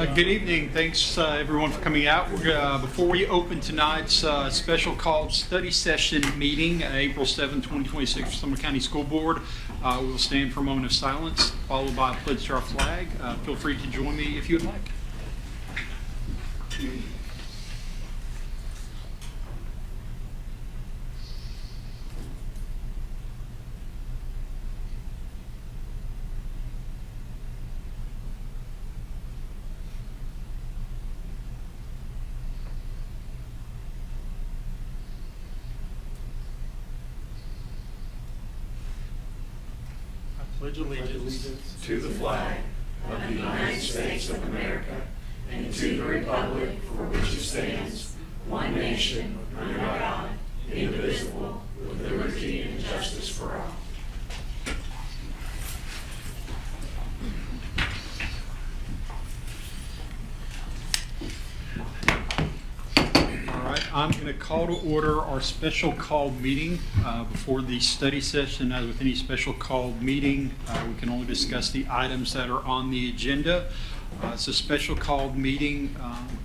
Good evening. Thanks, everyone, for coming out. Before we open tonight's special called study session meeting, April 7, 2026, for Sumner County School Board, we will stand for a moment of silence, followed by a pledge to our flag. Feel free to join me if you would like. Pledge allegiance to the flag of the United States of America and to the republic for which it stands, one nation, under God, indivisible, with liberty and justice for all. I'm going to call to order our special called meeting. Before the study session, as with any special called meeting, we can only discuss the items that are on the agenda. It's a special called meeting.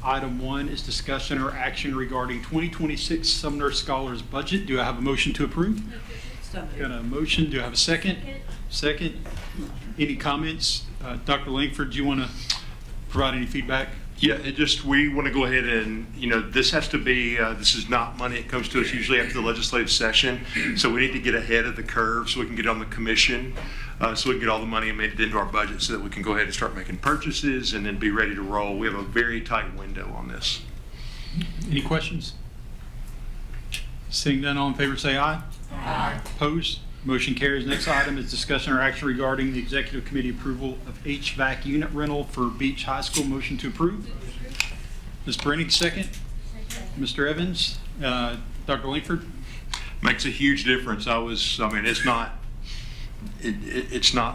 Item 1 is discussion or action regarding 2026 Sumner Scholars Budget. Do I have a motion to approve? Got a motion. Do I have a second? Second. Any comments? Dr. Langford, do you want to provide any feedback? Yeah, we want to go ahead and, this has to be, this is not money that comes to us usually after the legislative session. So we need to get ahead of the curve so we can get on the commission, so we can get all the money and made it into our budget so that we can go ahead and start making purchases and then be ready to roll. We have a very tight window on this. Any questions? Seeing none, all in favor say aye. Aye. Opposed? Motion carries. Next item is discussion or action regarding the executive committee approval of HVAC unit rental for Beach High School. Motion to approve. Ms. Brennig, second. Mr. Evans, Dr. Langford. Makes a huge difference. It's not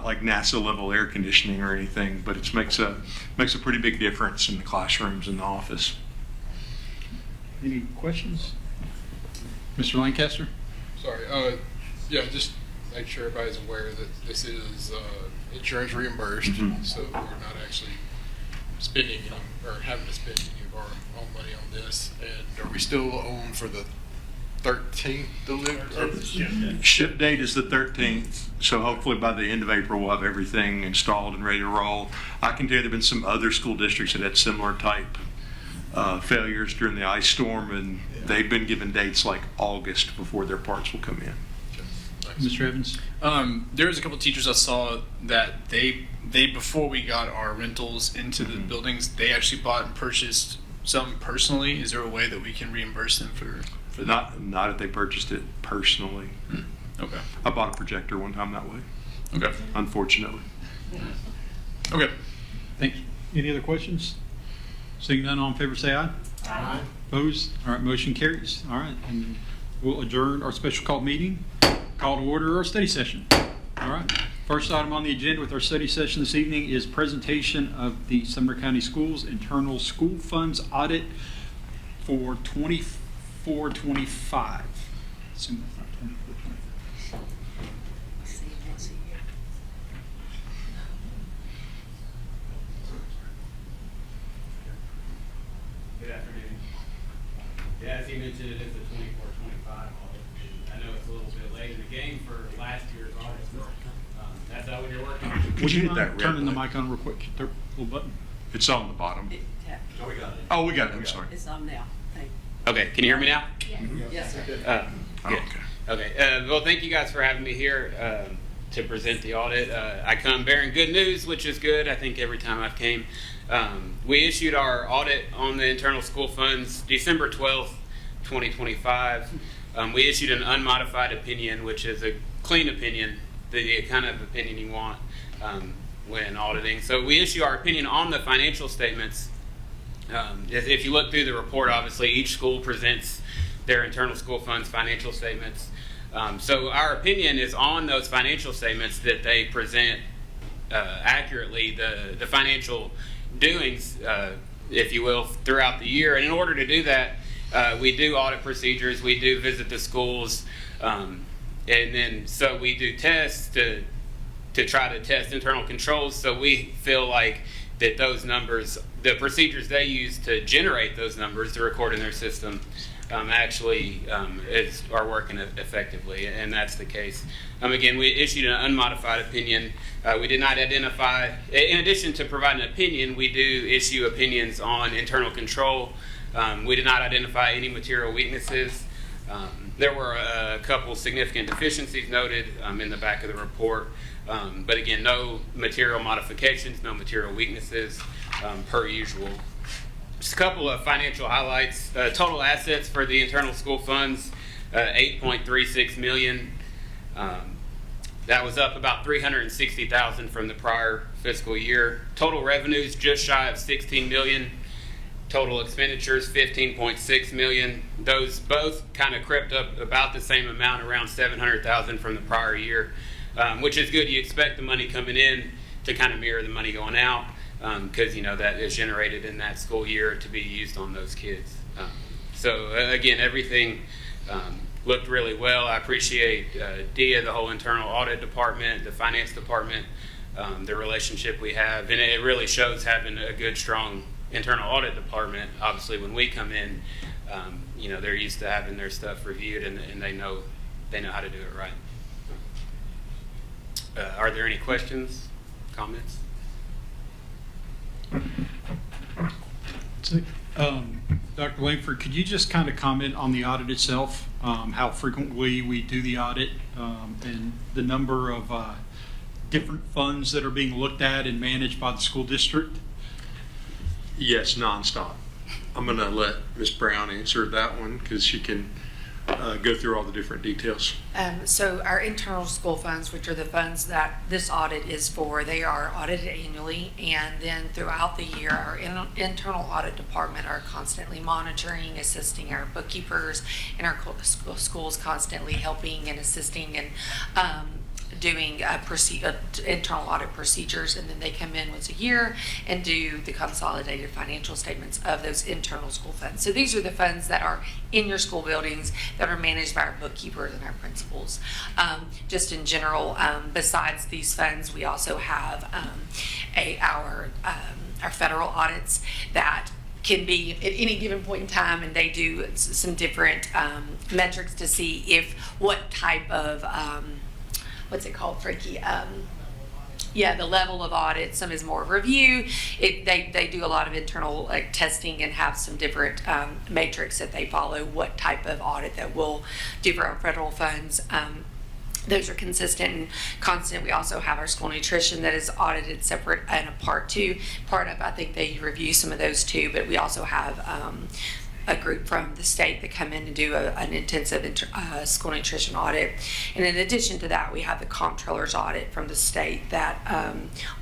like NASA level air conditioning or anything, but it makes a pretty big difference in the classrooms and the office. Any questions? Mr. Lancaster? Sorry. Yeah, just make sure everybody's aware that this is insurance reimbursed, so we're not actually spending or having to spend any of our own money on this. And are we still on for the 13th delivery? Ship date is the 13th, so hopefully by the end of April we'll have everything installed and ready to roll. I can tell you there have been some other school districts that had similar type failures during the ice storm, and they've been given dates like August before their parts will come in. Mr. Evans? There was a couple of teachers I saw that they before we got our rentals into the buildings, they actually bought and purchased some personally. Is there a way that we can reimburse them for that? Not if they purchased it personally. Okay. I bought a projector one time that way. Okay. Unfortunately. Okay. Thank you. Any other questions? Seeing none, all in favor say aye. Aye. Opposed? All right, motion carries. All right, and we'll adjourn our special call meeting. Call to order our study session. All right. First item on the agenda with our study session this evening is presentation of the Sumner County Schools Internal School Funds Audit for 24-25. Assume that's not 24-25. Good afternoon. Yeah, as he mentioned, it is the 24-25 audit. I know it's a little bit late in the game for last year's audit, but that's how when you're working. Would you hit mind that red turning the button? mic on real quick? The little button. It's on the bottom. Oh, we got it. Oh, we got it. I'm sorry. It's on now. Thank Okay, can you hear me now? you. Yes, sir. Good. Okay. Okay, well, thank you guys for having me here to present the audit. I come bearing good news, which is good. I think every time I've came. We issued our audit on the internal school funds December 12th, 2025. We issued an unmodified opinion, which is a clean opinion, the kind of opinion you want when auditing. So we issue our opinion on the financial statements. If you look through the report, obviously each school presents their internal school funds financial statements. So our opinion is on those financial statements that they present accurately the financial doings, if you will, throughout the year. And in order to do that, we do audit procedures, we do visit the schools, and then so we do tests to try to test internal controls. So we feel like that those numbers, the procedures they use to generate those numbers to record in their system, actually are working effectively, and that's the case. Again, we issued an unmodified opinion. We did not identify, in addition to providing an opinion, we do issue opinions on internal control. We did not identify any material weaknesses. There were a couple significant deficiencies noted in the back of the report, but again, no material modifications, no material weaknesses, per usual. Just a couple of financial highlights. Total assets for the internal school funds, $8.36 million. That was up about $360,000 from the prior fiscal year. Total revenues just shy of $16 million. Total expenditures $15.6 million. Those both kind of crept up about the same amount, around $700,000 from the prior year, which is good. You expect the money coming in to kind of mirror the money going out, because that is generated in that school year to be used on those kids. So again, everything looked really well. I appreciate Dia, the whole internal audit department, the finance department, the relationship we have, and it really shows having a good, strong internal audit department. Obviously, when we come in, they're used to having their stuff reviewed, and they know how to do it right. Are there any questions, comments? Dr. Langford, could you just kind of comment on the audit itself, how frequently we do the audit, and the number of different funds that are being looked at and managed by the school district? Yes, nonstop. I'm going to let Ms. Brown answer that one because she can go through all the different details. So our internal school funds, which are the funds that this audit is for, they are audited annually, and then throughout the year, our internal audit department are constantly monitoring, assisting our bookkeepers, and our schools constantly helping and assisting and doing internal audit procedures, and then they come in once a year and do the consolidated financial statements of those internal school funds. So these are the funds that are in your school buildings that are managed by our bookkeepers and our principals. Just in general, besides these funds, we also have our federal audits that can be at any given point in time, and they do some different metrics to see if what type of what's it called, Frankie? The level of audit. Some is more review. They do a lot of internal testing and have some different matrix that they follow, what type of audit that we'll do for our federal funds. Those are consistent and constant. We also have our school nutrition that is audited separate and a part of, I think they review some of those too, but we also have a group from the state that come in and do an intensive school nutrition audit. And in addition to that, we have the comptroller's audit from the state that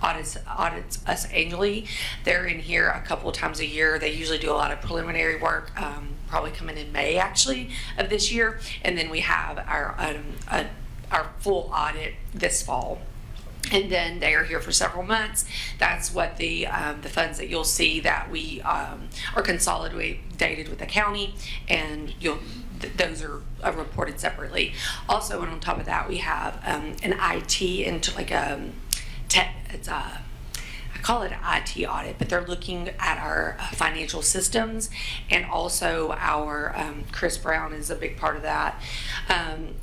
audits us annually. They're in here a couple of times a year. They usually do a lot of preliminary work, probably coming in May actually of this year. And then we have our full audit this fall. And then they are here for several months. That's what the funds that you'll see that we are consolidated with the county, and those are reported separately. Also, and on top of that, we have an IT into I call it an IT audit, but they're looking at our financial systems, and also our Chris Brown is a big part of that.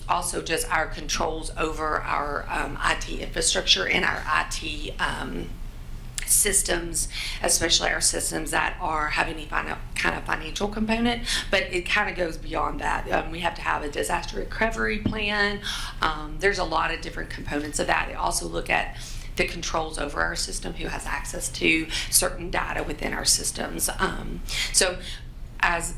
Also, just our controls over our IT infrastructure and our IT systems, especially our systems that have any kind of financial component, but it kind of goes beyond that. We have to have a disaster recovery plan. There's a lot of different components of that. They also look at the controls over our system, who has access to certain data within our systems. So as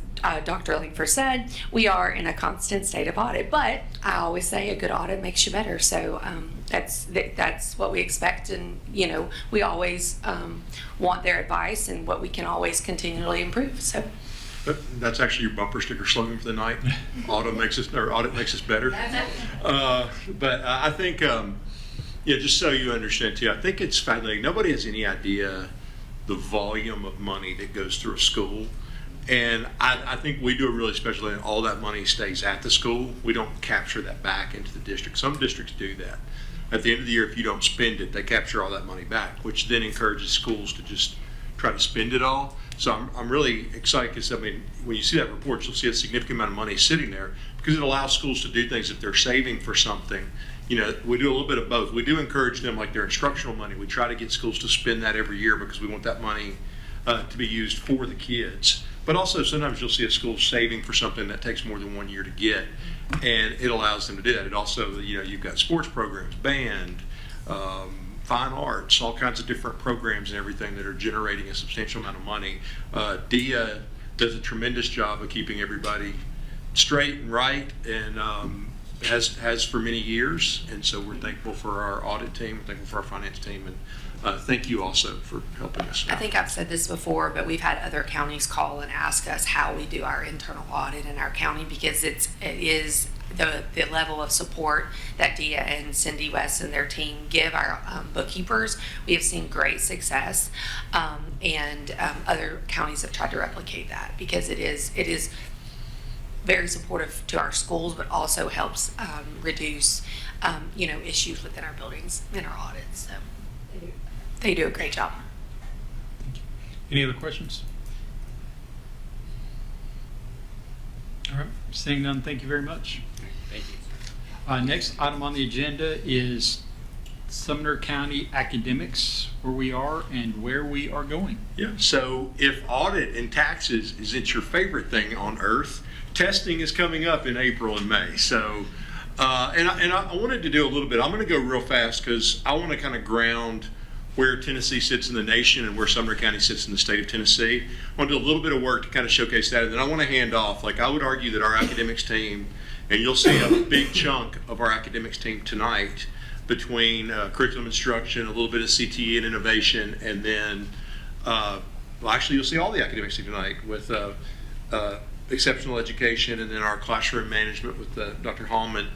Dr. Langford said, we are in a constant state of audit, but I always say a good audit makes you better. So that's what we expect, and we always want their advice and what we can always continually improve. So That's actually your bumper sticker slogan for the night. Audit makes us better. But I think, just so you understand too, I think it's fascinating. Nobody has any idea the volume of money that goes through a school. And I think we do a really special thing. All that money stays at the school. We don't capture that back into the district. Some districts do that. At the end of the year, if you don't spend it, they capture all that money back, which then encourages schools to just try to spend it all. So I'm really excited because, I mean, when you see that report, you'll see a significant amount of money sitting there because it allows schools to do things if they're saving for something. You know, we do a little bit of both. We do encourage them, like their instructional money. We try to get schools to spend that every year because we want that money to be used for the kids. But also sometimes you'll see a school saving for something that takes more than 1 year to get, and it allows them to do that. It also, you know, you've got sports programs, band, fine arts, all kinds of different programs and everything that are generating a substantial amount of money. DIA does a tremendous job of keeping everybody straight and right, and has for many years. And so we're thankful for our audit team, we're thankful for our finance team, and thank you also for helping us. I think I've said this before, but we've had other counties call and ask us how we do our internal audit in our county because it is the level of support that Dia and Cindy West and their team give our bookkeepers. We have seen great success, and other counties have tried to replicate that because it is very supportive to our schools, but also helps reduce issues within our buildings in our audits. So they do a great job. Any other questions? All right, seeing none, thank you very much. Thank you. Next item on the agenda is Sumner County academics, where we are and where we are going. Yeah. So if audit and taxes isn't your favorite thing on earth, testing is coming up in April and May. So, I wanted to do a little bit. I'm going to go real fast because I want to kind of ground where Tennessee sits in the nation and where Sumner County sits in the state of Tennessee. I want to do a little bit of work to kind of showcase that, and then I want to hand off. Like, I would argue that our academics team, and you'll see a big chunk of our academics team tonight between curriculum instruction, a little bit of CTE and innovation, and then, actually you'll see all the academics team tonight with exceptional education, and then our classroom management with Dr. Hallman.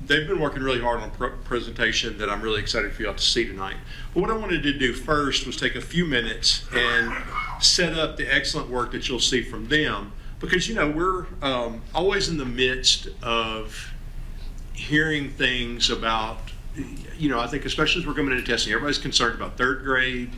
They've been working really hard on a presentation that I'm really excited for y'all to see tonight. But what I wanted to do first was take a few minutes and set up the excellent work that you'll see from them, because we're always in the midst of hearing things about, I think especially as we're coming into testing, everybody's concerned about third grade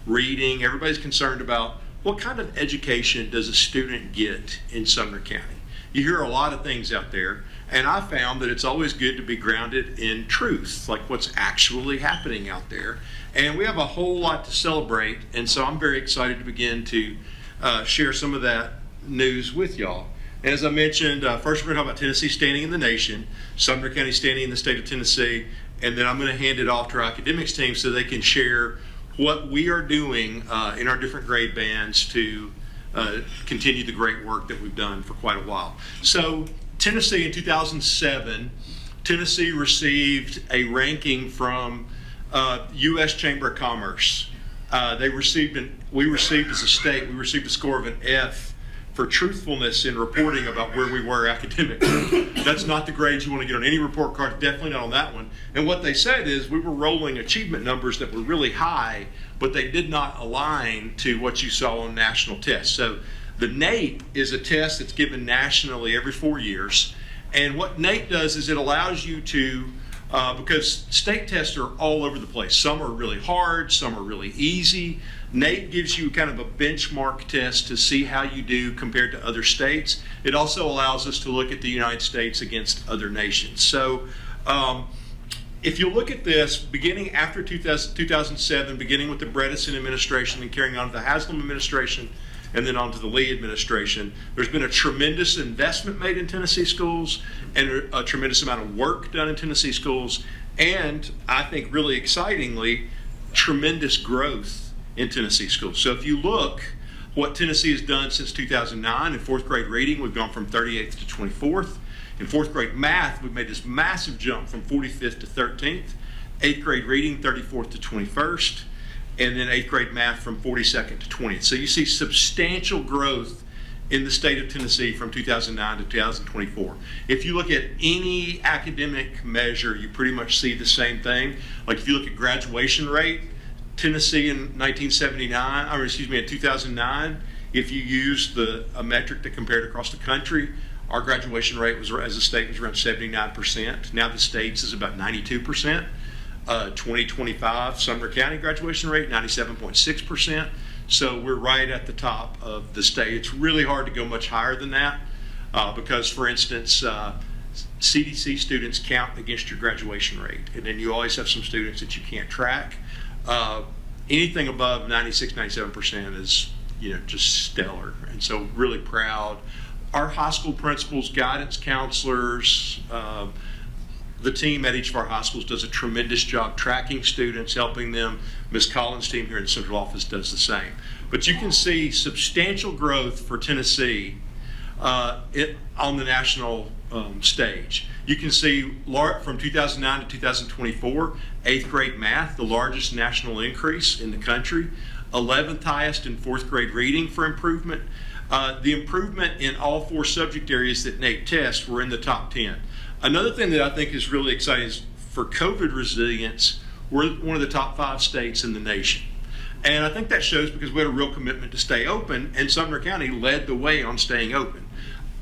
reading, everybody's concerned about what kind of education does a student get in Sumner County. You hear a lot of things out there, and I found that it's always good to be grounded in truth, like what's actually happening out there. And we have a whole lot to celebrate, and so I'm very excited to begin to share some of that news with y'all. And as I mentioned, first we're going to talk about Tennessee standing in the nation, Sumner County standing in the state of Tennessee, and then I'm going to hand it off to our academics team so they can share what we are doing in our different grade bands to continue the great work that we've done for quite a while. So Tennessee in 2007, Tennessee received a ranking from U.S. Chamber of Commerce. We received as a state, we received a score of an F for truthfulness in reporting about where we were academically. That's not the grades you want to get on any report card, definitely not on that one. And what they said is we were rolling achievement numbers that were really high, but they did not align to what you saw on national tests. So the NAEP is a test that's given nationally every 4 years. And what NAEP does is it allows you to, because state tests are all over the place. Some are really hard, some are really easy. NAEP gives you kind of a benchmark test to see how you do compared to other states. It also allows us to look at the United States against other nations. So if you look at this, beginning after 2007, beginning with the Bredesen administration and carrying on to the Haslam administration, and then on to the Lee administration, there's been a tremendous investment made in Tennessee schools and a tremendous amount of work done in Tennessee schools, and I think really excitingly, tremendous growth in Tennessee schools. So if you look what Tennessee has done since 2009, in fourth grade reading, we've gone from 38th to 24th. In fourth grade math, we've made this massive jump from 45th to 13th. Eighth grade reading, 34th to 21st. And then eighth grade math from 42nd to 20th. So you see substantial growth in the state of Tennessee from 2009 to 2024. If you look at any academic measure, you pretty much see the same thing. Like if you look at graduation rate, Tennessee in 2009, If you use a metric that compared across the country, our graduation rate was, as a state, was around 79%. Now the state's is about 92%. 2025 Sumner County graduation rate, 97.6%. So we're right at the top of the state. It's really hard to go much higher than that because, for instance, CDC students count against your graduation rate. And then you always have some students that you can't track. Anything above 96, 97% is, just stellar. And so really proud. Our high school principals, guidance counselors, the team at each of our high schools does a tremendous job tracking students, helping them. Ms. Collins' team here in the central office does the same. But you can see substantial growth for Tennessee on the national stage. You can see from 2009 to 2024, 8th grade math, the largest national increase in the country, 11th highest in 4th grade reading for improvement. The improvement in all 4 subject areas that NAEP tests were in the top 10. Another thing that I think is really exciting is for COVID resilience, we're one of the top 5 states in the nation. And I think that shows because we had a real commitment to stay open, and Sumner County led the way on staying open.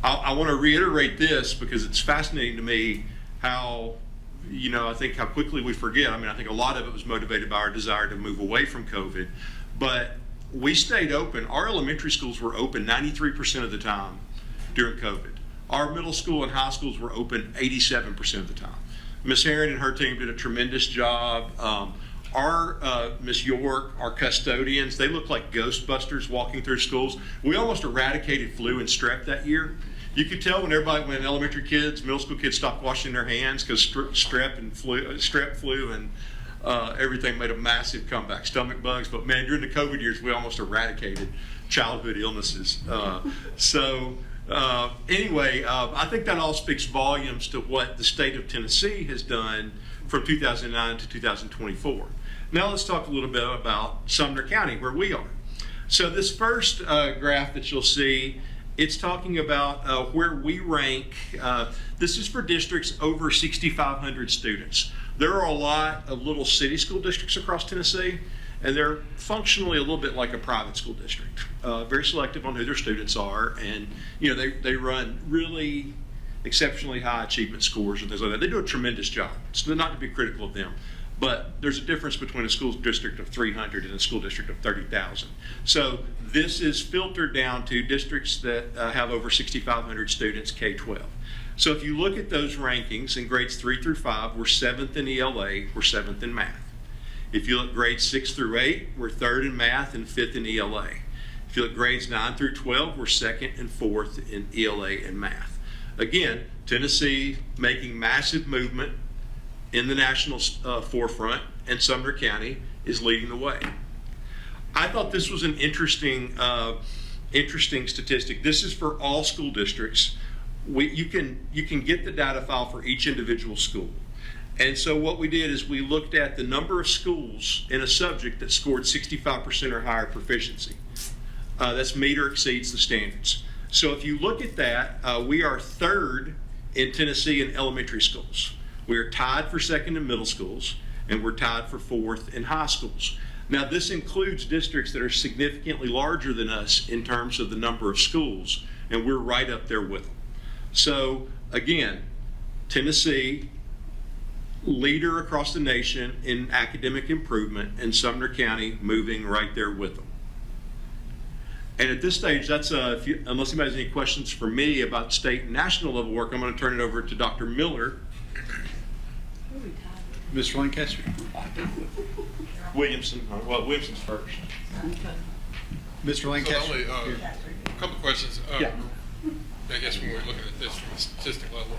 I want to reiterate this because it's fascinating to me how, I think how quickly we forget. I think a lot of it was motivated by our desire to move away from COVID, but we stayed open. Our elementary schools were open 93% of the time during COVID. Our middle school and high schools were open 87% of the time. Miss Herron and her team did a tremendous job. Our Miss York, our custodians, they look like Ghostbusters walking through schools. We almost eradicated flu and strep that year. You could tell when elementary kids, middle school kids stopped washing their hands because strep flu and everything made a massive comeback. Stomach bugs, but man, during the COVID years, we almost eradicated childhood illnesses. Anyway, I think that all speaks volumes to what the state of Tennessee has done from 2009 to 2024. Now let's talk a little bit about Sumner County, where we are. So this first graph that you'll see, it's talking about where we rank. This is for districts over 6,500 students. There are a lot of little city school districts across Tennessee, and they're functionally a little bit like a private school district, very selective on who their students are, and they run really exceptionally high achievement scores and things like that. They do a tremendous job. It's not to be critical of them, but there's a difference between a school district of 300 and a school district of 30,000. So this is filtered down to districts that have over 6,500 students, K-12. So if you look at those rankings in grades 3 through 5, we're 7th in ELA, we're 7th in math. If you look grades 6 through 8, we're 3rd in math and 5th in ELA. If you look grades 9 through 12, we're 2nd and 4th in ELA and math. Again, Tennessee making massive movement in the national forefront, and Sumner County is leading the way. I thought this was an interesting statistic. This is for all school districts. You can get the data file for each individual school. And so what we did is we looked at the number of schools in a subject that scored 65% or higher proficiency. That's meet or exceeds the standards. So if you look at that, we are 3rd in Tennessee in elementary schools. We are tied for 2nd in middle schools, and we're tied for 4th in high schools. Now this includes districts that are significantly larger than us in terms of the number of schools, and we're right up there with them. So again, Tennessee, leader across the nation in academic improvement, and Sumner County moving right there with them. And at this stage, that's unless anybody has any questions for me about state and national level work, I'm going to turn it over to Dr. Miller. Mr. Lancaster? Williamson's first. Mr. So Lancaster? only a couple of questions. Yeah. I guess when we're looking at this from a statistic level,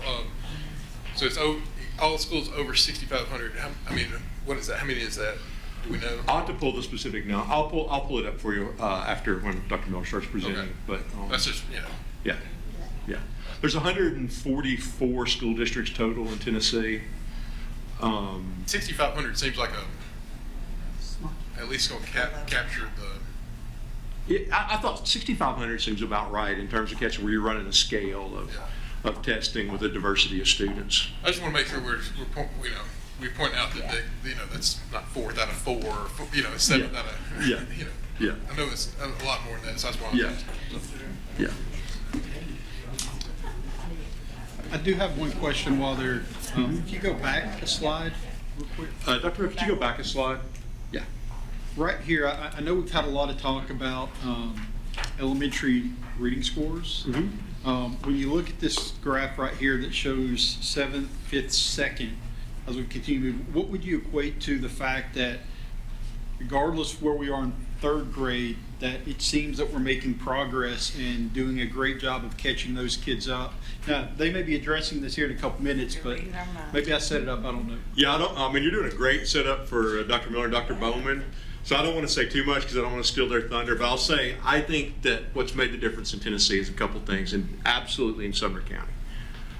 so it's all schools over 6,500. What is that? How many is that? Do we know? I'll have to pull the specific now. I'll pull it up for you after when Dr. Miller starts presenting. Okay. But That's just yeah. There's 144 school districts total in Tennessee. 6,500 seems like at least going to capture the. Yeah, I thought 6,500 seems about right in terms of catching where you're running a scale of testing with a diversity of students. I just want to make sure we're we point out that that's not 4th out of 4, 7th out of, Yeah. Yeah. I know it's a lot more than that, so that's why I'm Yeah. asking. Yeah. I do have one question while they're, if you go back a slide real quick. Dr. Miller, could you go back a slide? Yeah. Right here, I know we've had a lot of talk about elementary reading scores. When you look at this graph right here that shows 7th, 5th, 2nd, as we continue, what would you equate to the fact that regardless of where we are in 3rd grade, that it seems that we're making progress and doing a great job of catching those kids up? Now, they may be addressing this here in a couple minutes, but maybe I set it up, I don't know. Yeah, I mean, you're doing a great setup for Dr. Miller and Dr. Bowman. So I don't want to say too much because I don't want to steal their thunder, but I'll say I think that what's made the difference in Tennessee is a couple things, and absolutely in Sumner County.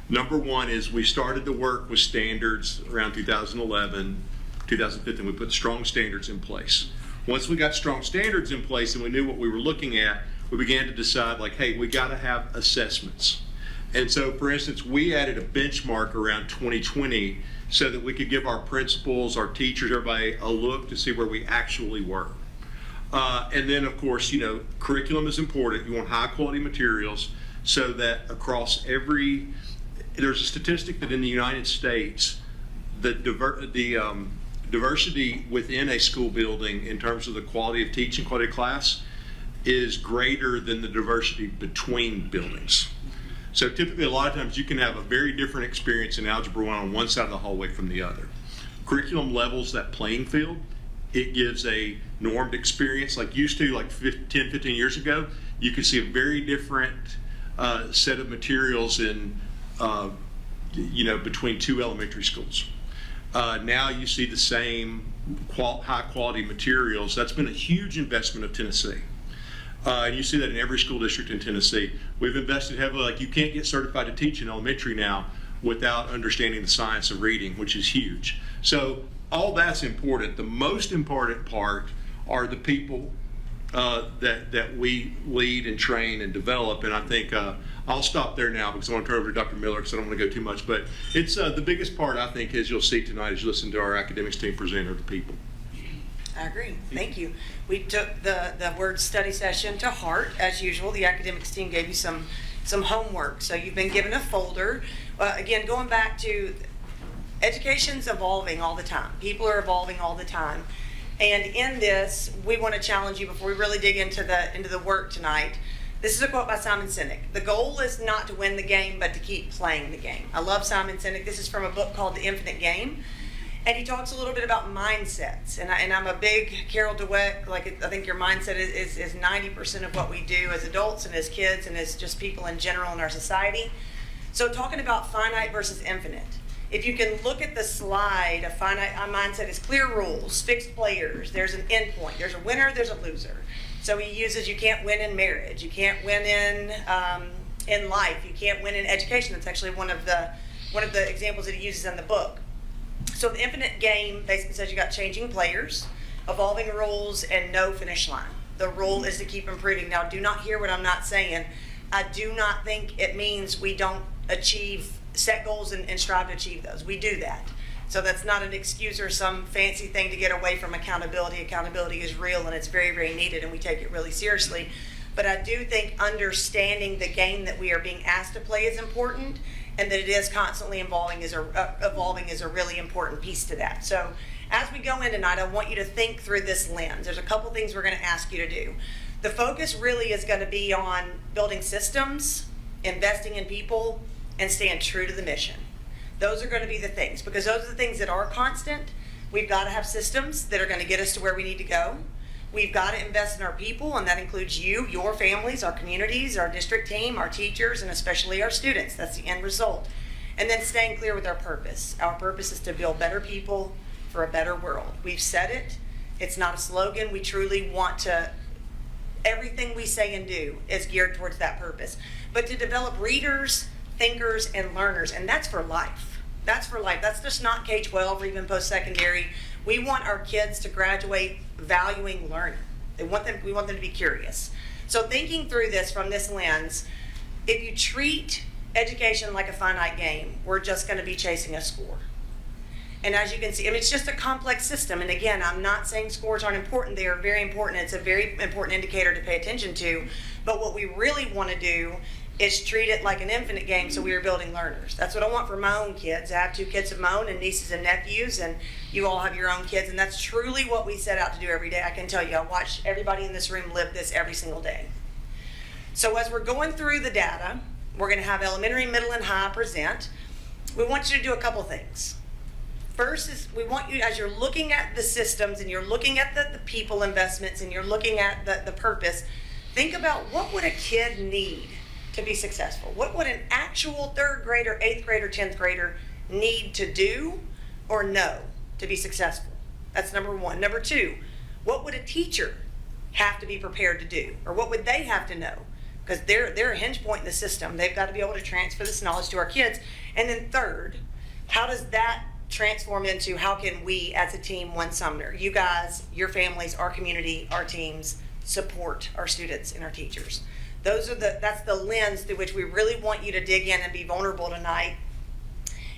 Number one is we started to work with standards around 2011, 2015. We put strong standards in place. Once we got strong standards in place and we knew what we were looking at, we began to decide like, hey, we got to have assessments. And so, for instance, we added a benchmark around 2020 so that we could give our principals, our teachers, everybody a look to see where we actually were. And then, of course, curriculum is important. You want high quality materials so that across there's a statistic that in the United States, the diversity within a school building in terms of the quality of teaching, quality of class, is greater than the diversity between buildings. So typically, a lot of times you can have a very different experience in Algebra 1 on one side of the hallway from the other. Curriculum levels that playing field. It gives a normed experience like used to, like 10, 15 years ago. You could see a very different set of materials in, between 2 elementary schools. Now you see the same high quality materials. That's been a huge investment of Tennessee. And you see that in every school district in Tennessee. We've invested heavily, like you can't get certified to teach in elementary now without understanding the science of reading, which is huge. So all that's important. The most important part are the people that we lead and train and develop. And I think I'll stop there now because I want to turn over to Dr. Miller because I don't want to go too much. But it's the biggest part, I think, as you'll see tonight as you listen to our academics team present are the people. I agree. Thank you. We took the word study session to heart, as usual. The academics team gave you some homework. So you've been given a folder. Again, going back to education's evolving all the time. People are evolving all the time. And in this, we want to challenge you before we really dig into the work tonight. This is a quote by Simon Sinek. The goal is not to win the game, but to keep playing the game. I love Simon Sinek. This is from a book called The Infinite Game. And he talks a little bit about mindsets. And I'm a big Carol Dweck, I think your mindset is 90% of what we do as adults and as kids and as just people in general in our society. So talking about finite versus infinite. If you can look at the slide, a finite mindset is clear rules, fixed players, there's an end point, there's a winner, there's a loser. So he uses you can't win in marriage, you can't win in life, you can't win in education. That's actually one of the examples that he uses in the book. So the infinite game basically says you got changing players, evolving rules, and no finish line. The rule is to keep improving. Now, do not hear what I'm not saying. I do not think it means we don't set goals and strive to achieve those. We do that. So that's not an excuse or some fancy thing to get away from accountability. Accountability is real and it's very, very needed and we take it really seriously. But I do think understanding the game that we are being asked to play is important, and that it is constantly evolving is a really important piece to that. So as we go in tonight, I want you to think through this lens. There's a couple things we're going to ask you to do. The focus really is going to be on building systems, investing in people, and staying true to the mission. Those are going to be the things, because those are the things that are constant. We've got to have systems that are going to get us to where we need to go. We've got to invest in our people, and that includes you, your families, our communities, our district team, our teachers, and especially our students. That's the end result. And then staying clear with our purpose. Our purpose is to build better people for a better world. We've said it. It's not a slogan. We truly want to, everything we say and do is geared towards that purpose. But to develop readers, thinkers, and learners, and that's for life. That's for life. That's just not K-12 or even post-secondary. We want our kids to graduate valuing learning. We want them to be curious. So thinking through this from this lens, if you treat education like a finite game, we're just going to be chasing a score. And as you can see, I mean, it's just a complex system. And again, I'm not saying scores aren't important. They are very important. It's a very important indicator to pay attention to. But what we really want to do is treat it like an infinite game, so we are building learners. That's what I want for my own kids. I have 2 kids of my own and nieces and nephews, and you all have your own kids, and that's truly what we set out to do every day. I can tell you, I watch everybody in this room live this every single day. So as we're going through the data, we're going to have elementary, middle, and high present. We want you to do a couple things. First is we want you, as you're looking at the systems and you're looking at the people investments and you're looking at the purpose, think about what would a kid need to be successful? What would an actual 3rd grader, 8th grader, 10th grader need to do or know to be successful? That's number 1. Number 2, what would a teacher have to be prepared to do? Or what would they have to know? Because they're a hinge point in the system. They've got to be able to transfer this knowledge to our kids. And then 3rd, how does that transform into how can we as a team win Sumner? You guys, your families, our community, our teams support our students and our teachers. That's the lens through which we really want you to dig in and be vulnerable tonight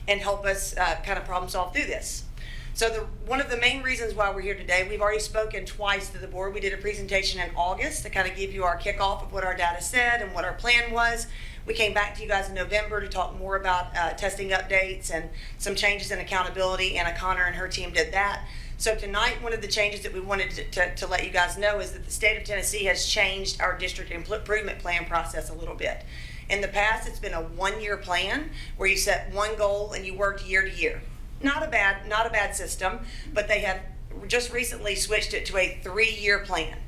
and help us kind of problem solve through this. So one of the main reasons why we're here today, we've already spoken twice to the board. We did a presentation in August to kind of give you our kickoff of what our data said and what our plan was. We came back to you guys in November to talk more about testing updates and some changes in accountability. Anna Connor and her team did that. So tonight, one of the changes that we wanted to let you guys know is that the state of Tennessee has changed our district improvement plan process a little bit. In the past, it's been a 1-year plan where you set one goal and you worked year to year. Not a bad system, but they have just recently switched it to a 3-year plan,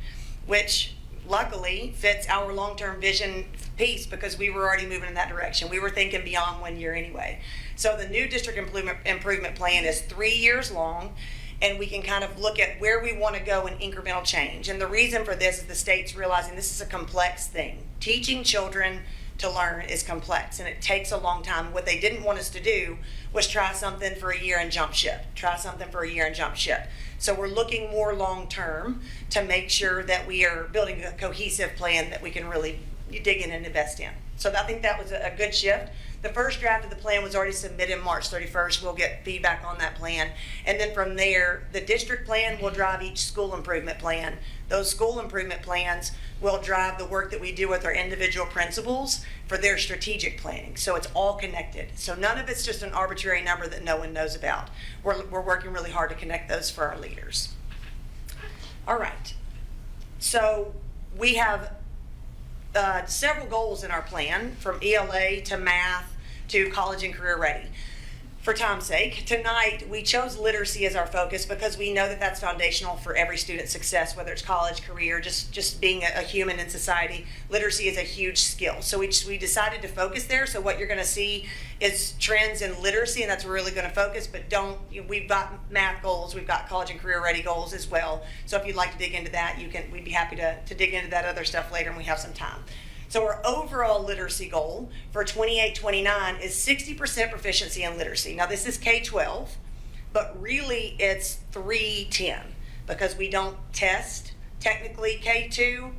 which luckily fits our long-term vision piece because we were already moving in that direction. We were thinking beyond 1 year anyway. So the new district improvement plan is 3 years long, and we can kind of look at where we want to go in incremental change. And the reason for this is the state's realizing this is a complex thing. Teaching children to learn is complex, and it takes a long time. What they didn't want us to do was try something for a year and jump ship. So we're looking more long term to make sure that we are building a cohesive plan that we can really dig in and invest in. So I think that was a good shift. The first draft of the plan was already submitted March 31st. We'll get feedback on that plan. And then from there, the district plan will drive each school improvement plan. Those school improvement plans will drive the work that we do with our individual principals for their strategic planning. So it's all connected. So none of it's just an arbitrary number that no one knows about. We're working really hard to connect those for our leaders. All right. So we have several goals in our plan, from ELA to math to college and career ready. For time's sake, tonight we chose literacy as our focus because we know that that's foundational for every student's success, whether it's college, career, just being a human in society. Literacy is a huge skill. So we decided to focus there. So what you're going to see is trends in literacy, and that's where we're really going to focus, but we've got math goals, we've got college and career ready goals as well. So if you'd like to dig into that, we'd be happy to dig into that other stuff later when we have some time. So our overall literacy goal for 28-29 is 60% proficiency in literacy. Now this is K-12, but really it's 3-10 because we don't test technically K2,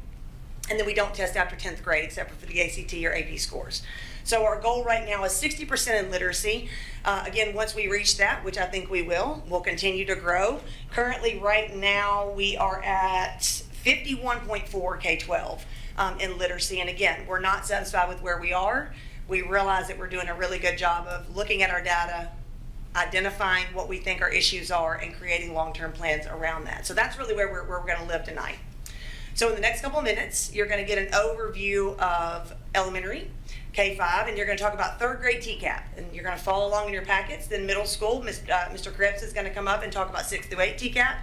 and then we don't test after 10th grade except for the ACT or AP scores. So our goal right now is 60% in literacy. Again, once we reach that, which I think we will, we'll continue to grow. Currently, right now, we are at 51.4 K-12. In literacy. And again, we're not satisfied with where we are. We realize that we're doing a really good job of looking at our data, identifying what we think our issues are, and creating long-term plans around that. So that's really where we're going to live tonight. So in the next couple of minutes, you're going to get an overview of elementary, K-5, and you're going to talk about 3rd grade TCAP. And you're going to follow along in your packets. Then middle school, Mr. Cripps is going to come up and talk about 6th through 8 TCAP.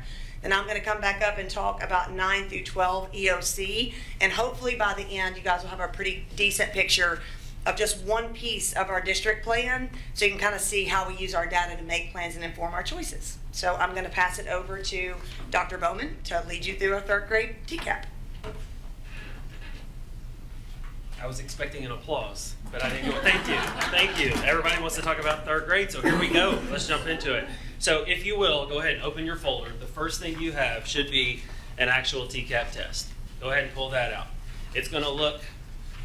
Then I'm going to come back up and talk about 9 through 12 EOC. And hopefully by the end, you guys will have a pretty decent picture of just one piece of our district plan, so you can kind of see how we use our data to make plans and inform our choices. So I'm going to pass it over to Dr. Bowman to lead you through our 3rd grade TCAP. I was expecting an applause, but I didn't go. Thank you. Everybody wants to talk about 3rd grade, so here we go. Let's jump into it. So if you will, go ahead and open your folder. The first thing you have should be an actual TCAP test. Go ahead and pull that out. It's going to look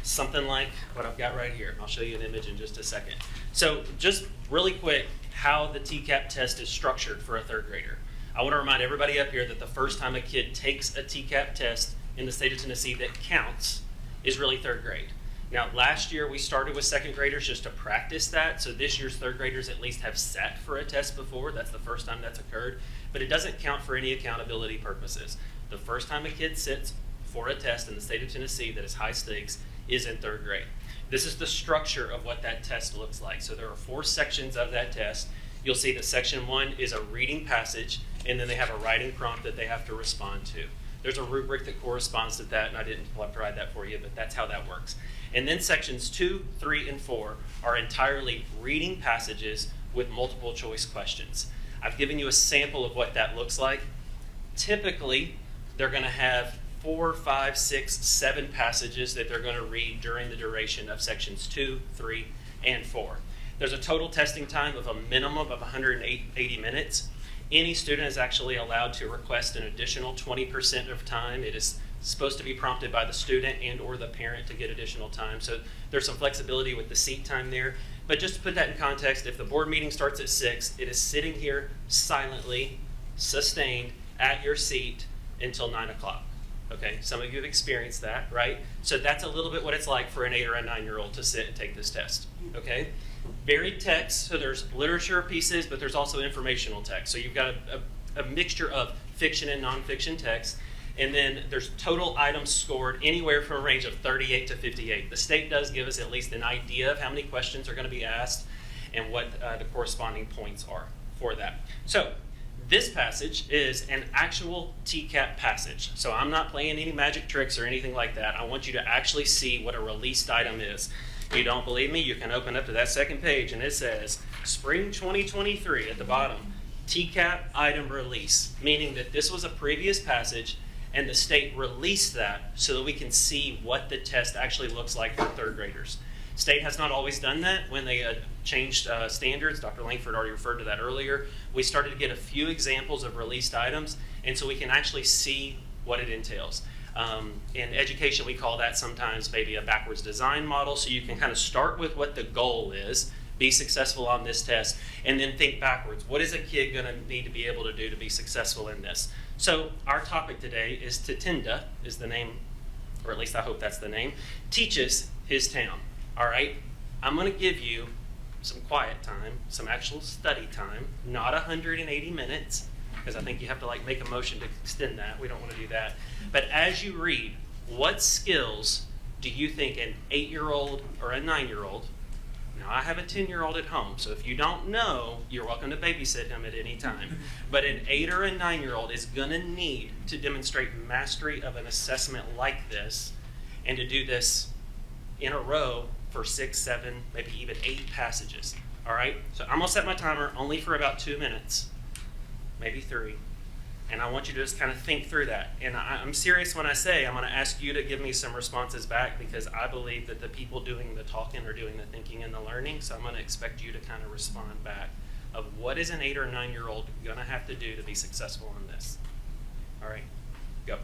something like what I've got right here. I'll show you an image in just a second. So just really quick, how the TCAP test is structured for a third grader. I want to remind everybody up here that the first time a kid takes a TCAP test in the state of Tennessee that counts is really third grade. Now, last year we started with second graders just to practice that, so this year's third graders at least have sat for a test before. That's the first time that's occurred, but it doesn't count for any accountability purposes. The first time a kid sits for a test in the state of Tennessee that is high stakes is in third grade. This is the structure of what that test looks like. So there are 4 sections of that test. You'll see that section 1 is a reading passage, and then they have a writing prompt that they have to respond to. There's a rubric that corresponds to that, and I didn't provide that for you, but that's how that works. And then sections 2, 3, and 4 are entirely reading passages with multiple choice questions. I've given you a sample of what that looks like. Typically, they're going to have 4, 5, 6, 7 passages that they're going to read during the duration of sections 2, 3, and 4. There's a total testing time of a minimum of 180 minutes. Any student is actually allowed to request an additional 20% of time. It is supposed to be prompted by the student and or the parent to get additional time. So there's some flexibility with the seat time there. But just to put that in context, if the board meeting starts at 6, it is sitting here silently, sustained at your seat until 9 o'clock. Okay, some of you have experienced that, right? So that's a little bit what it's like for an 8 or a 9-year-old to sit and take this test, okay? Varied text, so there's literature pieces, but there's also informational text. So you've got a mixture of fiction and nonfiction text, and then there's total items scored anywhere from a range of 38 to 58. The state does give us at least an idea of how many questions are going to be asked and what the corresponding points are for that. So this passage is an actual TCAP passage. So I'm not playing any magic tricks or anything like that. I want you to actually see what a released item is. If you don't believe me, you can open up to that second page, and it says Spring 2023 at the bottom, TCAP item release, meaning that this was a previous passage and the state released that so that we can see what the test actually looks like for third graders. State has not always done that. When they changed standards, Dr. Langford already referred to that earlier, we started to get a few examples of released items, and so we can actually see what it entails. In education, we call that sometimes maybe a backwards design model, so you can kind of start with what the goal is, be successful on this test, and then think backwards. What is a kid going to need to be able to do to be successful in this? So our topic today is Tatinda, is the name, or at least I hope that's the name, teaches his town. All right, I'm going to give you some quiet time, some actual study time, not 180 minutes, because I think you have to like make a motion to extend that. We don't want to do that. But as you read, what skills do you think an 8-year-old or a 9-year-old, now I have a 10-year-old at home, so if you don't know, you're welcome to babysit him at any time. But an 8 or a 9-year-old is going to need to demonstrate mastery of an assessment like this, and to do this in a row for 6, 7, maybe even 8 passages. All right, so I'm gonna set my timer only for about 2 minutes, maybe 3. And I want you to just kind of think through that. And I'm serious when I say I'm going to ask you to give me some responses back, because I believe that the people doing the talking are doing the thinking and the learning. So I'm going to expect you to kind of respond back of what is an 8 or 9-year-old going to have to do to be successful in this. All right, go.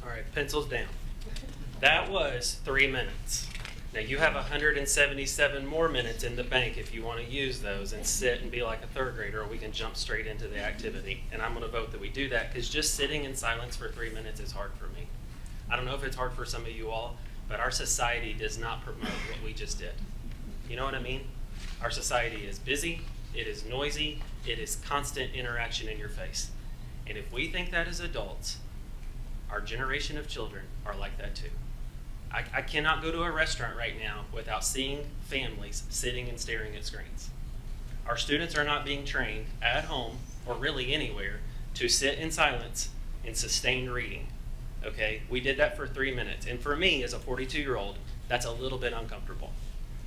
All right, pencils down. That was 3 minutes. Now you have 177 more minutes in the bank if you want to use those and sit and be like a third grader, or we can jump straight into the activity. And I'm going to vote that we do that because just sitting in silence for 3 minutes is hard for me. I don't know if it's hard for some of you all, but our society does not promote what we just did. You know what I mean? Our society is busy, it is noisy, it is constant interaction in your face. And if we think that as adults, our generation of children are like that too. I cannot go to a restaurant right now without seeing families sitting and staring at screens. Our students are not being trained at home or really anywhere to sit in silence and sustained reading. Okay, we did that for 3 minutes. And for me, as a 42-year-old, that's a little bit uncomfortable.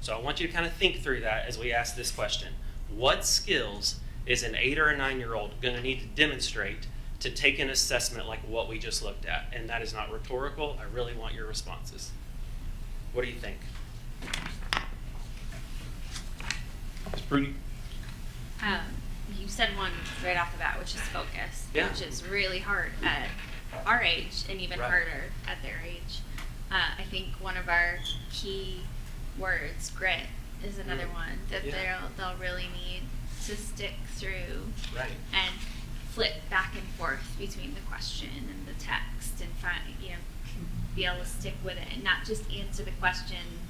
So I want you to kind of think through that as we ask this question. What skills is an 8 or a 9-year-old going to need to demonstrate to take an assessment like what we just looked at? And that is not rhetorical. I really want your responses. What do you think? Ms. Bruni? You said one right off the bat, which is focus, Yeah. which is really hard at our age and even Right. harder at their age. I think one of our key words, grit, is another one that Yeah. they'll really need to stick through Right. and flip back and forth between the question and the text and find, be able to stick with it and not just answer the question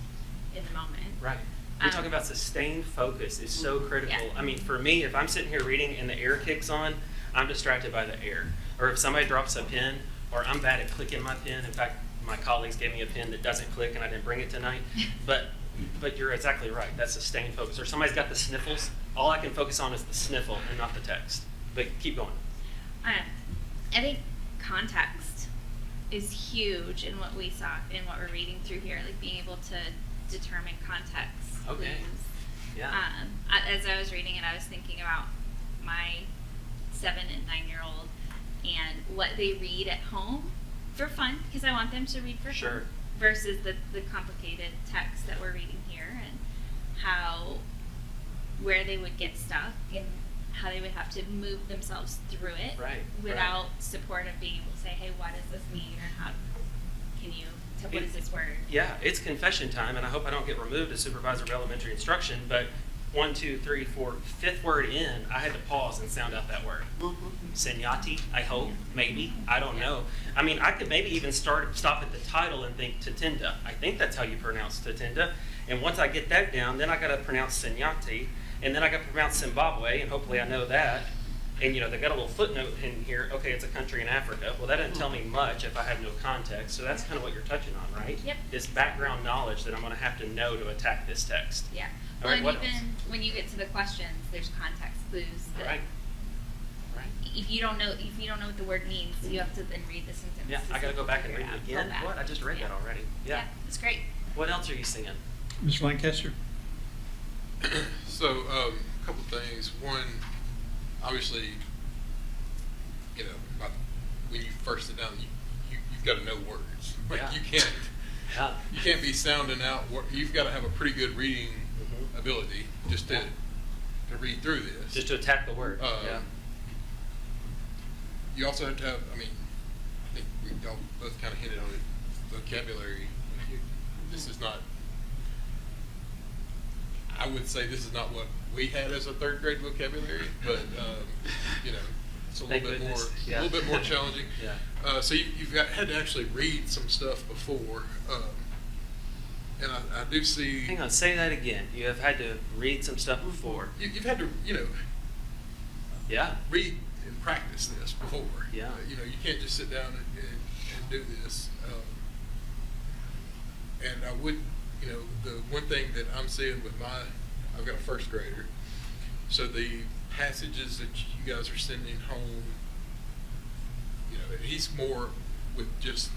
in the moment. Right. We're talking about sustained focus is so critical. Yeah. I mean, for me, if I'm sitting here reading and the air kicks on, I'm distracted by the air. Or if somebody drops a pen, or I'm bad at clicking my pen. In fact, my colleagues gave me a pen that doesn't click and I didn't bring it tonight. But you're exactly right. That's sustained focus. Or somebody's got the sniffles. All I can focus on is the sniffle and not the text. But keep going. I think context is huge in what we saw, in what we're reading through here, like being able to determine context Okay. clues. Yeah. As I was reading it, I was thinking about my 7 and 9-year-old and what they read at home for fun, because I want them to read for Sure. fun, versus the complicated text that we're reading here, and where they would get stuck and how they would have to move themselves through it Right, without support of being able to say, hey, what does this mean, or what is this word? Yeah, it's confession time, and I hope I don't get removed as supervisor of elementary instruction, but 1, 2, 3, 4, fifth word in, I had to pause and sound out that word. Senyati, I hope, maybe, I don't know. I mean, I could maybe even stop at the title and think Tatinda. I think that's how you pronounce Tatinda. And once I get that down, then I got to pronounce Senyati, and then I got to pronounce Zimbabwe, and hopefully I know that. And they got a little footnote in here. Okay, it's a country in Africa. Well, that doesn't tell me much if I have no context. So that's kind of what you're touching on, right? Yep. This background knowledge that I'm going to have to know to attack this text. Yeah. All Well, right, and what even else? when you get to the questions, there's context clues that Right. Right. if you don't know what the word means, you have to then read the sentence. Yeah, I got to go back and read it Figure again. out. Go What? back. I just read that already. Yeah, it's great. What else are you seeing? Mr. Lancaster? So, a couple things. One, obviously, when you first sit down, you've got to know words. Like, Yeah. you can't be sounding out. You've got to have a pretty good reading ability just to read through this. Just to attack the word. Yeah. You also have to have. I think we all both kind of hinted on it. Vocabulary. This is not. I would say this is not what we had as a third grade vocabulary, but it's a Thank little bit more, goodness. a Yeah. little bit more challenging. Yeah. So you've had to actually read some stuff before, and I do see. Hang on, say that again. You have had to read some stuff before. You've had to Yeah. read and practice this before. Yeah. You can't just sit down and do this. And I would, the one thing that I'm seeing with I've got a first grader, so the passages that you guys are sending home, he's more with just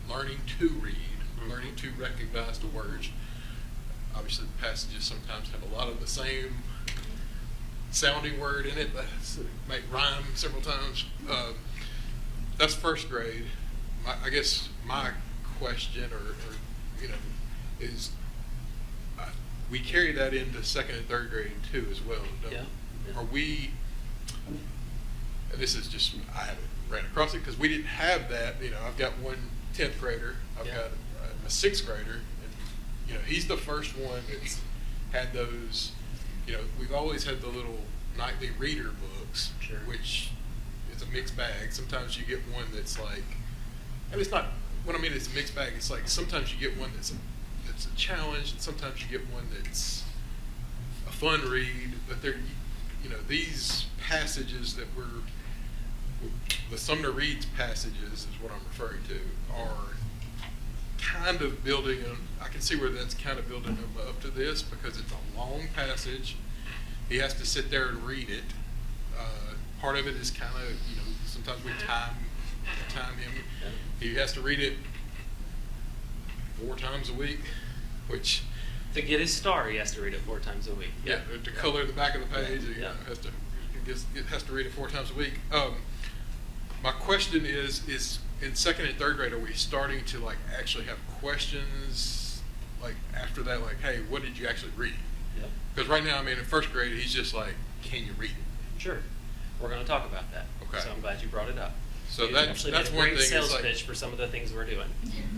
learning to read, learning to recognize the words. Obviously, the passages sometimes have a lot of the same sounding word in it, but might rhyme several times. That's first grade. I guess my question, or is we carry that into second and third grade too as well. Don't we? Yeah. Are we, and this is just, I haven't ran across it because we didn't have that. You know, I've got one 10th grader, I've got a 6th grader, and, you know, he's the first one that's had those, you know, we've always had the little nightly reader books, Sure. which is a mixed bag. Sometimes you get one that's like, and it's not, what I mean is a mixed bag, it's like sometimes you get one that's a challenge, and sometimes you get one that's a fun read, but they're, you know, these passages that the Sumner Reads passages is what I'm referring to, are kind of building, I can see where that's kind of building him up to this, because it's a long passage. He has to sit there and read it. Part of it is kind of, you know, sometimes we time him. He has to read it 4 times a week, which, To get his star, he has to read it 4 times a week. yeah, to color the back of the page, he Yeah. has to read it 4 times a week. My question is in 2nd and 3rd grade, are we starting to like actually have questions like after that, like, hey, what did you actually read? Yep. Because right now, I mean, in 1st grade, he's just like, can you read it? Sure. We're going to talk about that. Okay. So I'm glad you brought it up. So You that's actually one made a great thing. Is sales like, pitch for some of the things we're doing.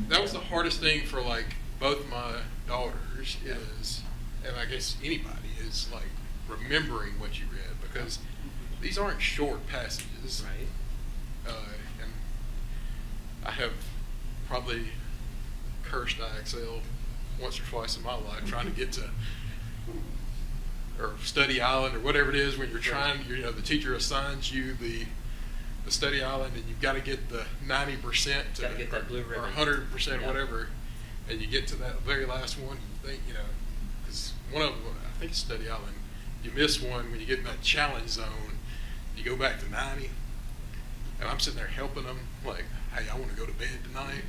that was the hardest thing for like both my daughters is, and I guess anybody, is like remembering what you read, because these aren't short passages. Right. And I have probably cursed IXL once or twice in my life trying to get to, or Study Island or whatever it is, when you're trying, you know, the teacher assigns you the study island, and you've got to get the 90% to, Gotta get that blue or ribbon. 100%, Yeah. whatever, and you get to that very last one, you think, you know, because one of them, I think it's Study Island, you miss one when you get in that challenge zone, you go back to 90, and I'm sitting there helping them, like, hey, I want to go to bed tonight,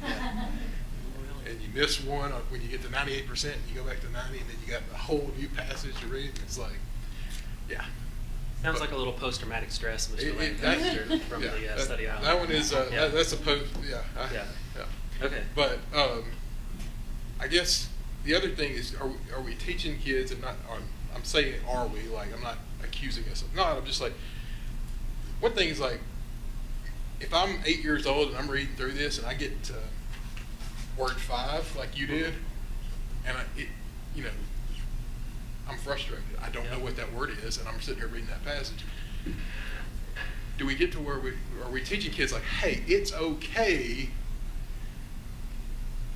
and you miss one when you get to 98%, and you go back to 90, and then you got a whole new passage to read, and it's like, yeah. Sounds like a little post-traumatic stress, Mr. It- Lancaster, that- from yeah, the that- Study Island. That one is, Yeah. that's a post, yeah. Yeah. Yeah. Okay. But I guess the other thing is, are we teaching kids, and not, I'm saying are we, like, I'm not accusing us of not, I'm just like, one thing is like, if I'm 8 years old and I'm reading through this and I get to word 5 like you did, and you know, I'm frustrated. I don't know what that word is, and I'm sitting here reading that passage. Do we get to where are we teaching kids like, hey, it's okay,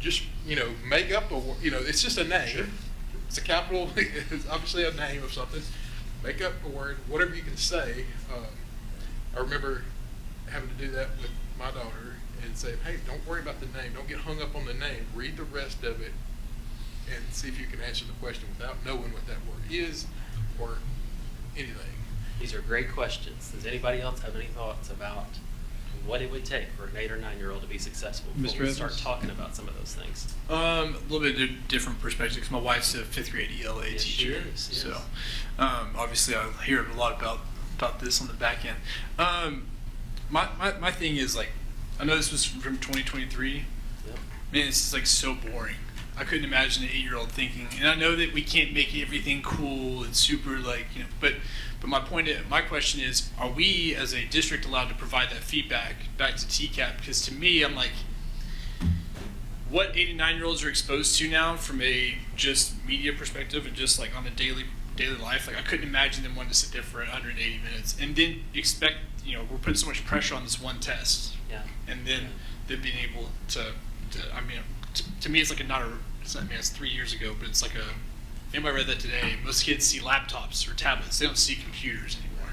just, you know, make up you know, it's just a name. Sure. It's a capital, it's obviously a name of something. Make up a word, whatever you can say. I remember having to do that with my daughter and say, hey, don't worry about the name. Don't get hung up on the name. Read the rest of it and see if you can answer the question without knowing what that word is or anything. These are great questions. Does anybody else have any thoughts about what it would take for an 8 or 9-year-old to be successful before Mr. we start Evans? talking about some of those things? A little bit different perspective, 'cause my wife's a 5th grade ELA Yes, she teacher. is, yes. So, obviously I hear a lot about this on the back end. My thing is, like, I know this was from 2023. Yep. Man, it's just like so boring. I couldn't imagine an 8-year-old thinking, and I know that we can't make everything cool and super, like, you know, but my question is, are we as a district allowed to provide that feedback back to TCAP? Because to me, I'm like, what 8 and 9-year-olds are exposed to now from a just media perspective and just like on the daily life, like I couldn't imagine them wanting to sit there for 180 minutes and then expect, you know, we're putting so much pressure on this one test, Yeah. and then them being able to I mean, to me, it's like it's not, I mean, it's 3 years ago, but it's like anybody read that today? Most kids see laptops or tablets. They don't see computers anymore.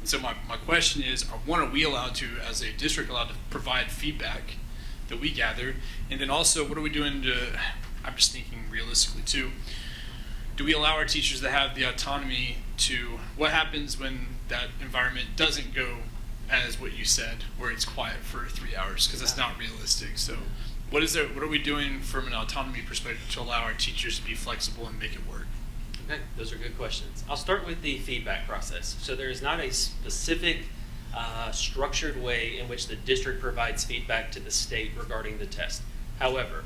And so my question is, are we allowed to, as a district, allowed to provide feedback that we gather? And then also, what are we doing I'm just thinking realistically too, do we allow our teachers to have the autonomy to, what happens when that environment doesn't go as what you said, where it's quiet for 3 hours, because that's not realistic. So what are we doing from an autonomy perspective to allow our teachers to be flexible and make it work? Okay, those are good questions. I'll start with the feedback process. So there is not a specific structured way in which the district provides feedback to the state regarding the test. However,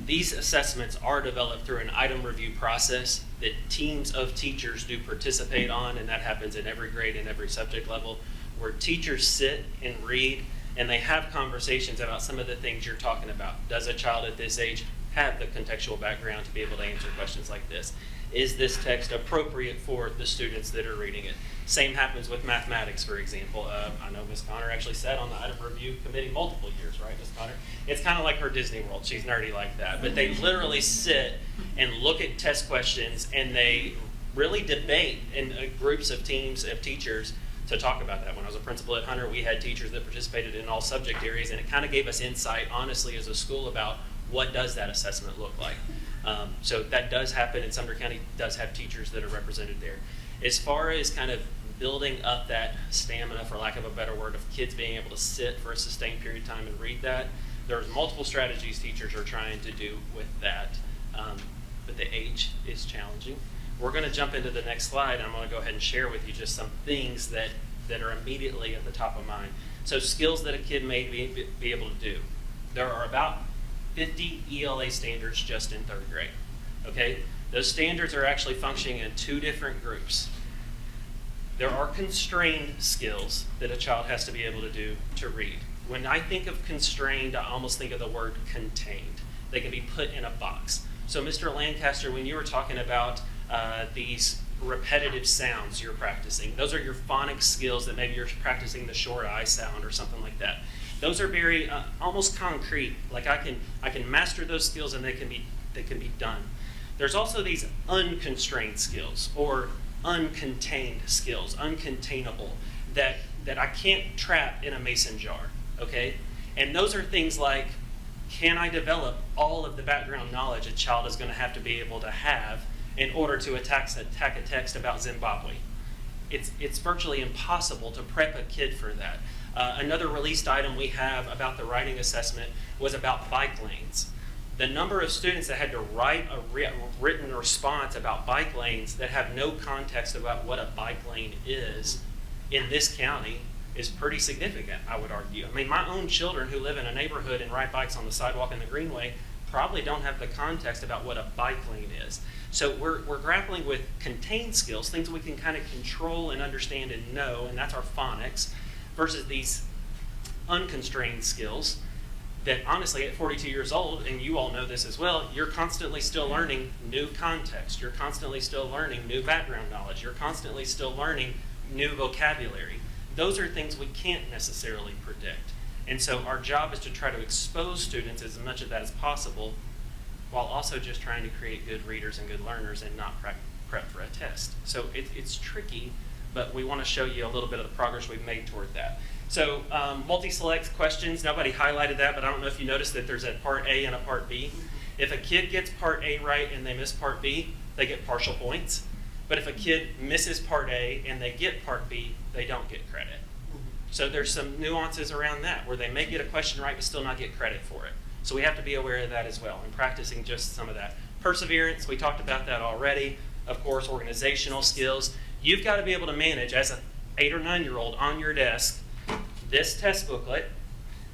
these assessments are developed through an item review process that teams of teachers do participate on, and that happens in every grade and every subject level, where teachers sit and read and they have conversations about some of the things you're talking about. Does a child at this age have the contextual background to be able to answer questions like this? Is this text appropriate for the students that are reading it? Same happens with mathematics, for example. I know Ms. Connor actually sat on the item review committee multiple years, right, Ms. Connor? It's kind of like her Disney World. She's nerdy like that. But they literally sit and look at test questions, and they really debate in groups of teams of teachers to talk about that. When I was a principal at Hunter, we had teachers that participated in all subject areas, and it kind of gave us insight, honestly, as a school about what does that assessment look like. So that does happen, and Sumner County does have teachers that are represented there. As far as kind of building up that stamina, for lack of a better word, of kids being able to sit for a sustained period of time and read that, there's multiple strategies teachers are trying to do with that, but the age is challenging. We're going to jump into the next slide, and I'm going to go ahead and share with you just some things that are immediately at the top of mind. So skills that a kid may be able to do. There are about 50 ELA standards just in 3rd grade, okay? Those standards are actually functioning in 2 different groups. There are constrained skills that a child has to be able to do to read. When I think of constrained, I almost think of the word contained. They can be put in a box. So Mr. Lancaster, when you were talking about these repetitive sounds you're practicing, those are your phonics skills that maybe you're practicing the short I sound or something like that. Those are very almost concrete. Like I can master those skills and they can be done. There's also these unconstrained skills or uncontained skills, uncontainable, that I can't trap in a mason jar, okay? And those are things like, can I develop all of the background knowledge a child is going to have to be able to have in order to attack a text about Zimbabwe? It's virtually impossible to prep a kid for that. Another released item we have about the writing assessment was about bike lanes. The number of students that had to write a written response about bike lanes that have no context about what a bike lane is in this county is pretty significant, I would argue. I mean, my own children who live in a neighborhood and ride bikes on the sidewalk and the greenway probably don't have the context about what a bike lane is. So we're grappling with contained skills, things we can kind of control and understand and know, and that's our phonics, versus these unconstrained skills that honestly at 42 years old, and you all know this as well, you're constantly still learning new context. You're constantly still learning new background knowledge. You're constantly still learning new vocabulary. Those are things we can't necessarily predict. And so our job is to try to expose students as much of that as possible while also just trying to create good readers and good learners and not prep for a test. So it's tricky, but we want to show you a little bit of the progress we've made toward that. So multi-select questions, nobody highlighted that, but I don't know if you noticed that there's a part A and a part B. If a kid gets part A right and they miss part B, they get partial points. But if a kid misses part A and they get part B, they don't get credit. So there's some nuances around that where they may get a question right but still not get credit for it. So we have to be aware of that as well and practicing just some of that. Perseverance, we talked about that already. Of course, organizational skills. You've got to be able to manage as an 8 or 9-year-old on your desk this test booklet,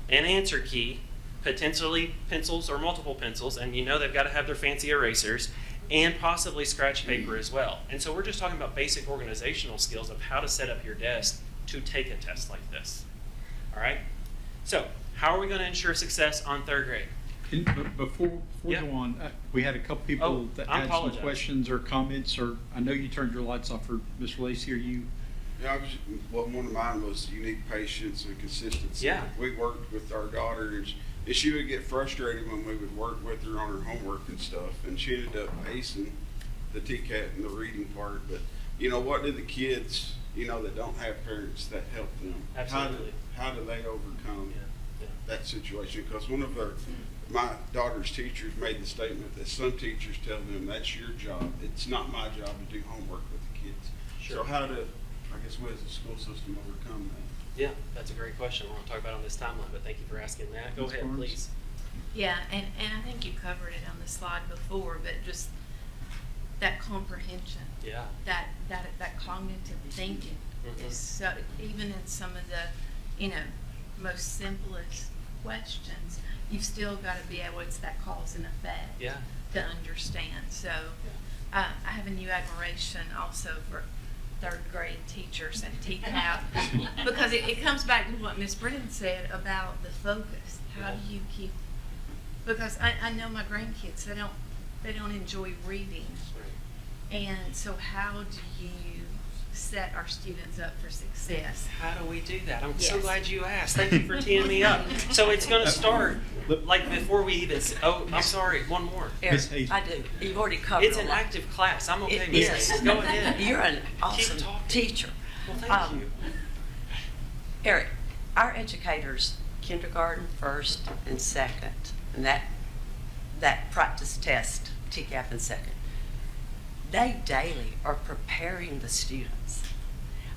an answer key, potentially pencils or multiple pencils, and you know they've got to have their fancy erasers, and possibly scratch paper as well. And so we're just talking about basic organizational skills of how to set up your desk to take a test like this. All right? So how are we going to ensure success on 3rd grade? Before we Yeah. go on, we had a couple people Oh, that I had some apologize. questions or comments, or I know you turned your lights off for Ms. Lacy. Are you? Yeah, one of mine was you need patience and consistency. Yeah. We worked with our daughter, and she would get frustrated when we would work with her on her homework and stuff, and she ended up acing the TCAT and the reading part. But you know, what do the kids, you know, that don't have parents that help them? Absolutely. How do they overcome Yeah. that situation? Because one of my daughter's teachers made the statement that some teachers tell them that's your job. It's not my job to do homework with the kids. Sure. So how do, I guess, we as a school system overcome that? Yeah, that's a great question. We're going to talk about it on this timeline, but thank you for asking that. Go Ms. ahead, Barnes? please. Yeah, and I think you covered it on the slide before, but just that comprehension, Yeah. that cognitive thinking Mhm. is so, even in some of the, you know, most simplest questions, you've still got to be able, it's that cause and effect Yeah. to understand. So I have a new admiration also for third grade teachers and TCAP, because it comes back to what Ms. Brennan said about the focus. How do you keep, because I know my grandkids, they don't enjoy reading. And so how do you set our students up for success? How do we do that? I'm so Yes. glad you asked. Thank you for teeing me up. So it's going to start like before we even. Oh, I'm sorry. One more. Ms. Eric, Hayes. I do. You've already covered It's a an lot. active class. I'm okay It with is. this. Go ahead. You're an awesome talking. teacher. Well, thank you. Eric, our educators, kindergarten, first, and second, and that practice test, TCAP and second, they daily are preparing the students.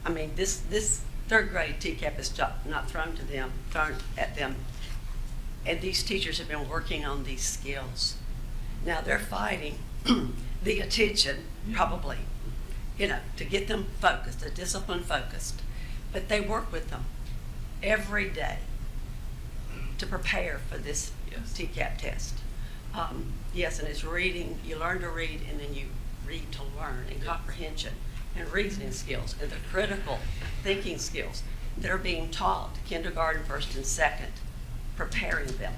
I mean, this third grade TCAP is not thrown at them. And these teachers have been working on these skills. Now they're fighting the attention, probably, to get them focused, a discipline focused. But they work with them every day to prepare for this Yes. TCAP test. Yes, and it's reading, you learn to read, and then you read to learn, and comprehension, and reasoning skills, and the critical thinking skills that are being taught kindergarten, first, and second, preparing them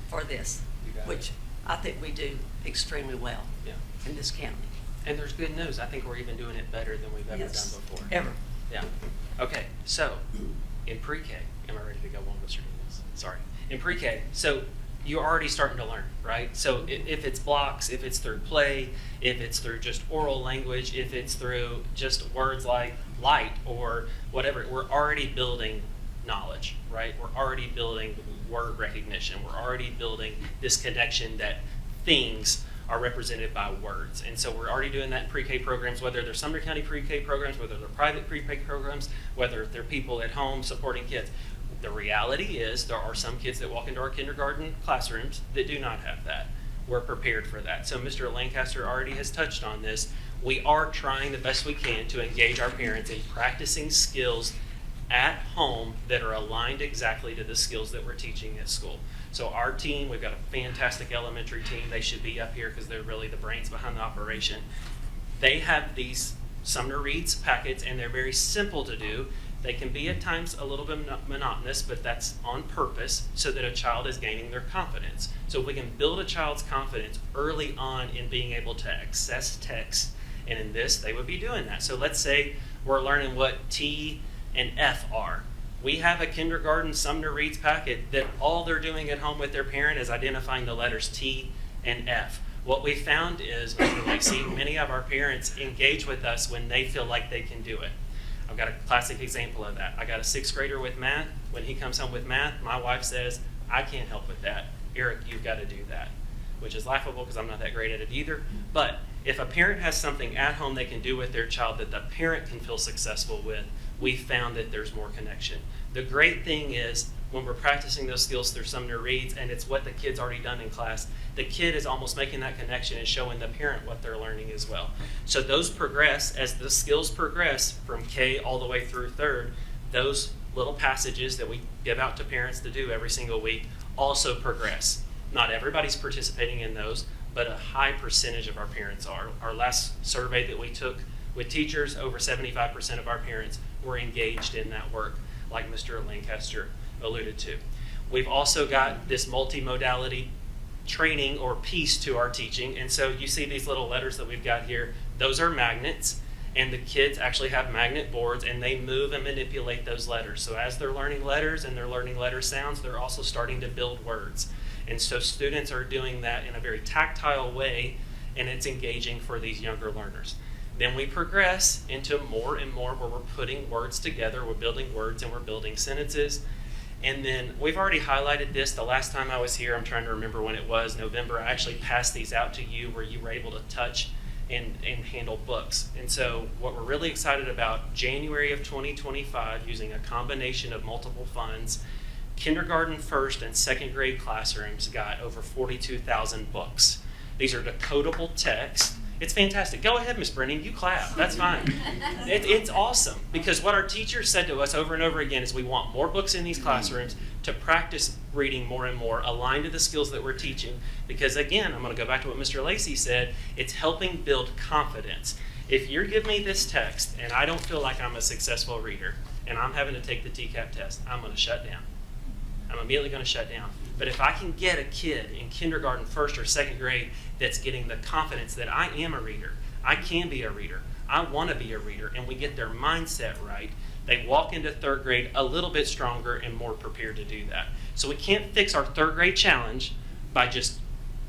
for this, You got it. which I think we do extremely well Yeah. in this county. And there's good news. I think we're even doing it better than we've ever Yes, done before. ever. Yeah. Okay, so in pre-K, am I ready to go on, Mr. Daniels? Sorry. In pre-K, so you're already starting to learn, right? So if it's blocks, if it's through play, if it's through just oral language, if it's through just words like light or whatever, we're already building knowledge, right? We're already building word recognition. We're already building this connection that things are represented by words. And so we're already doing that in pre-K programs, whether they're Sumner County pre-K programs, whether they're private pre-K programs, whether they're people at home supporting kids. The reality is there are some kids that walk into our kindergarten classrooms that do not have that. We're prepared for that. So Mr. Lancaster already has touched on this. We are trying the best we can to engage our parents in practicing skills at home that are aligned exactly to the skills that we're teaching at school. So our team, we've got a fantastic elementary team. They should be up here because they're really the brains behind the operation. They have these Sumner Reads packets, and they're very simple to do. They can be at times a little bit monotonous, but that's on purpose so that a child is gaining their confidence. So if we can build a child's confidence early on in being able to access text, and in this, they would be doing that. So let's say we're learning what T and F are. We have a kindergarten Sumner Reads packet that all they're doing at home with their parent is identifying the letters T and F. What we found is, Mr. Lacey, many of our parents engage with us when they feel like they can do it. I've got a classic example of that. I got a 6th grader with math. When he comes home with math, my wife says, I can't help with that. Eric, you've got to do that, which is laughable because I'm not that great at it either. But if a parent has something at home they can do with their child that the parent can feel successful with, we found that there's more connection. The great thing is when we're practicing those skills through Sumner Reads, and it's what the kid's already done in class, the kid is almost making that connection and showing the parent what they're learning as well. So those progress, as the skills progress from K all the way through 3rd, those little passages that we give out to parents to do every single week also progress. Not everybody's participating in those, but a high percentage of our parents are. Our last survey that we took with teachers, over 75% of our parents were engaged in that work, like Mr. Lancaster alluded to. We've also got this multimodality training or piece to our teaching, and so you see these little letters that we've got here. Those are magnets, and the kids actually have magnet boards, and they move and manipulate those letters. So as they're learning letters and they're learning letter sounds, they're also starting to build words. And so students are doing that in a very tactile way, and it's engaging for these younger learners. Then we progress into more and more where we're putting words together, we're building words and we're building sentences. And then we've already highlighted this. The last time I was here, I'm trying to remember when it was, November, I actually passed these out to you where you were able to touch and handle books. And so what we're really excited about, January of 2025, using a combination of multiple funds, kindergarten, 1st, and 2nd grade classrooms got over 42,000 books. These are decodable text. It's fantastic. Go ahead, Miss Brennan, you clap. That's fine. It's awesome because what our teachers said to us over and over again is we want more books in these classrooms to practice reading more and more, aligned to the skills that we're teaching. Because again, I'm going to go back to what Mr. Lacey said, it's helping build confidence. If you give me this text and I don't feel like I'm a successful reader and I'm having to take the TCAP test, I'm going to shut down. I'm immediately going to shut down. But if I can get a kid in kindergarten, first or second grade that's getting the confidence that I am a reader, I can be a reader, I want to be a reader, and we get their mindset right, they walk into third grade a little bit stronger and more prepared to do that. So we can't fix our third grade challenge by just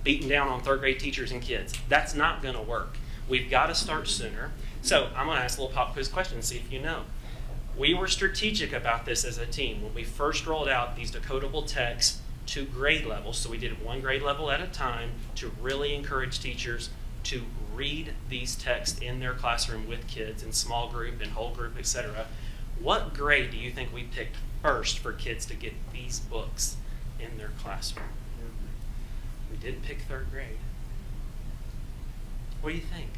beating down on third grade teachers and kids. That's not going to work. We've got to start sooner. So I'm going to ask a little pop quiz question and see if you know. We were strategic about this as a team when we first rolled out these decodable texts to grade levels. So we did one grade level at a time to really encourage teachers to read these texts in their classroom with kids in small group and whole group, etc. What grade do you think we picked first for kids to get these books in their classroom? We didn't pick third grade. What do you think?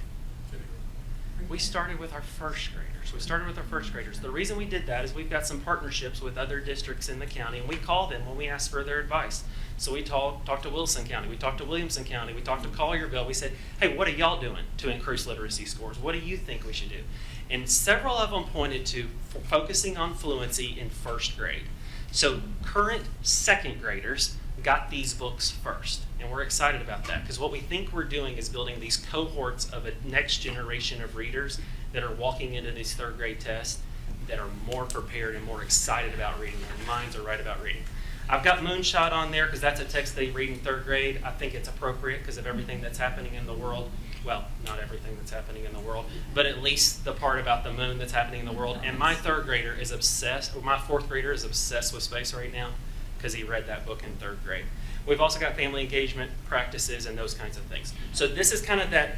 We started with our first graders. The reason we did that is we've got some partnerships with other districts in the county, and we call them when we ask for their advice. So we talked to Wilson County, we talked to Williamson County, we talked to Collierville. We said, hey, what are y'all doing to increase literacy scores? What do you think we should do? And several of them pointed to focusing on fluency in first grade. So current second graders got these books first, and we're excited about that because what we think we're doing is building these cohorts of a next generation of readers that are walking into these third grade tests that are more prepared and more excited about reading. Their minds are right about reading. I've got Moonshot on there because that's a text they read in third grade. I think it's appropriate because of everything that's happening in the world. Well, not everything that's happening in the world, but at least the part about the moon that's happening in the world. And my third grader is obsessed, or my fourth grader is obsessed with space right now because he read that book in third grade. We've also got family engagement practices and those kinds of things. So this is kind of that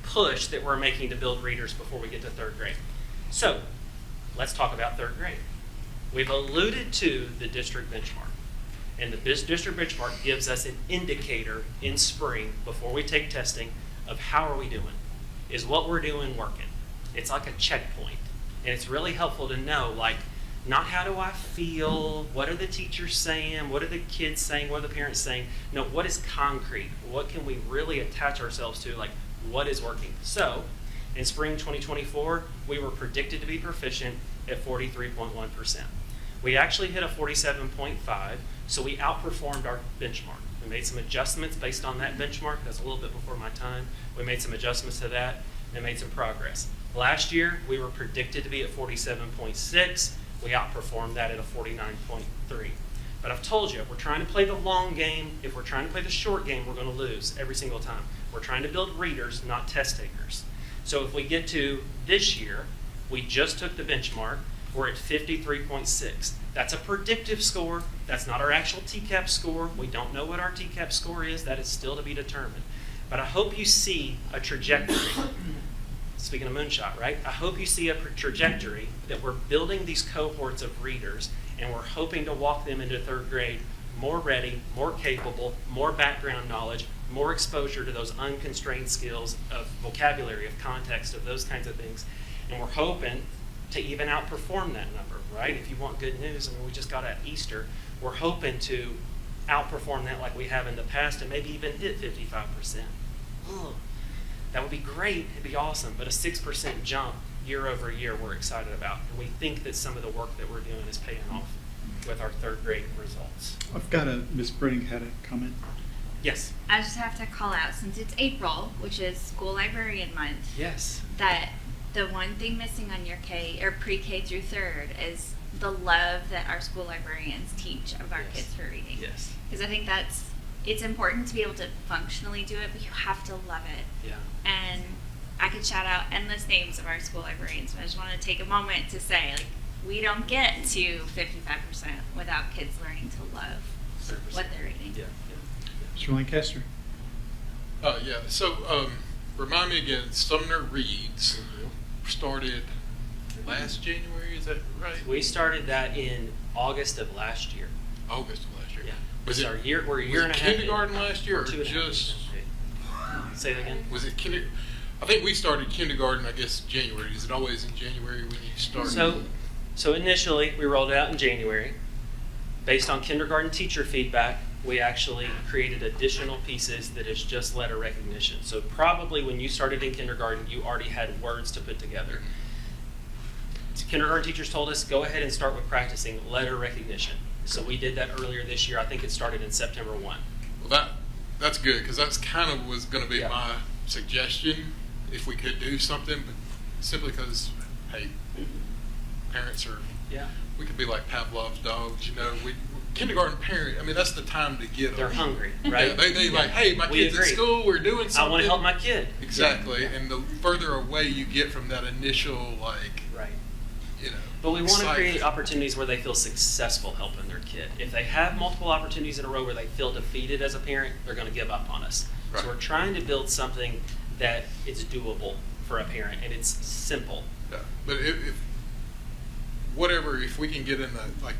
push that we're making to build readers before we get to third grade. So let's talk about third grade. We've alluded to the district benchmark. And the district benchmark gives us an indicator in spring before we take testing of how are we doing. Is what we're doing working? It's like a checkpoint. And it's really helpful to know, like, not how do I feel, what are the teachers saying, what are the kids saying, what are the parents saying. No, what is concrete? What can we really attach ourselves to, like what is working? So in spring 2024, we were predicted to be proficient at 43.1%. We actually hit a 47.5, so we outperformed our benchmark. We made some adjustments based on that benchmark. That's a little bit before my time. We made some adjustments to that and made some progress. Last year, we were predicted to be at 47.6. We outperformed that at a 49.3. But I've told you, if we're trying to play the long game, if we're trying to play the short game, we're going to lose every single time. We're trying to build readers, not test takers. So if we get to this year, we just took the benchmark, we're at 53.6. That's a predictive score. That's not our actual TCAP score. We don't know what our TCAP score is. That is still to be determined. But I hope you see a trajectory. Speaking of Moonshot, right? I hope you see a trajectory that we're building these cohorts of readers and we're hoping to walk them into third grade more ready, more capable, more background knowledge, more exposure to those unconstrained skills of vocabulary, of context, of those kinds of things. And we're hoping to even outperform that number, right? If you want good news, I mean, we just got at Easter, we're hoping to outperform that like we have in the past and maybe even hit 55%. Oh, that would be great, it'd be awesome, but a 6% jump year over year we're excited about. And we think that some of the work that we're doing is paying off with our third grade results. I've got Ms. Brenning had a comment. Yes. I just have to call out, since it's April, which is School Librarian Month, Yes. that the one thing missing on your K or pre-K through third is the love that our school librarians teach of our kids for reading. Yes. Because I think it's important to be able to functionally do it, but you have to love it. Yeah. And I could shout out endless names of our school librarians, but I just want to take a moment to say, like, we don't get to 55% without kids learning to love 100%. what they're reading. Yeah. Mr. Lancaster. Yeah, so remind me again, Sumner Reads started last January, is that right? We started that in August of last year. August of last year. Yeah. Was It's it, our year, we're a was year it and a half in. kindergarten last year or 2.5 just, years. Say that again? was it kinder? I think we started kindergarten, I guess, January. Is it always in January when you start? So initially we rolled it out in January. Based on kindergarten teacher feedback, we actually created additional pieces that is just letter recognition. So probably when you started in kindergarten, you already had words to put together. Kindergarten teachers told us, go ahead and start with practicing letter recognition. So we did that earlier this year. I think it started in September 1. Well, that's good, because that's kind of was going to be Yeah. my suggestion, if we could do something, but simply because, hey, parents are, Yeah. we could be like Pavlov's dogs, you know, kindergarten parent, I mean, that's the time to get them. They're hungry, Yeah, right? they like, hey, my We kid's at agree. school, we're doing I something. want to help my kid. Exactly, Yeah. and the further away you get from that initial, like, Right. you know. But we want to excitement. create opportunities where they feel successful helping their kid. If they have multiple opportunities in a row where they feel defeated as a parent, they're going to give up on us. Right. So we're trying to build something that is doable for a parent, and it's simple. Yeah, but if whatever, if we can get in the, like,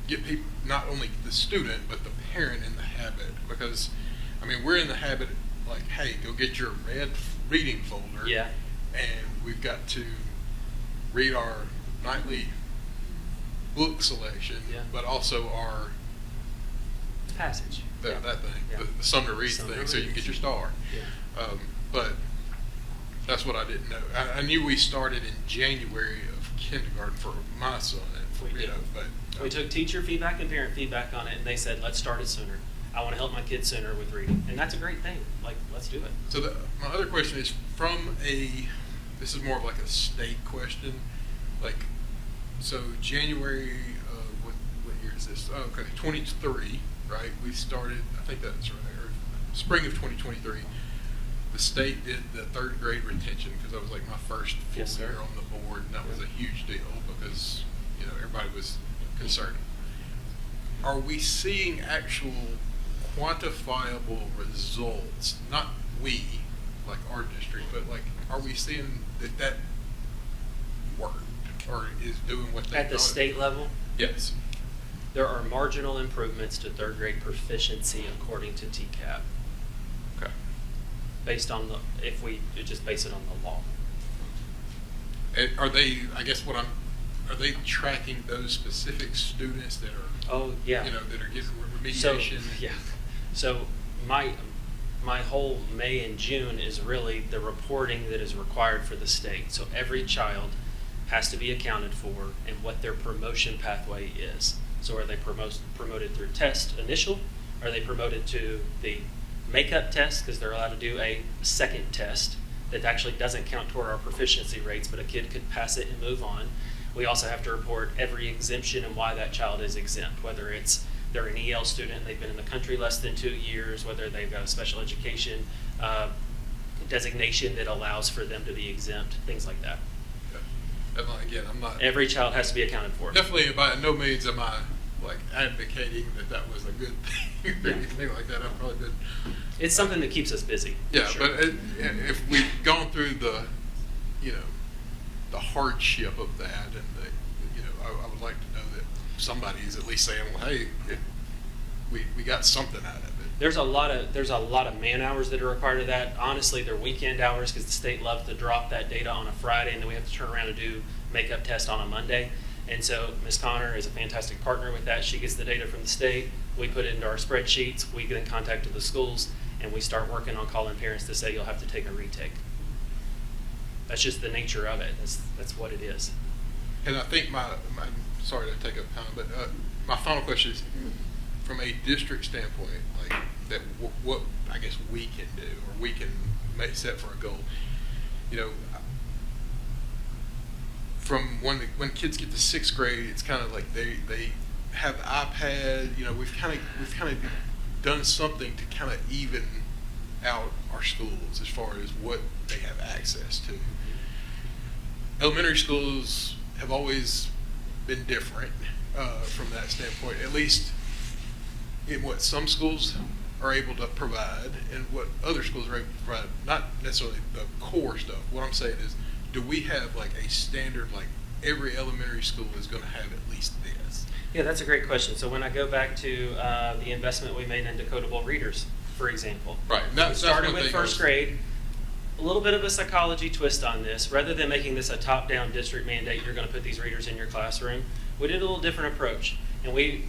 get people, not only the student, but the parent in the habit, because, I mean, we're in the habit, like, hey, go get your red reading folder. Yeah. And we've got to read our nightly book selection, Yeah. but also our, Passage. Yeah. that thing, Yeah. the Sumner Reads Sumner thing, so you can Reads. get your star. Yeah. But that's what I didn't know. I knew we started in January of kindergarten for my son, We you did. know, but. We took teacher feedback and parent feedback on it, and they said, let's start it sooner. I want to help my kids sooner with reading. And that's a great thing. Like, let's do it. So my other question is this is more of like a state question, like, so January, what year is this? Oh, okay, 23, right? We started, I think that's right, or spring of 2023. The state did the third grade retention, because that was like my first full Yes, sir. year on the board, and that was a huge deal because, you know, everybody was concerned. Are we seeing actual quantifiable results? Not we, like our district, but like, are we seeing that worked or is doing what they At the thought it- state level, Yes. there are marginal improvements to third grade proficiency according to TCAP, Okay. based on if we just base it on the law. And are they? I guess are they tracking those specific students that are? Oh, yeah. You know, that are getting So, remediation. yeah. So my whole May and June is really the reporting that is required for the state. So every child has to be accounted for and what their promotion pathway is. So are they promoted through test initial? Are they promoted to the makeup test because they're allowed to do a second test that actually doesn't count toward our proficiency rates, but a kid could pass it and move on. We also have to report every exemption and why that child is exempt, whether it's they're an EL student, they've been in the country less than 2 years, whether they've got a special education designation that allows for them to be exempt, things like that. And again, I'm not Every child has to be accounted for. definitely by no means am I like advocating that was a good thing or Yeah. anything like that. I've probably been. It's something that keeps us busy. for Yeah, sure. but if we've gone through the, you know, the hardship of that, and the, you know, I would like to know that somebody's at least saying, well, hey, we got something out of it. There's a lot of man hours that are required of that. Honestly, they're weekend hours because the state loves to drop that data on a Friday, and then we have to turn around and do makeup test on a Monday. And so Ms. Connor is a fantastic partner with that. She gets the data from the state. We put it into our spreadsheets. We then contact the schools, and we start working on calling parents to say you'll have to take a retake. That's just the nature of it. That's what it is. And I think sorry to take up time, but my final question is, from a district standpoint, like that, what I guess we can do, or we can set for a goal. You know, from when kids get to 6th grade, it's kind of like they have iPad. You know, we've kind of done something to kind of even out our schools as far as what they have access to. Elementary schools have always been different from that standpoint, at least in what some schools are able to provide and what other schools are able to provide, not necessarily the core stuff. What I'm saying is, do we have like a standard, like every elementary school is going to have at least this? Yeah, that's a great question. So when I go back to the investment we made in decodable readers, for example. Right. We started with first grade. A little bit of a psychology twist on this. Rather than making this a top-down district mandate, you're going to put these readers in your classroom, we did a little different approach. And we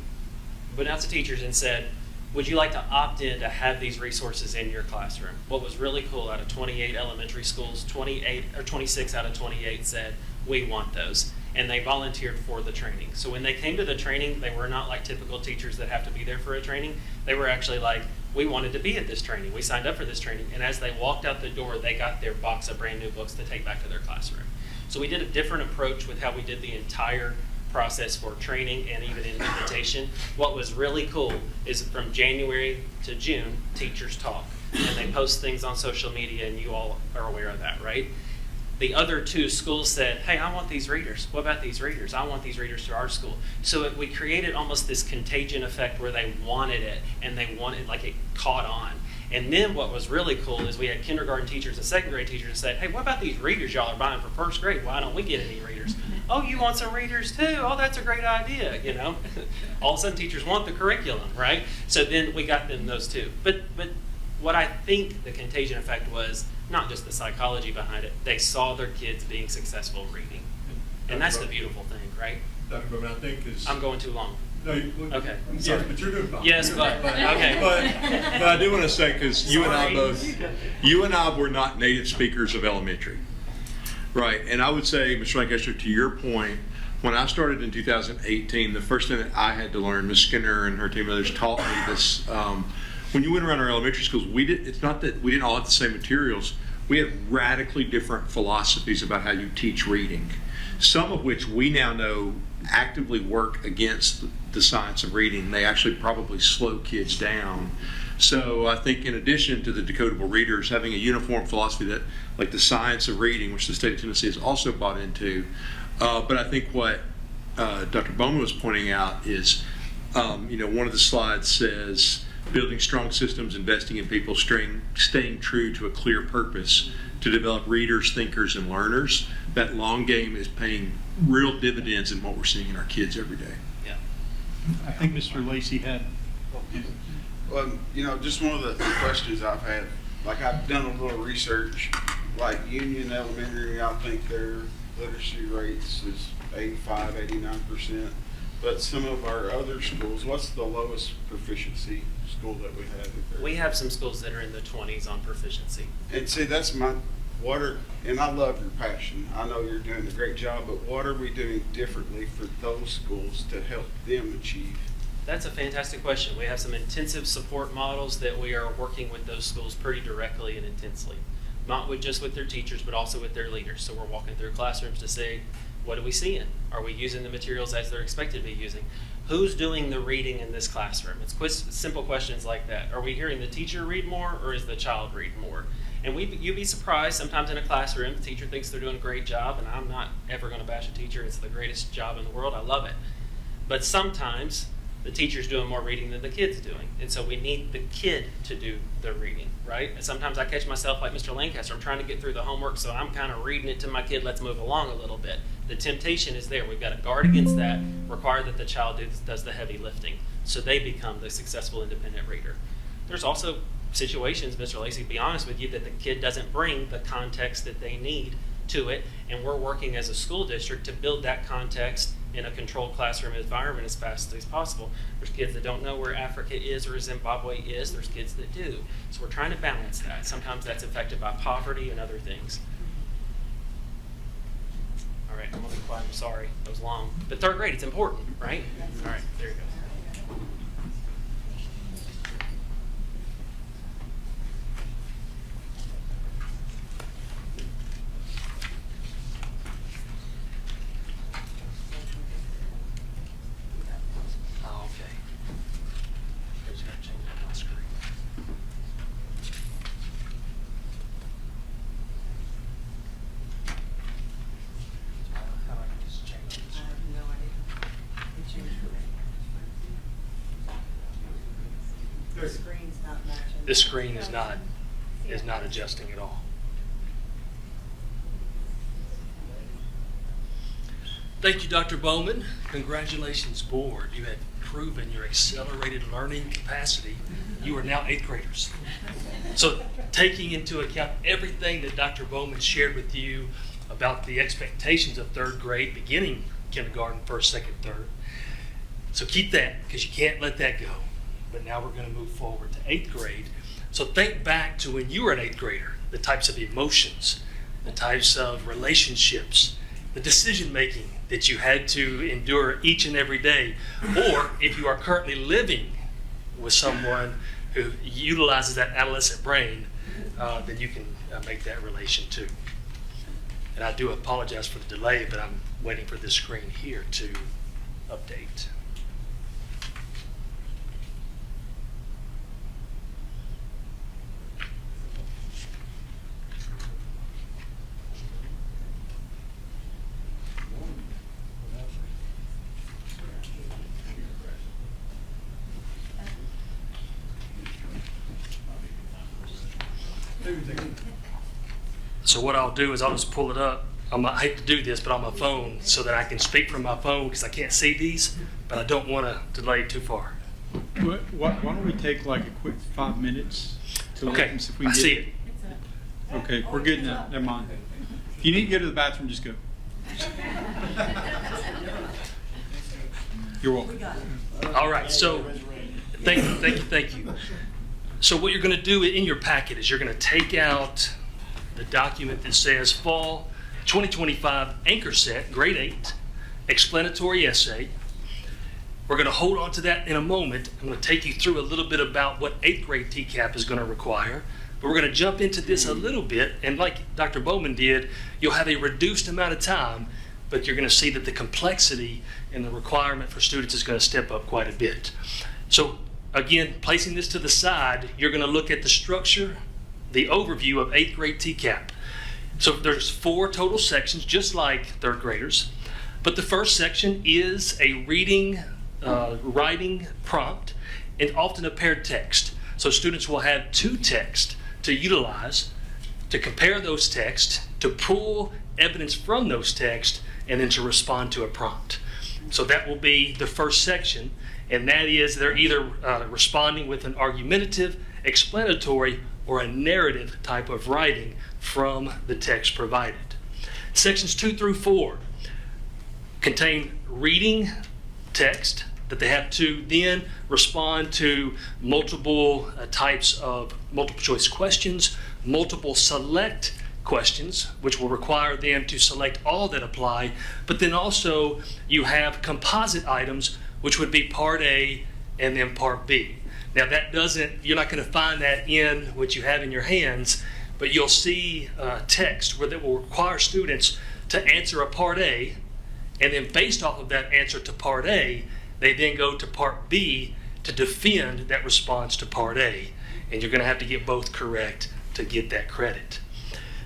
went out to teachers and said, would you like to opt in to have these resources in your classroom? What was really cool, out of 28 elementary schools, 26 out of 28 said, we want those. And they volunteered for the training. So when they came to the training, they were not like typical teachers that have to be there for a training. They were actually like, we wanted to be at this training. We signed up for this training. And as they walked out the door, they got their box of brand new books to take back to their classroom. So we did a different approach with how we did the entire process for training and even implementation. What was really cool is from January to June, teachers talk. And they post things on social media, and you all are aware of that, right? The other two schools said, hey, I want these readers. What about these readers? I want these readers to our school. So we created almost this contagion effect where they wanted it, and they wanted, like, it caught on. And then what was really cool is we had kindergarten teachers and second grade teachers that said, hey, what about these readers y'all are buying for first grade? Why don't we get any readers? Oh, you want some readers too? Oh, that's a great idea, you know? All of a sudden teachers want the curriculum, right? So then we got them those two. But what I think the contagion effect was, not just the psychology behind it, they saw their kids being successful reading. And that's the beautiful thing, right? Dr. Bowman, I think is. I'm going too long. No, Okay. I'm sorry, but you're doing fine. Yes, but okay. But I do want to say, because you and I were not native speakers of elementary, right? And I would say, Mr. Lancaster, to your point, when I started in 2018, the first thing that I had to learn, Ms. Skinner and her team members taught me this. When you went around our elementary schools, it's not that we didn't all have the same materials. We had radically different philosophies about how you teach reading, some of which we now know actively work against the science of reading. They actually probably slow kids down. So I think in addition to the decodable readers, having a uniform philosophy that, like the science of reading, which the state of Tennessee has also bought into, but I think what Dr. Bowman was pointing out is, one of the slides says, building strong systems, investing in people, staying true to a clear purpose to develop readers, thinkers, and learners. That long game is paying real dividends in what we're seeing in our kids every day. Yeah. I think Mr. Lacey had. Well, just one of the questions I've had, like I've done a little research, like Union Elementary, I think their literacy rates is 85, 89%. But some of our other schools, what's the lowest proficiency school that we have? We have some schools that are in the 20s on proficiency. And see, that's and I love your passion. I know you're doing a great job, but what are we doing differently for those schools to help them achieve? That's a fantastic question. We have some intensive support models that we are working with those schools pretty directly and intensely. Not just with their teachers, but also with their leaders. So we're walking through classrooms to say, what are we seeing? Are we using the materials as they're expected to be using? Who's doing the reading in this classroom? It's simple questions like that. Are we hearing the teacher read more, or is the child read more? And you'd be surprised, sometimes in a classroom, the teacher thinks they're doing a great job, and I'm not ever going to bash a teacher. It's the greatest job in the world. I love it. But sometimes the teacher's doing more reading than the kid's doing. And so we need the kid to do the reading, right? And sometimes I catch myself like Mr. Lancaster. I'm trying to get through the homework, so I'm kind of reading it to my kid. Let's move along a little bit. The temptation is there. We've got to guard against that, require that the child does the heavy lifting so they become the successful independent reader. There's also situations, Mr. Lacey, to be honest with you, that the kid doesn't bring the context that they need to it, and we're working as a school district to build that context in a controlled classroom environment as fast as possible. There's kids that don't know where Africa is or Zimbabwe is. There's kids that do. So we're trying to balance that. Sometimes that's affected by poverty and other things. All right, I'm going to be quiet. I'm sorry. That was long. But third grade, it's important, right? All right, there you go. This screen is not adjusting at all. Thank you, Dr. Bowman. Congratulations, board. You have proven your accelerated learning capacity. You are now 8th graders. So taking into account everything that Dr. Bowman shared with you about the expectations of 3rd grade, beginning kindergarten, 1st, 2nd, 3rd, So keep that, because you can't let that go. But now we're going to move forward to 8th grade. So think back to when you were an 8th grader, the types of emotions, the types of relationships, the decision making that you had to endure each and every day. Or if you are currently living with someone who utilizes that adolescent brain, then you can make that relation too. And I do apologize for the delay, but I'm waiting for this screen here to update. So what I'll do is I'll just pull it up. I hate to do this, but on my phone so that I can speak from my phone because I can't see these, but I don't want to delay too far. Why don't we take like a quick 5 minutes to look Okay, and see if we I can see get it. Okay, we're good now. Never mind. If you need to go to the bathroom, just go. You're welcome. All right, so thank you. So what you're going to do in your packet is you're going to take out the document that says Fall 2025 Anchor Set, Grade 8, Explanatory Essay. We're going to hold on to that in a moment. I'm going to take you through a little bit about what 8th grade TCAP is going to require. But we're going to jump into this a little bit, and like Dr. Bowman did, you'll have a reduced amount of time, but you're going to see that the complexity and the requirement for students is going to step up quite a bit. So again, placing this to the side, you're going to look at the structure, the overview of 8th grade TCAP. So there's 4 total sections, just like 3rd graders. But the first section is a reading, writing prompt, and often a paired text. So students will have 2 texts to utilize, to compare those texts, to pull evidence from those texts, and then to respond to a prompt. So that will be the first section, and that is they're either responding with an argumentative, explanatory, or a narrative type of writing from the text provided. Sections 2 through 4 contain reading text that they have to then respond to multiple types of multiple choice questions, multiple select questions, which will require them to select all that apply, but then also you have composite items, which would be Part A and then Part B. Now you're not going to find that in what you have in your hands, but you'll see text where that will require students to answer a Part A, and then based off of that answer to Part A, they then go to Part B to defend that response to Part A. And you're going to have to get both correct to get that credit.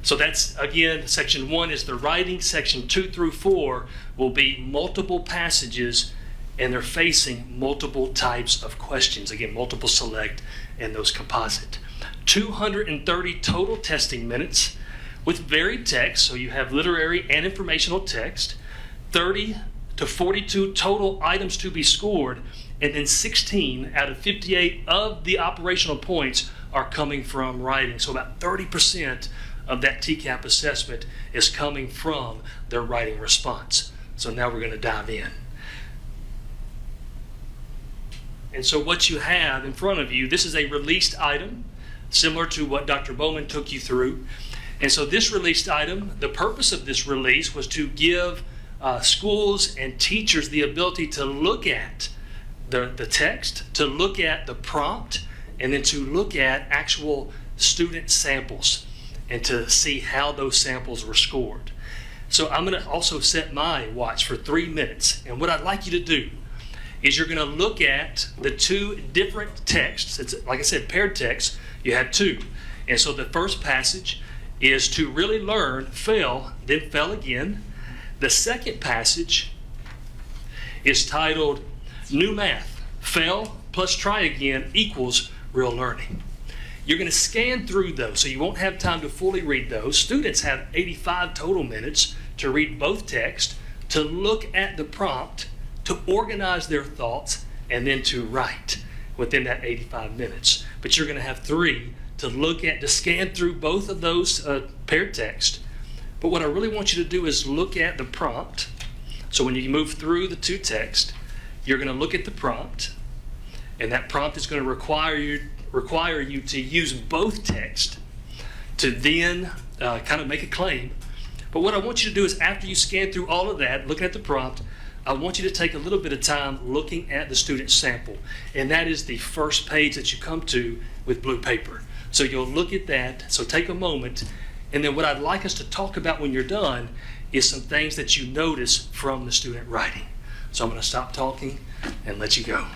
So that's, again, Section 1 is the writing. Section 2 through 4 will be multiple passages, and they're facing multiple types of questions. Again, multiple select and those composite. 230 total testing minutes with varied text. So you have literary and informational text. 30 to 42 total items to be scored, and then 16 out of 58 of the operational points are coming from writing. So about 30% of that TCAP assessment is coming from their writing response. So now we're going to dive in. And so what you have in front of you, this is a released item, similar to what Dr. Bowman took you through. And so this released item, the purpose of this release was to give schools and teachers the ability to look at the text, to look at the prompt, and then to look at actual student samples and to see how those samples were scored. So I'm going to also set my watch for 3 minutes. And what I'd like you to do is you're going to look at the 2 different texts. It's, like I said, paired texts. You have 2. And so the first passage is to really learn, fail, then fail again. The second passage is titled New Math, Fail plus Try Again equals Real Learning. You're going to scan through those, so you won't have time to fully read those. Students have 85 total minutes to read both texts, to look at the prompt, to organize their thoughts, and then to write within that 85 minutes. But you're going to have 3 to look at, to scan through both of those paired texts. But what I really want you to do is look at the prompt. So when you move through the 2 texts, you're going to look at the prompt, and that prompt is going to require you to use both text to then kind of make a claim. But what I want you to do is, after you scan through all of that, looking at the prompt, I want you to take a little bit of time looking at the student sample. And that is the first page that you come to with blue paper. So you'll look at that. So take a moment. And then what I'd like us to talk about when you're done is some things that you notice from the student writing. So I'm going to stop talking and let you go.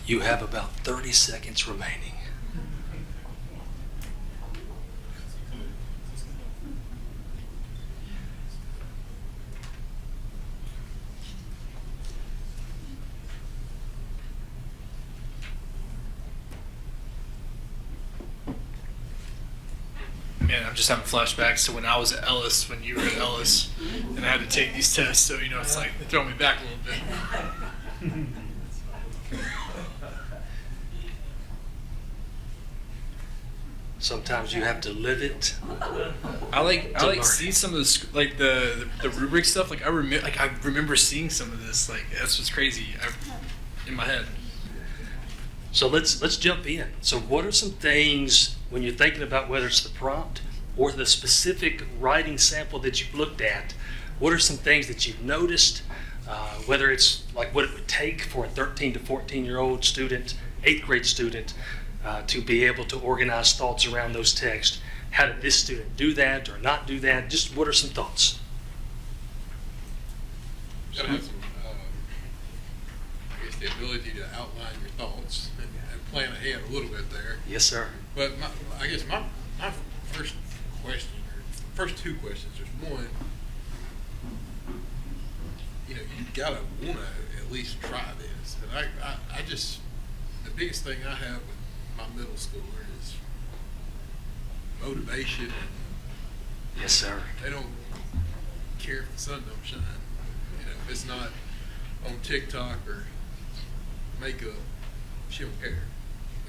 You have about 30 seconds remaining. Man, I'm just having flashbacks to when I was at Ellis, when you were at Ellis, and I had to take these tests. So, you know, it's like they throw me back a little bit. Sometimes you have to live it. I like learn. see some of the like the rubric stuff. I remember seeing some of this. Like that's what's crazy in my head. So let's jump in. So what are some things when you're thinking about whether it's the prompt or the specific writing sample that you've looked at? What are some things that you've noticed? whether it's like what it would take for a 13 to 14-year-old student, 8th grade student, to be able to organize thoughts around those texts. How did this student do that or not do that? Just what are some thoughts? You gotta have some, I guess, the ability to outline your thoughts and plan ahead a little bit there. Yes, sir. But I guess my first question, or first two questions, there's one, you gotta wanna at least try this. And I just, the biggest thing I have with my middle schooler is motivation. Yes, sir. They don't care if the sun don't shine. If it's not on TikTok or makeup, she don't care.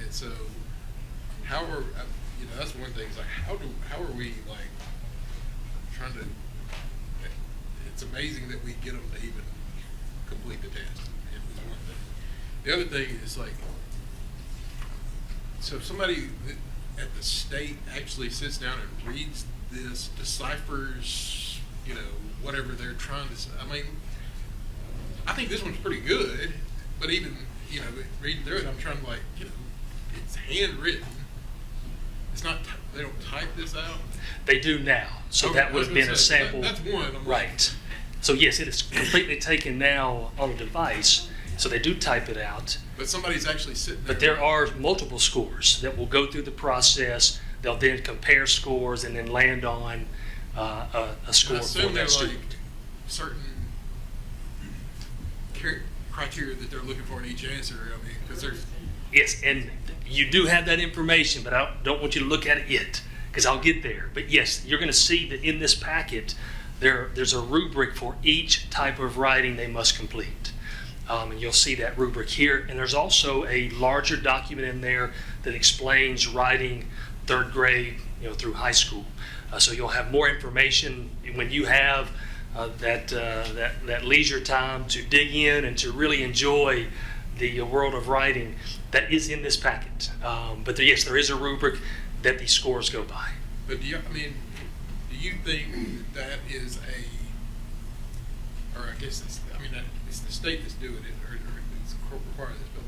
And so, that's one thing. Is like, how are we like trying to? It's amazing that we get them to even complete the test. Is one thing. The other thing is like, so if somebody at the state actually sits down and reads this, deciphers, whatever they're trying to say. I mean, I think this one's pretty good, but even, reading through it, I'm trying to it's handwritten. It's not, they don't type this out. They do now. So Okay, that would have been a sample. That's one. Right. So yes, it is completely taken now on a device. So they do type it out. But somebody's actually sitting there. But there are multiple scores that will go through the process. They'll then compare scores and then land on a score I for assume that they're student. like certain criteria that they're looking for in each answer. I mean, because there's. Yes, and you do have that information, but I don't want you to look at it yet, because I'll get there. But yes, you're going to see that in this packet, there's a rubric for each type of writing they must complete. And you'll see that rubric here. And there's also a larger document in there that explains writing 3rd grade, through high school. So you'll have more information when you have that leisure time to dig in and to really enjoy the world of writing that is in this packet. But yes, there is a rubric that these scores go by. But do you think that is or I guess it's the state that's doing it, or it's requiring this,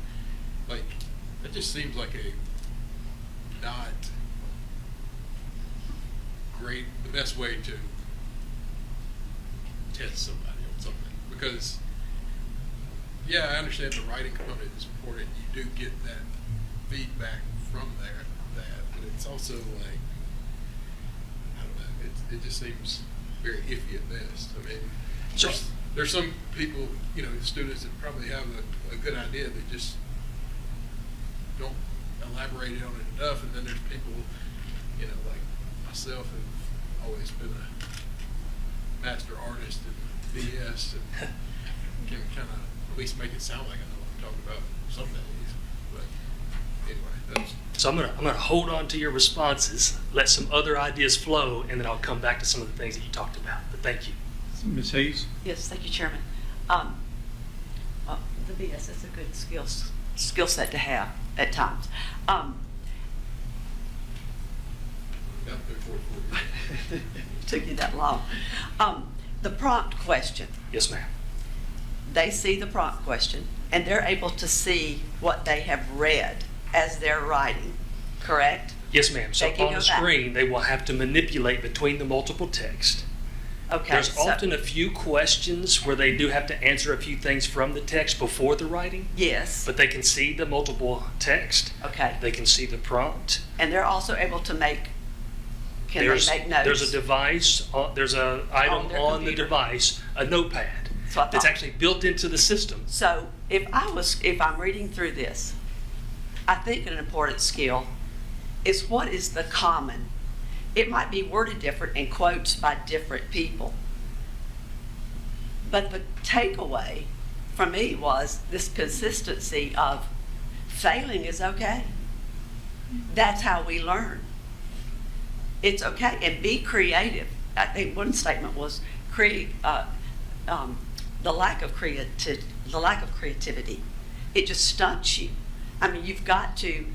but that just seems like a not great, the best way to test somebody on something. Because, I understand the writing component is important. You do get that feedback from that, but it's also like, I don't know, it just seems very iffy at best. I mean, there's some people, students that probably have a good idea that just don't elaborate on it enough, and then there's people, like myself, who've always been a master artist in BS and can kind of at least make it sound like I know what I'm talking about some days. But anyway, So I'm gonna hold on to your responses, let some other ideas flow, and then I'll come back to some of the things that you talked about. But thank you. Ms. Hayes? Yes, thank you, Chairman. The BS is a good skill set to have at times. Took you that long. The prompt question, Yes, ma'am. they see the prompt question and they're able to see what they have read as they're writing, correct? Yes, ma'am. So They can on go the back. screen, they will have to manipulate between the multiple text. Okay. There's so- often a few questions where they do have to answer a few things from the text before the writing, Yes, but they can see the multiple text. okay. They can see the prompt. And they're also able to make, can There's they make notes? there's a device, there's a item their on the computer. device, a notepad, That's what I that's thought. actually built into the system. So if I'm reading through this, I think an important skill is what is the common. It might be worded different and quotes by different people. But the takeaway for me was this consistency of failing is okay. That's how we learn. It's okay, and be creative. I think one statement was the lack of creativity. It just stunts you. I mean, you've got to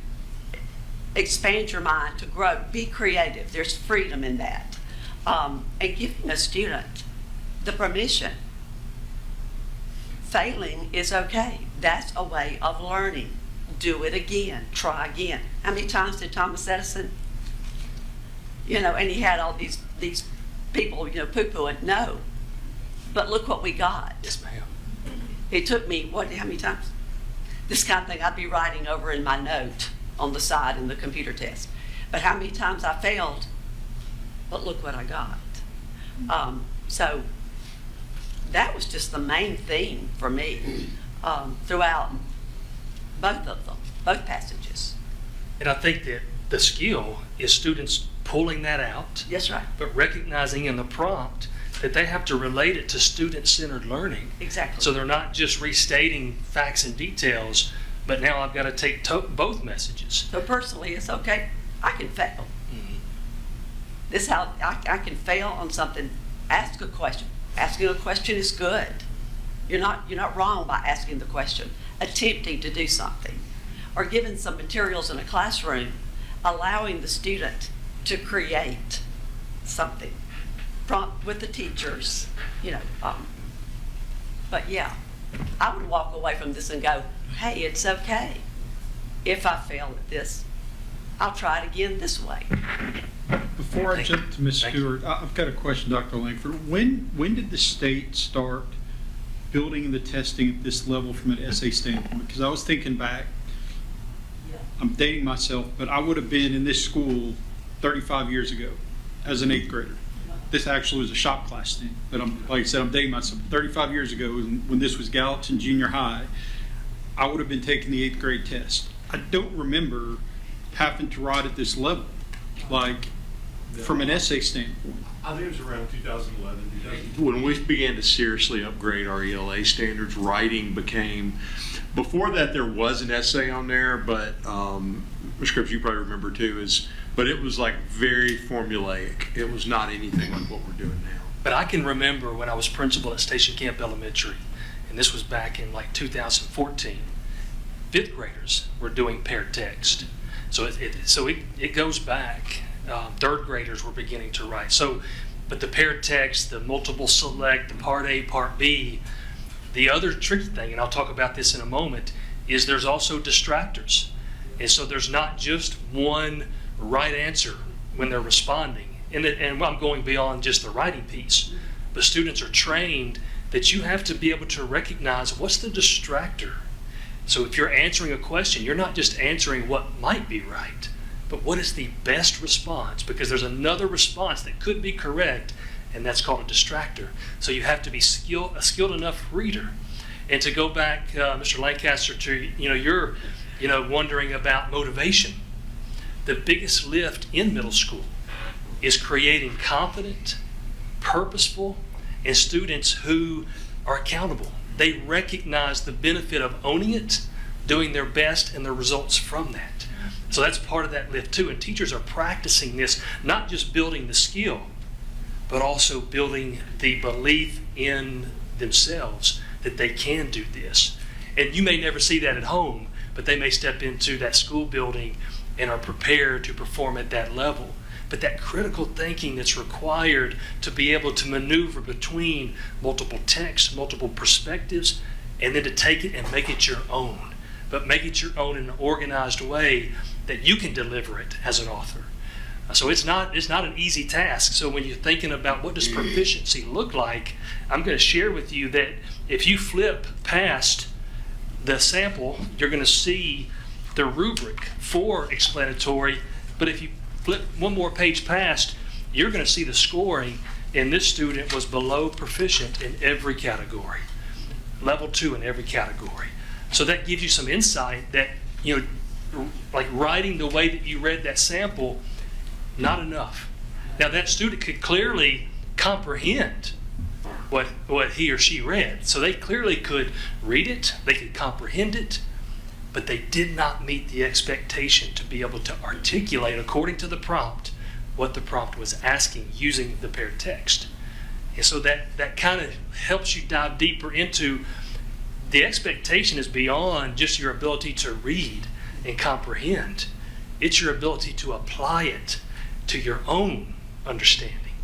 expand your mind to grow. Be creative. There's freedom in that, and giving a student the permission failing is okay. That's a way of learning. Do it again. Try again. How many times did Thomas Edison, and he had all these people, poo-pooing? No. But look what we got. Yes, ma'am. It took me, how many times? This kind of thing I'd be writing over in my note on the side in the computer test. But how many times I failed, but look what I got. So that was just the main theme for me throughout both of them, both passages. And I think that the skill is students pulling that out, Yes, right. but recognizing in the prompt that they have to relate it to student-centered learning. Exactly. So they're not just restating facts and details, but now I've got to take both messages. So personally, it's okay. I can fail. Mhm. This is how I can fail on something. Ask a question. Asking a question is good. You're not wrong by asking the question. Attempting to do something, or given some materials in a classroom, allowing the student to create something, prompt with the teachers, But yeah, I would walk away from this and go, hey, it's okay. If I fail at this, I'll try it again this way. Before I Thank jump to Ms. Thank you. Stewart, I've got a question, Dr. Langford. When did the state start building the testing at this level from an essay standpoint? Because I was thinking back, I'm dating myself, but I would have been in this school 35 years ago as an 8th grader. This actually was a shop class thing, but like I said, I'm dating myself. 35 years ago, when this was Gallatin Junior High, I would have been taking the 8th grade test. I don't remember having to write at this level, like from an essay standpoint. I think it was around 2011, 2012. When we began to seriously upgrade our ELA standards, writing became, before that there was an essay on there, but Ms. Cripps, you probably remember too, but it was like very formulaic. It was not anything like what we're doing now. But I can remember when I was principal at Station Camp Elementary, and this was back in like 2014, 5th graders were doing paired text. So it goes back. 3rd graders were beginning to write. But the paired text, the multiple select, the part A, part B, the other tricky thing, and I'll talk about this in a moment, is there's also distractors. And so there's not just one right answer when they're responding. And I'm going beyond just the writing piece. But students are trained that you have to be able to recognize what's the distractor. So if you're answering a question, you're not just answering what might be right, but what is the best response? Because there's another response that could be correct, and that's called a distractor. So you have to be a skilled enough reader. And to go back, Mr. Lancaster, to you're wondering about motivation. The biggest lift in middle school is creating confident, purposeful, and students who are accountable. They recognize the benefit of owning it, doing their best, and the results from that. So that's part of that lift too. And teachers are practicing this, not just building the skill, but also building the belief in themselves that they can do this. And you may never see that at home, but they may step into that school building and are prepared to perform at that level. But that critical thinking that's required to be able to maneuver between multiple texts, multiple perspectives, and then to take it and make it your own. But make it your own in an organized way that you can deliver it as an author. So it's not an easy task. So when you're thinking about what does proficiency look like, I'm going to share with you that if you flip past the sample, you're going to see the rubric for explanatory. But if you flip one more page past, you're going to see the scoring, and this student was below proficient in every category, level 2 in every category. So that gives you some insight that, like writing the way that you read that sample, not enough. Now that student could clearly comprehend what he or she read. So they clearly could read it, they could comprehend it, but they did not meet the expectation to be able to articulate, according to the prompt, what the prompt was asking using the paired text. And so that kind of helps you dive deeper into the expectation is beyond just your ability to read and comprehend. It's your ability to apply it to your own understanding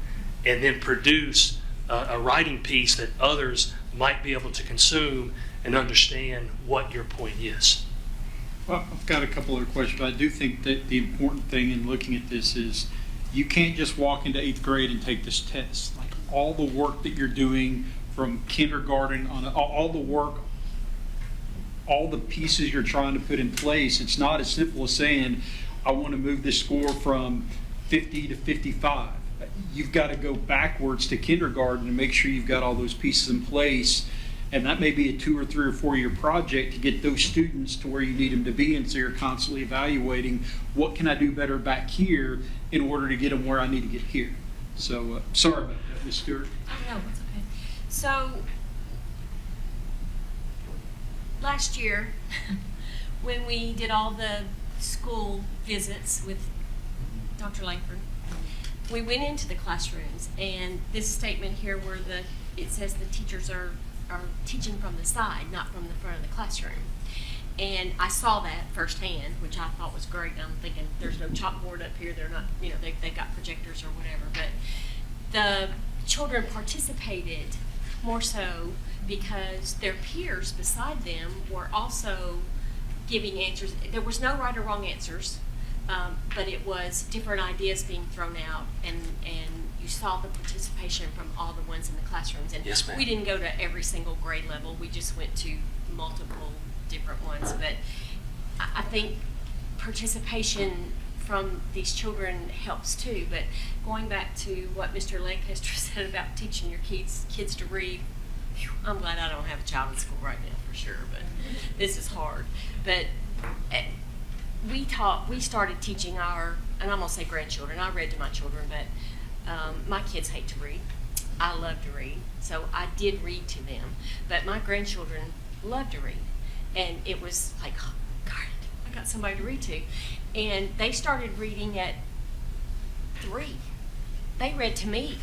and then produce a writing piece that others might be able to consume and understand what your point is. Well, I've got a couple other questions, but I do think that the important thing in looking at this is you can't just walk into 8th grade and take this test. Like all the work that you're doing from kindergarten on, all the work, all the pieces you're trying to put in place, it's not as simple as saying, I want to move this score from 50 to 55. You've got to go backwards to kindergarten and make sure you've got all those pieces in place. And that may be a 2 or 3 or 4 year project to get those students to where you need them to be. And so you're constantly evaluating, what can I do better back here in order to get them where I need to get here? So sorry about that, Ms. Stewart. Oh, no, it's okay. So, last year, when we did all the school visits with Dr. Langford, we went into the classrooms, and this statement here where it says the teachers are teaching from the side, not from the front of the classroom. And I saw that firsthand, which I thought was great. I'm thinking, there's no chalkboard up here. They're not, they've got projectors or whatever. But the children participated more so because their peers beside them were also giving answers. There was no right or wrong answers, but it was different ideas being thrown out, and you saw the participation from all the ones in the classrooms. And Yes, ma'am. we didn't go to every single grade level. We just went to multiple different ones. But I think participation from these children helps too. But going back to what Mr. Lancaster said about teaching your kids to read, phew, I'm glad I don't have a child in school right now for sure, but this is hard. But we started teaching our, and I'm gonna say grandchildren, I read to my children, but my kids hate to read. I love to read, so I did read to them. But my grandchildren love to read. And it was like, oh, God, I got somebody to read to. And they started reading at 3. They read to me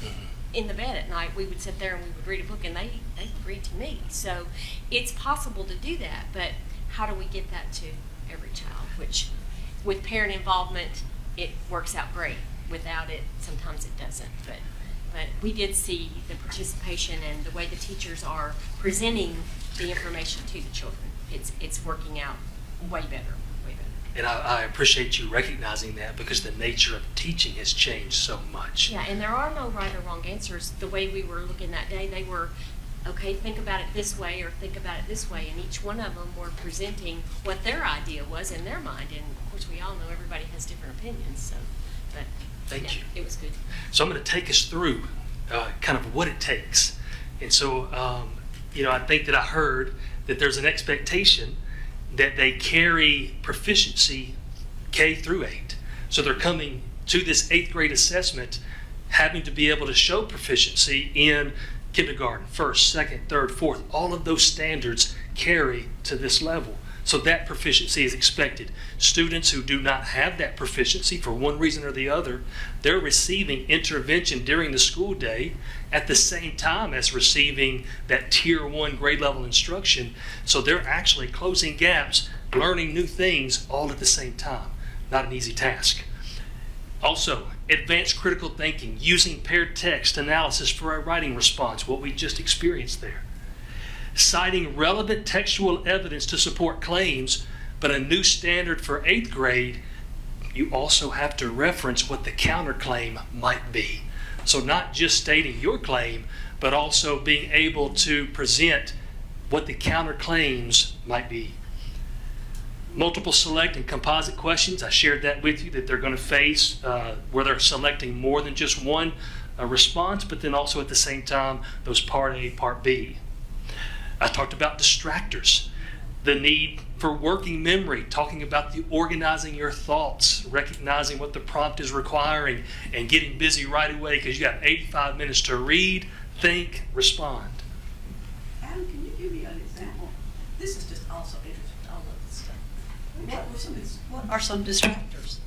in the bed at night. We would sit there and we would read a book, and they would read to me. So it's possible to do that, but how do we get that to every child? Which, with parent involvement, it works out great. Without it, sometimes it doesn't. But we did see the participation and the way the teachers are presenting the information to the children. It's working out way better, way better. And I appreciate you recognizing that, because the nature of teaching has changed so much. Yeah, and there are no right or wrong answers. The way we were looking that day, they were, okay, think about it this way or think about it this way, and each one of them were presenting what their idea was in their mind. And of course, we all know everybody has different opinions. So, but Thank yeah, you. it was good. So I'm going to take us through kind of what it takes. And so, I think that I heard that there's an expectation that they carry proficiency K through 8. So they're coming to this 8th grade assessment having to be able to show proficiency in kindergarten, 1st, 2nd, 3rd, 4th. All of those standards carry to this level. So that proficiency is expected. Students who do not have that proficiency for one reason or the other, they're receiving intervention during the school day at the same time as receiving that tier 1 grade level instruction. So they're actually closing gaps, learning new things all at the same time. Not an easy task. Also, advanced critical thinking, using paired text analysis for a writing response, what we just experienced there. Citing relevant textual evidence to support claims, but a new standard for 8th grade, you also have to reference what the counterclaim might be. So not just stating your claim, but also being able to present what the counterclaims might be. Multiple select and composite questions, I shared that with you, that they're going to face where they're selecting more than just one response, but then also at the same time, those part A, part B. I talked about distractors, the need for working memory, talking about the organizing your thoughts, recognizing what the prompt is requiring, and getting busy right away because you got 85 minutes to read, think, respond. Adam, can you give me an example? This is just also interesting, all of this stuff. What are some distractors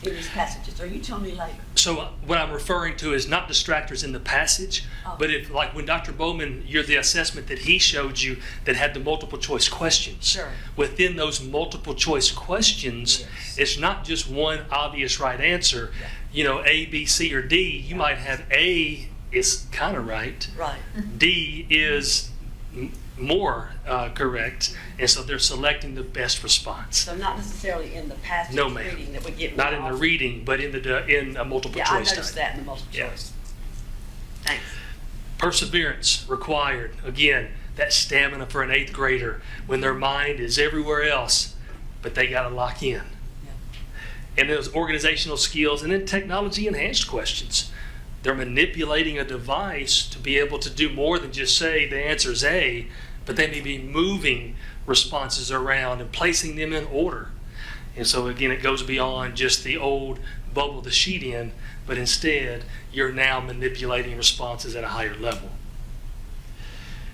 in these passages? Are you telling me later? So what I'm referring to is not distractors in the passage, but if, like when Dr. Bowman, you're the assessment that he showed you that had the multiple choice questions. Sure. Within those multiple choice questions, Yes. it's not just one obvious right answer. Yeah. You know, A, B, C, or D. You might have A is kind of right. Right. D is more correct, and so they're selecting the best response. So not necessarily in the passage No, ma'am. reading that we get. Not in the reading, but in a multiple Yeah, I choice noticed type. that in the multiple Yeah. choice. Thanks. Perseverance required. Again, that stamina for an 8th grader when their mind is everywhere else, but they got to lock in. And those organizational skills, and then technology enhanced questions. They're manipulating a device to be able to do more than just say the answer is A, but they may be moving responses around and placing them in order. And so again, it goes beyond just the old bubble the sheet in, but instead you're now manipulating responses at a higher level.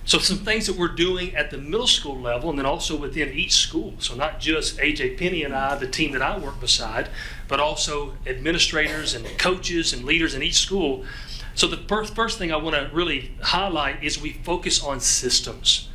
So some things that we're doing at the middle school level and then also within each school. So not just AJ Penny and I, the team that I work beside, but also administrators and coaches and leaders in each school. So the first thing I want to really highlight is we focus on systems.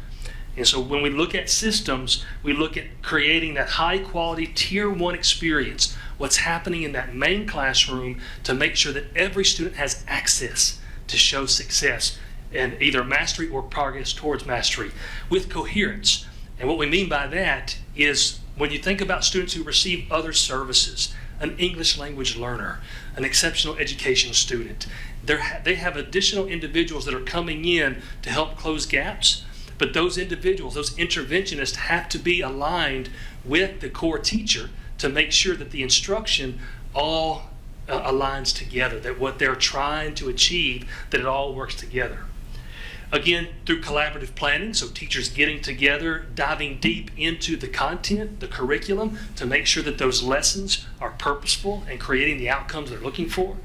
And so when we look at systems, we look at creating that high quality tier 1 experience, what's happening in that main classroom to make sure that every student has access to show success and either mastery or progress towards mastery with coherence. And what we mean by that is when you think about students who receive other services, an English language learner, an exceptional education student, they have additional individuals that are coming in to help close gaps, but those individuals, those interventionists have to be aligned with the core teacher to make sure that the instruction all aligns together, that what they're trying to achieve, that it all works together. Again, through collaborative planning, so teachers getting together, diving deep into the content, the curriculum, to make sure that those lessons are purposeful and creating the outcomes they're looking for.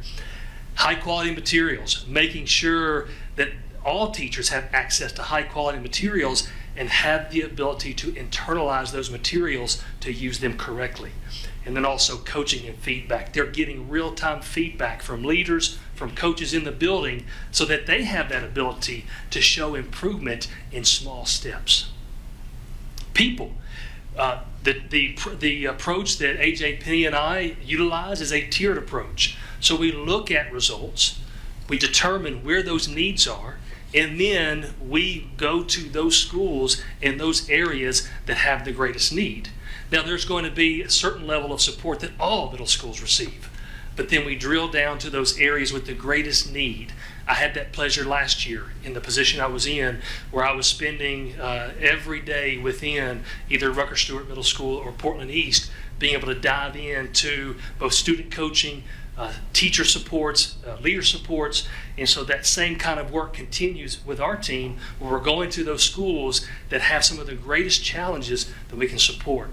High quality materials, making sure that all teachers have access to high quality materials and have the ability to internalize those materials to use them correctly. And then also coaching and feedback. They're getting real-time feedback from leaders, from coaches in the building, so that they have that ability to show improvement in small steps. People. The approach that AJ Penny and I utilize is a tiered approach. So we look at results, we determine where those needs are, and then we go to those schools in those areas that have the greatest need. Now, there's going to be a certain level of support that all middle schools receive, but then we drill down to those areas with the greatest need. I had that pleasure last year in the position I was in, where I was spending every day within either Rucker Stewart Middle School or Portland East, being able to dive into both student coaching, teacher supports, leader supports, and so that same kind of work continues with our team, where we're going to those schools that have some of the greatest challenges that we can support.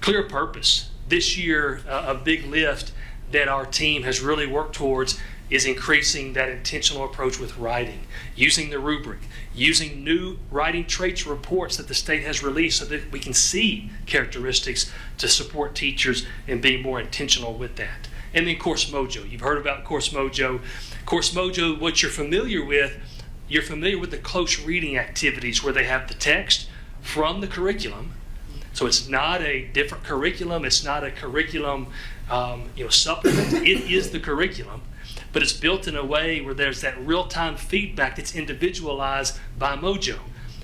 Clear purpose. This year, a big lift that our team has really worked towards is increasing that intentional approach with writing, using the rubric, using new writing traits reports that the state has released so that we can see characteristics to support teachers and be more intentional with that. And then Course Mojo. You've heard about Course Mojo. Course Mojo, what you're familiar with the close reading activities where they have the text from the curriculum. So it's not a different curriculum. It's not a curriculum supplement. It is the curriculum, but it's built in a way where there's that real-time feedback that's individualized by Mojo.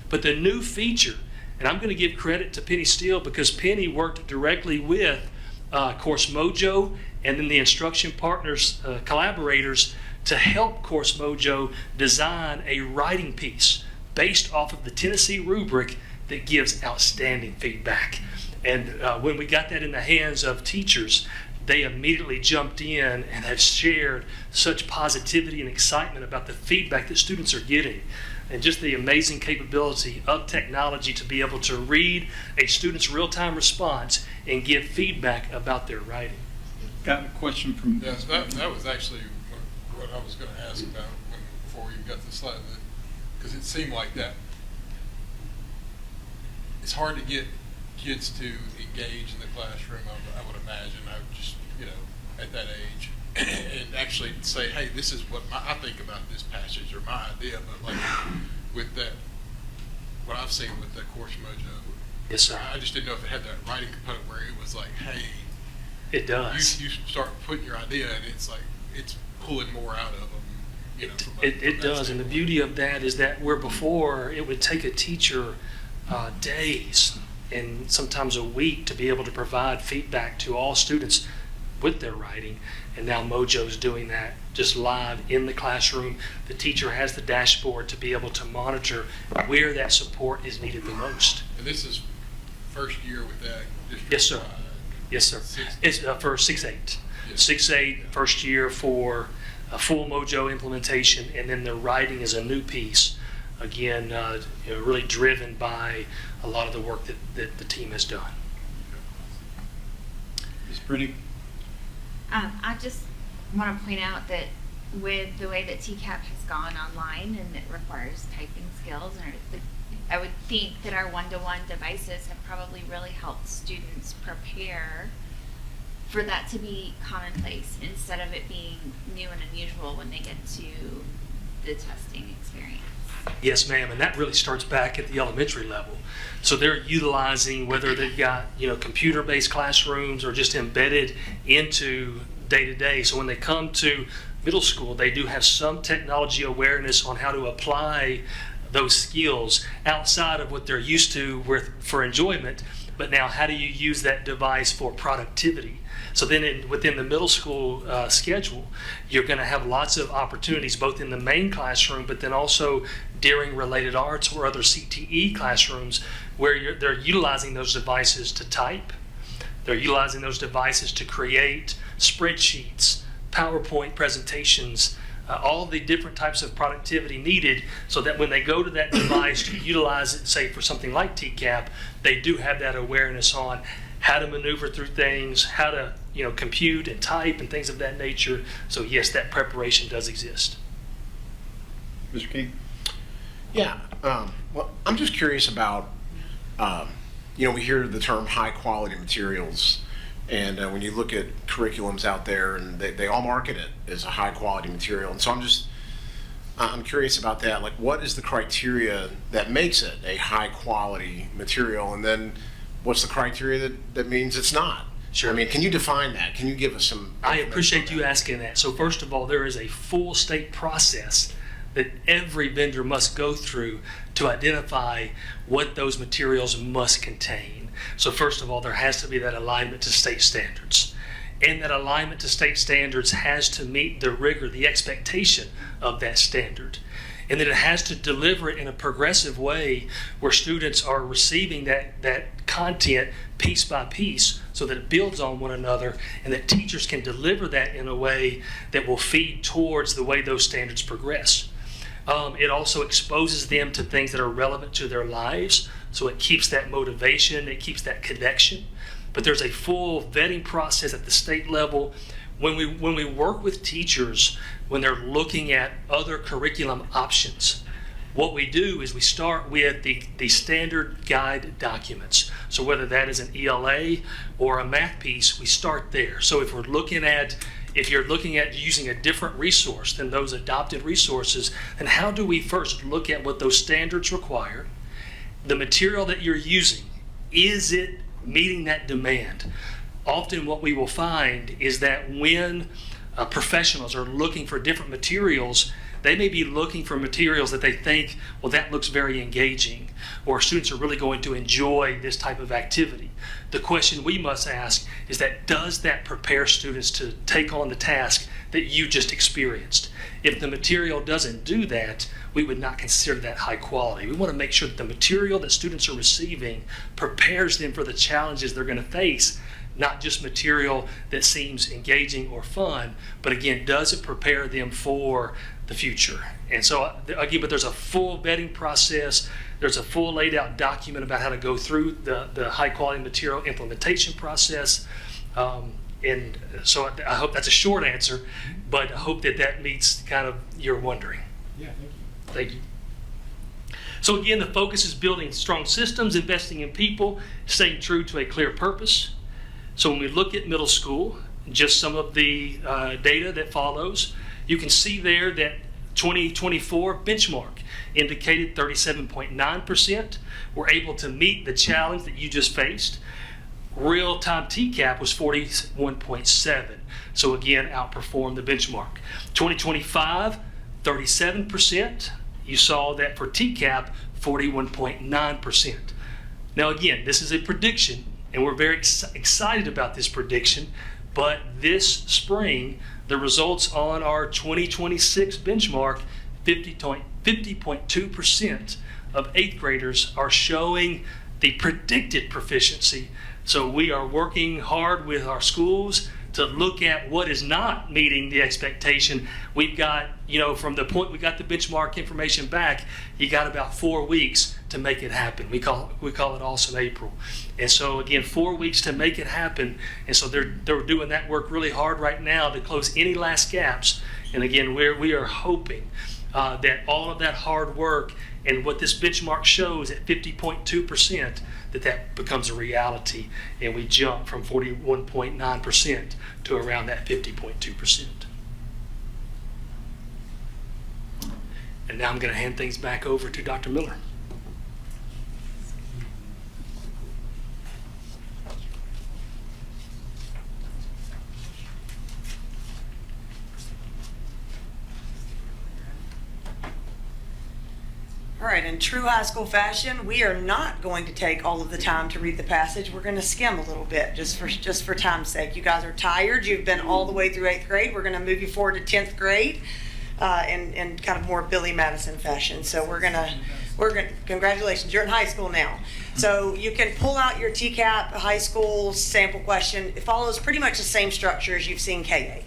But the new feature, and I'm going to give credit to Penny Steele because Penny worked directly with Course Mojo and then the instruction partners, collaborators, to help Course Mojo design a writing piece based off of the Tennessee rubric that gives outstanding feedback. And when we got that in the hands of teachers, they immediately jumped in and have shared such positivity and excitement about the feedback that students are getting. And just the amazing capability of technology to be able to read a student's real-time response and give feedback about their writing. Got a question from... Yes, that was actually what I was going to ask about before you got the slide, because it seemed like that it's hard to get kids to engage in the classroom, I would imagine. I would just, at that age, and actually say, hey, this is what I think about this passage or my idea. But like with that, what I've seen with that Course Mojo, yes, sir. I just didn't know if it had that writing component where it was like, hey, it does. You start putting your idea, and it's like it's pulling more out of them It does, and the beauty of that is that where before it would take a teacher days and sometimes a week to be able to provide feedback to all students with their writing, and now Mojo's doing that just live in the classroom. The teacher has the dashboard to be able to monitor where that support is needed the most. And this is first year with that. Yes, sir. Yes, sir. It's for 6-8. 6-8, first year for a full Mojo implementation, and then the writing is a new piece. Again, really driven by a lot of the work that the team has done. Ms. Brennig? I just want to point out that with the way that TCAP has gone online and it requires typing skills, I would think that our one-to-one devices have probably really helped students prepare for that to be commonplace instead of it being new and unusual when they get to the testing experience. Yes, ma'am, and that really starts back at the elementary level. So they're utilizing, whether they've got computer-based classrooms or just embedded into day-to-day. So when they come to middle school, they do have some technology awareness on how to apply those skills outside of what they're used to for enjoyment. But now, how do you use that device for productivity? So then within the middle school schedule, you're going to have lots of opportunities, both in the main classroom, but then also during related arts or other CTE classrooms, where they're utilizing those devices to type. They're utilizing those devices to create spreadsheets, PowerPoint presentations, all the different types of productivity needed, so that when they go to that device to utilize it, say for something like TCAP, they do have that awareness on how to maneuver through things, how to compute and type and things of that nature. So yes, that preparation does exist. Mr. King? Yeah. Well, I'm just curious about, we hear the term high quality materials, and when you look at curriculums out there, and they all market it as a high quality material. And so I'm curious about that. Like, what is the criteria that makes it a high quality material? And then what's the criteria that means it's not? Sure. I mean, can you define that? Can you give us some? I appreciate you asking that. So first of all, there is a full state process that every vendor must go through to identify what those materials must contain. So first of all, there has to be that alignment to state standards. And that alignment to state standards has to meet the rigor, the expectation of that standard. And that it has to deliver it in a progressive way where students are receiving that content piece by piece so that it builds on one another, and that teachers can deliver that in a way that will feed towards the way those standards progress. It also exposes them to things that are relevant to their lives, so it keeps that motivation, it keeps that connection. But there's a full vetting process at the state level. When we work with teachers, when they're looking at other curriculum options, what we do is we start with the standard guide documents. So whether that is an ELA or a math piece, we start there. So if you're looking at using a different resource than those adopted resources, then how do we first look at what those standards require? The material that you're using, is it meeting that demand? Often what we will find is that when professionals are looking for different materials, they may be looking for materials that they think, well, that looks very engaging, or students are really going to enjoy this type of activity. The question we must ask is that, does that prepare students to take on the task that you just experienced? If the material doesn't do that, we would not consider that high quality. We want to make sure that the material that students are receiving prepares them for the challenges they're going to face, not just material that seems engaging or fun, but again, does it prepare them for the future? And so again, but there's a full vetting process. There's a full laid out document about how to go through the high quality material implementation process. And so I hope that's a short answer, but I hope that meets kind of your wondering. Yeah, thank you. Thank you. So again, the focus is building strong systems, investing in people, staying true to a clear purpose. So when we look at middle school, just some of the data that follows, you can see there that 2024 benchmark indicated 37.9% were able to meet the challenge that you just faced. Real-time TCAP was 41.7. So again, outperformed the benchmark. 2025, 37%. You saw that for TCAP, 41.9%. Now again, this is a prediction, and we're very excited about this prediction, but this spring, the results on our 2026 benchmark, 50.2% of 8th graders are showing the predicted proficiency. So we are working hard with our schools to look at what is not meeting the expectation. We've got, from the point we got the benchmark information back, you got about 4 weeks to make it happen. We call it Awesome April. And so again, 4 weeks to make it happen. And so they're doing that work really hard right now to close any last gaps. And again, we are hoping that all of that hard work and what this benchmark shows at 50.2%, that becomes a reality, and we jump from 41.9% to around that 50.2%. And now I'm going to hand things back over to Dr. Miller. All right, in true high school fashion, we are not going to take all of the time to read the passage. We're going to skim a little bit just for time's sake. You guys are tired. You've been all the way through 8th grade. We're going to move you forward to 10th grade in kind of more Billy Madison fashion. So congratulations, you're in high school now. So you can pull out your TCAP high school sample question. It follows pretty much the same structure as you've seen K-8.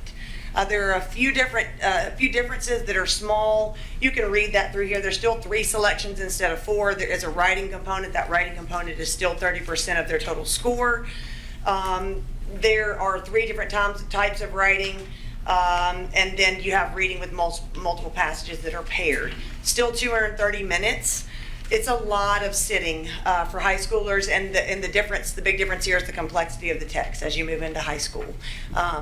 There are a few differences that are small. You can read that through here. There's still 3 selections instead of 4. There is a writing component. That writing component is still 30% of their total score. There are 3 different types of writing, and then you have reading with multiple passages that are paired. Still 230 minutes. It's a lot of sitting for high schoolers, and the big difference here is the complexity of the text as you move into high school.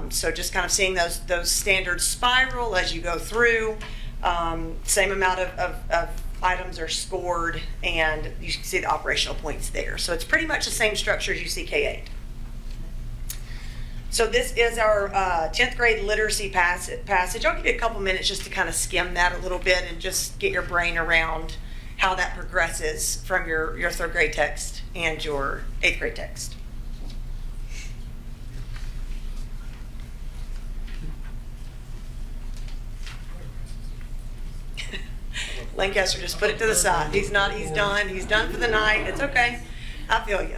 So just kind of seeing those standards spiral as you go through. Same amount of items are scored, and you can see the operational points there. So it's pretty much the same structure as you see K-8. So this is our 10th grade literacy passage. I'll give you a couple minutes just to kind of skim that a little bit and just get your brain around how that progresses from your 3rd grade text and your 8th grade text. Lancaster just put it to the side. He's done for the night. It's okay. I feel you.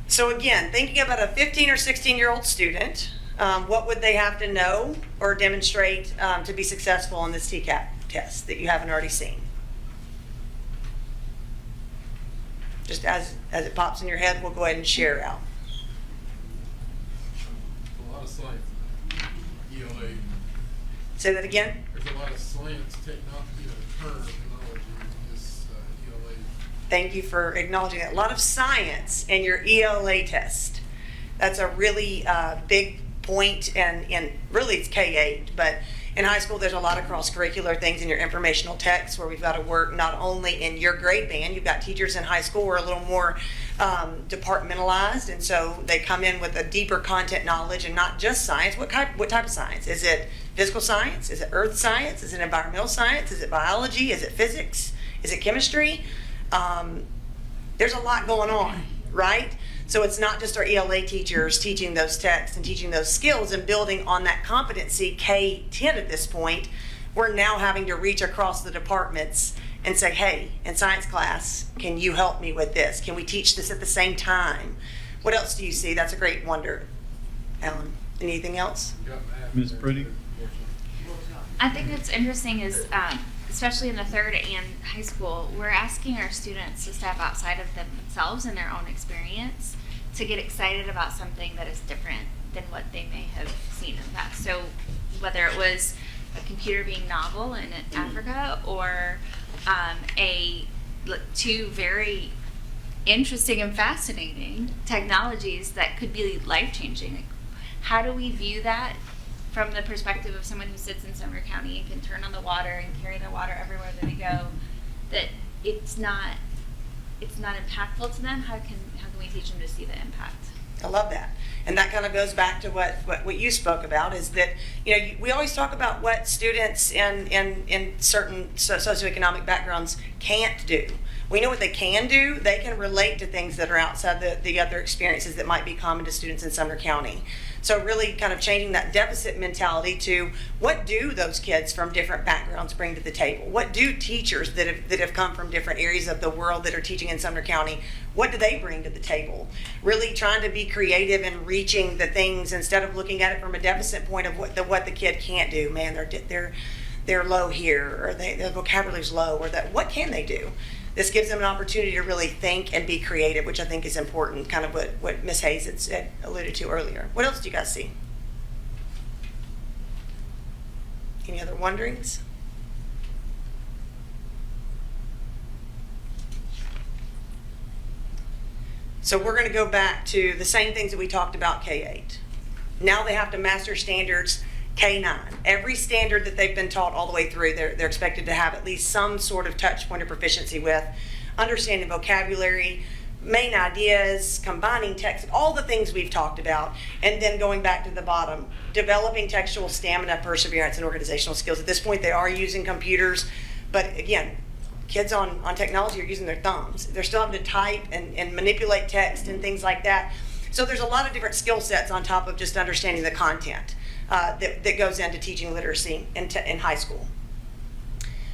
So again, thinking about a 15 or 16-year-old student, what would they have to know or demonstrate to be successful in this TCAP test that you haven't already seen? Just as it pops in your head, we'll go ahead and share out. A lot of science, ELA. Say that again? There's a lot of science, technology, terminology in this ELA. Thank you for acknowledging that. A lot of science in your ELA test. That's a really big point, and really it's K-8, but in high school, there's a lot of cross-curricular things in your informational text where we've got to work not only in your grade band. You've got teachers in high school who are a little more departmentalized, and so they come in with a deeper content knowledge and not just science. What type of science? Is it physical science? Is it earth science? Is it environmental science? Is it biology? Is it physics? Is it chemistry? There's a lot going on, right? So it's not just our ELA teachers teaching those texts and teaching those skills and building on that competency K-10 at this point. We're now having to reach across the departments and say, hey, in science class, can you help me with this? Can we teach this at the same time? What else do you see? That's a great wonder. Ellen, anything else? Ms. Brady? I think what's interesting is, especially in the 3rd and high school, we're asking our students to step outside of themselves and their own experience to get excited about something that is different than what they may have seen in the past. So whether it was a computer being novel in Africa or two very interesting and fascinating technologies that could be life-changing. How do we view that from the perspective of someone who sits in Sumner County and can turn on the water and carry the water everywhere that they go, that it's not impactful to them? How can we teach them to see the impact? I love that. And that kind of goes back to what you spoke about, is that, we always talk about what students in certain socioeconomic backgrounds can't do. We know what they can do. They can relate to things that are outside the other experiences that might be common to students in Sumner County. So really kind of changing that deficit mentality to what do those kids from different backgrounds bring to the table? What do teachers that have come from different areas of the world that are teaching in Sumner County, what do they bring to the table? Really trying to be creative and reaching the things instead of looking at it from a deficit point of what the kid can't do. Man, they're low here, or their vocabulary's low, or that what can they do? This gives them an opportunity to really think and be creative, which I think is important, kind of what Ms. Hayes had alluded to earlier. What else do you guys see? Any other wonderings? So we're going to go back to the same things that we talked about K-8. Now they have to master standards K-9. Every standard that they've been taught all the way through, they're expected to have at least some sort of touch point of proficiency with, understanding vocabulary, main ideas, combining text, all the things we've talked about, and then going back to the bottom, developing textual stamina, perseverance, and organizational skills. At this point, they are using computers, but again, kids on technology are using their thumbs. They're still having to type and manipulate text and things like that. So there's a lot of different skill sets on top of just understanding the content that goes into teaching literacy in high school.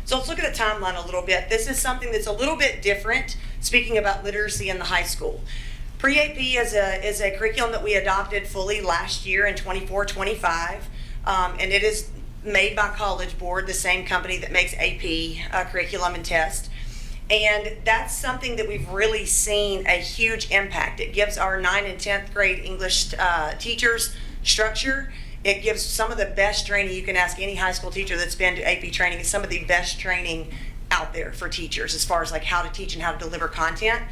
So let's look at the timeline a little bit. This is something that's a little bit different, speaking about literacy in the high school. Pre-AP is a curriculum that we adopted fully last year in 24-25, and it is made by College Board, the same company that makes AP curriculum and test. And that's something that we've really seen a huge impact. It gives our 9th and 10th grade English teachers structure. It gives some of the best training. You can ask any high school teacher that's been to AP training. It's some of the best training out there for teachers as far as like how to teach and how to deliver content.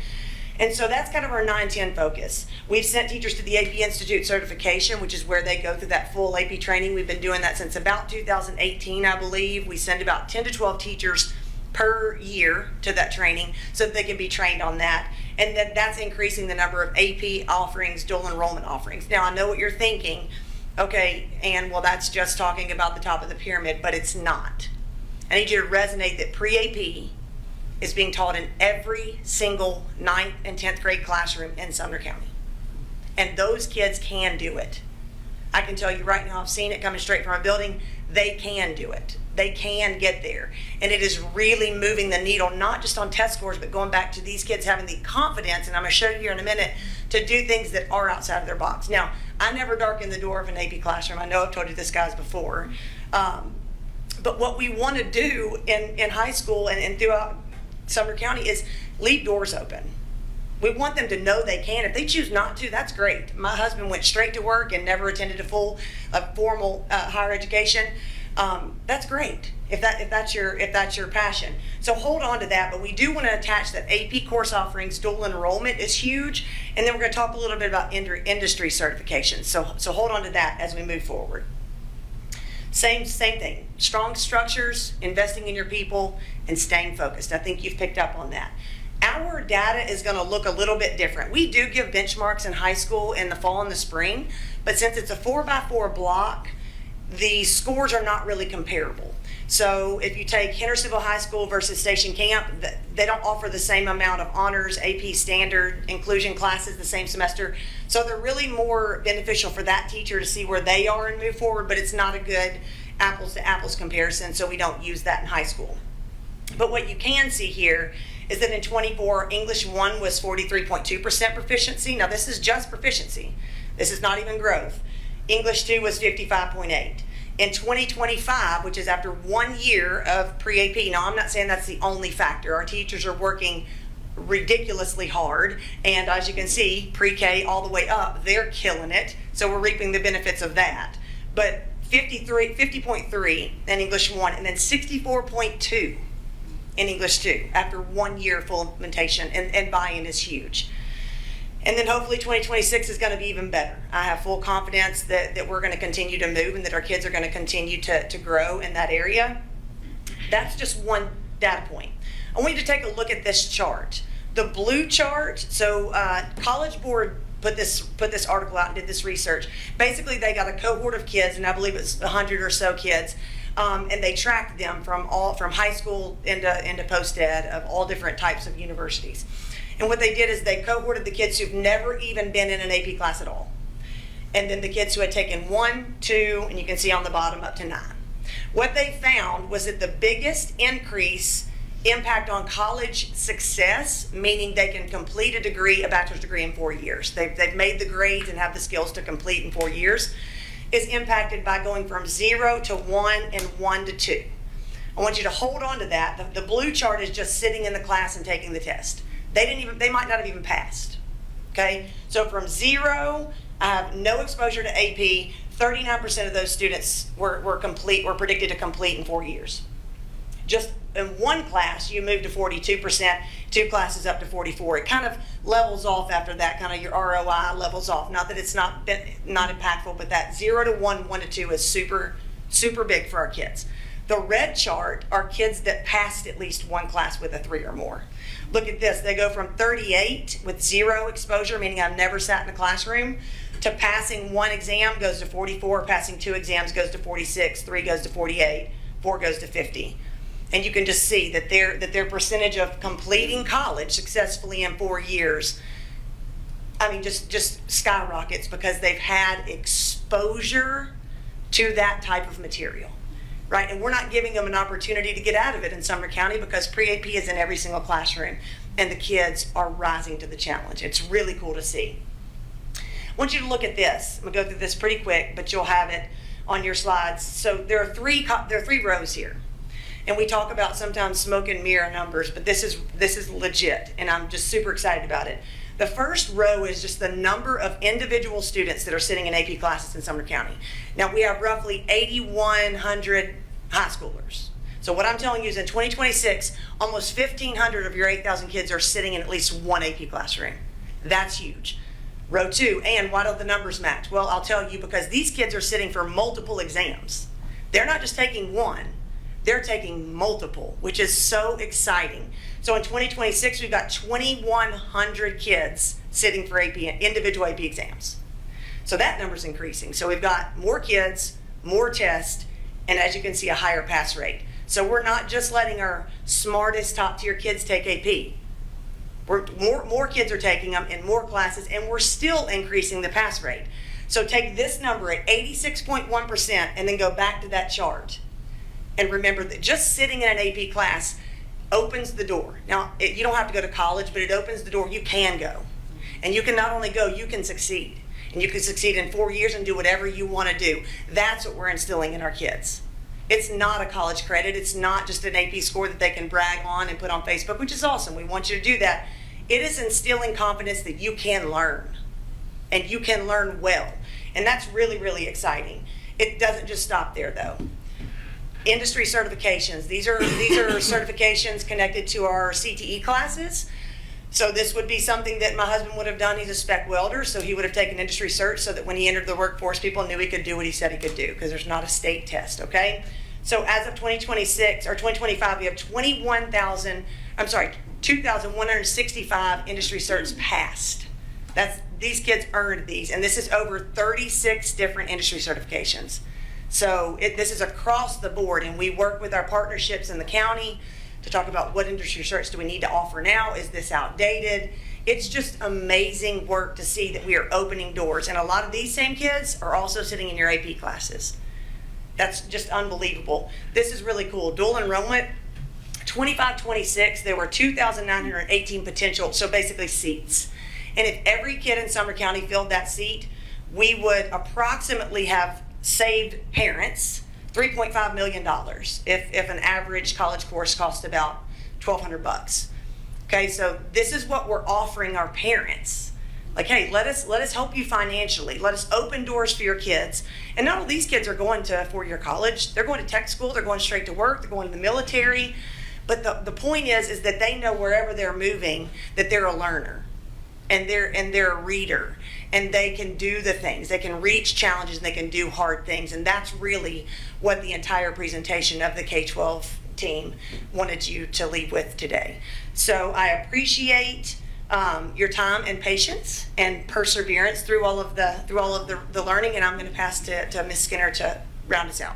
And so that's kind of our 9-10 focus. We've sent teachers to the AP Institute certification, which is where they go through that full AP training. We've been doing that since about 2018, I believe. We send about 10 to 12 teachers per year to that training so that they can be trained on that. And that's increasing the number of AP offerings, dual enrollment offerings. Now, I know what you're thinking. Okay, and well, that's just talking about the top of the pyramid, but it's not. I need you to resonate that pre-AP is being taught in every single 9th and 10th grade classroom in Sumner County. And those kids can do it. I can tell you right now, I've seen it coming straight from a building. They can do it. They can get there. And it is really moving the needle, not just on test scores, but going back to these kids having the confidence, and I'm going to show you here in a minute, to do things that are outside of their box. Now, I never darken the door of an AP classroom. I know I've told you this, guys, before. But what we want to do in high school and throughout Sumner County is leave doors open. We want them to know they can. If they choose not to, that's great. My husband went straight to work and never attended a formal higher education. That's great if that's your passion. So hold on to that. But we do want to attach that AP course offerings. Dual enrollment is huge, and then we're going to talk a little bit about industry certifications. So hold on to that as we move forward. Same thing. Strong structures, investing in your people, and staying focused. I think you've picked up on that. Our data is going to look a little bit different. We do give benchmarks in high school in the fall and the spring, but since it's a 4x4 block, the scores are not really comparable. So if you take Hendersonville High School versus Station Camp, they don't offer the same amount of honors, AP standard, inclusion classes the same semester. So they're really more beneficial for that teacher to see where they are and move forward, but it's not a good apples to apples comparison, so we don't use that in high school. But what you can see here is that in 24, English 1 was 43.2% proficiency. Now this is just proficiency. This is not even growth. English 2 was 55.8. In 2025, which is after 1 year of pre-AP, now I'm not saying that's the only factor. Our teachers are working ridiculously hard, and as you can see, pre-K all the way up, they're killing it. So we're reaping the benefits of that. But 50.3 in English 1, and then 64.2 in English 2 after 1 year full implementation, and buy-in is huge. And then hopefully 2026 is going to be even better. I have full confidence that we're going to continue to move and that our kids are going to continue to grow in that area. That's just one data point. I want you to take a look at this chart. The blue chart, so College Board put this article out and did this research. Basically, they got a cohort of kids, and I believe it's 100 or so kids, and they tracked them from high school into post-ed of all different types of universities. And what they did is they cohorted the kids who've never even been in an AP class at all. And then the kids who had taken 1, 2, and you can see on the bottom up to 9. What they found was that the biggest impact on college success, meaning they can complete a bachelor's degree in 4 years. They've made the grades and have the skills to complete in 4 years, is impacted by going from 0 to 1 and 1 to 2. I want you to hold on to that. The blue chart is just sitting in the class and taking the test. They might not have even passed. Okay? So from 0, I have no exposure to AP. 39% of those students were predicted to complete in 4 years. Just in one class, you move to 42%, 2 classes up to 44%. It kind of levels off after that, kind of your ROI levels off. Not that it's not impactful, but that 0 to 1, 1 to 2 is super, super big for our kids. The red chart are kids that passed at least one class with a 3 or more. Look at this. They go from 38 with 0 exposure, meaning I've never sat in a classroom, to passing 1 exam goes to 44, passing 2 exams goes to 46, 3 goes to 48, 4 goes to 50. And you can just see that their percentage of completing college successfully in 4 years, I mean, just skyrockets because they've had exposure to that type of material, right? And we're not giving them an opportunity to get out of it in Sumner County because pre-AP is in every single classroom, and the kids are rising to the challenge. It's really cool to see. I want you to look at this. I'm gonna go through this pretty quick, but you'll have it on your slides. So there are three rows here. And we talk about sometimes smoke and mirror numbers, but this is legit, and I'm just super excited about it. The first row is just the number of individual students that are sitting in AP classes in Sumner County. Now, we have roughly 8,100 high schoolers. So what I'm telling you is in 2026, almost 1,500 of your 8,000 kids are sitting in at least one AP classroom. That's huge. Row 2, and why don't the numbers match? Well, I'll tell you, because these kids are sitting for multiple exams. They're not just taking one. They're taking multiple, which is so exciting. So in 2026, we've got 2,100 kids sitting for individual AP exams. So that number's increasing. So we've got more kids, more tests, and as you can see, a higher pass rate. So we're not just letting our smartest top-tier kids take AP. More kids are taking them in more classes, and we're still increasing the pass rate. So take this number at 86.1% and then go back to that chart. And remember that just sitting in an AP class opens the door. Now, you don't have to go to college, but it opens the door. You can go. And you can not only go, you can succeed. And you can succeed in 4 years and do whatever you want to do. That's what we're instilling in our kids. It's not a college credit. It's not just an AP score that they can brag on and put on Facebook, which is awesome. We want you to do that. It is instilling confidence that you can learn. And you can learn well. And that's really, really exciting. It doesn't just stop there, though. Industry certifications. These are certifications connected to our CTE classes. So this would be something that my husband would have done. He's a spec welder, so he would have taken industry cert so that when he entered the workforce, people knew he could do what he said he could do because there's not a state test, okay? So as of 2026 or 2025, we have 2,165 industry certs passed. These kids earned these, and this is over 36 different industry certifications. So this is across the board, and we work with our partnerships in the county to talk about what industry certs do we need to offer now. Is this outdated? It's just amazing work to see that we are opening doors. And a lot of these same kids are also sitting in your AP classes. That's just unbelievable. This is really cool. Dual enrollment, 25-26, there were 2,918 potential, so basically seats. And if every kid in Sumner County filled that seat, we would approximately have saved parents $3.5 million if an average college course cost about $1,200. Okay, so this is what we're offering our parents. Like, hey, let us help you financially. Let us open doors for your kids. And not all these kids are going to a 4-year college. They're going to tech school. They're going straight to work. They're going to the military. But the point is that they know wherever they're moving that they're a learner, and they're a reader. And they can do the things. They can reach challenges and they can do hard things. And that's really what the entire presentation of the K-12 team wanted you to leave with today. So I appreciate your time and patience and perseverance through all of the learning. And I'm going to pass to Ms. Skinner to round us out.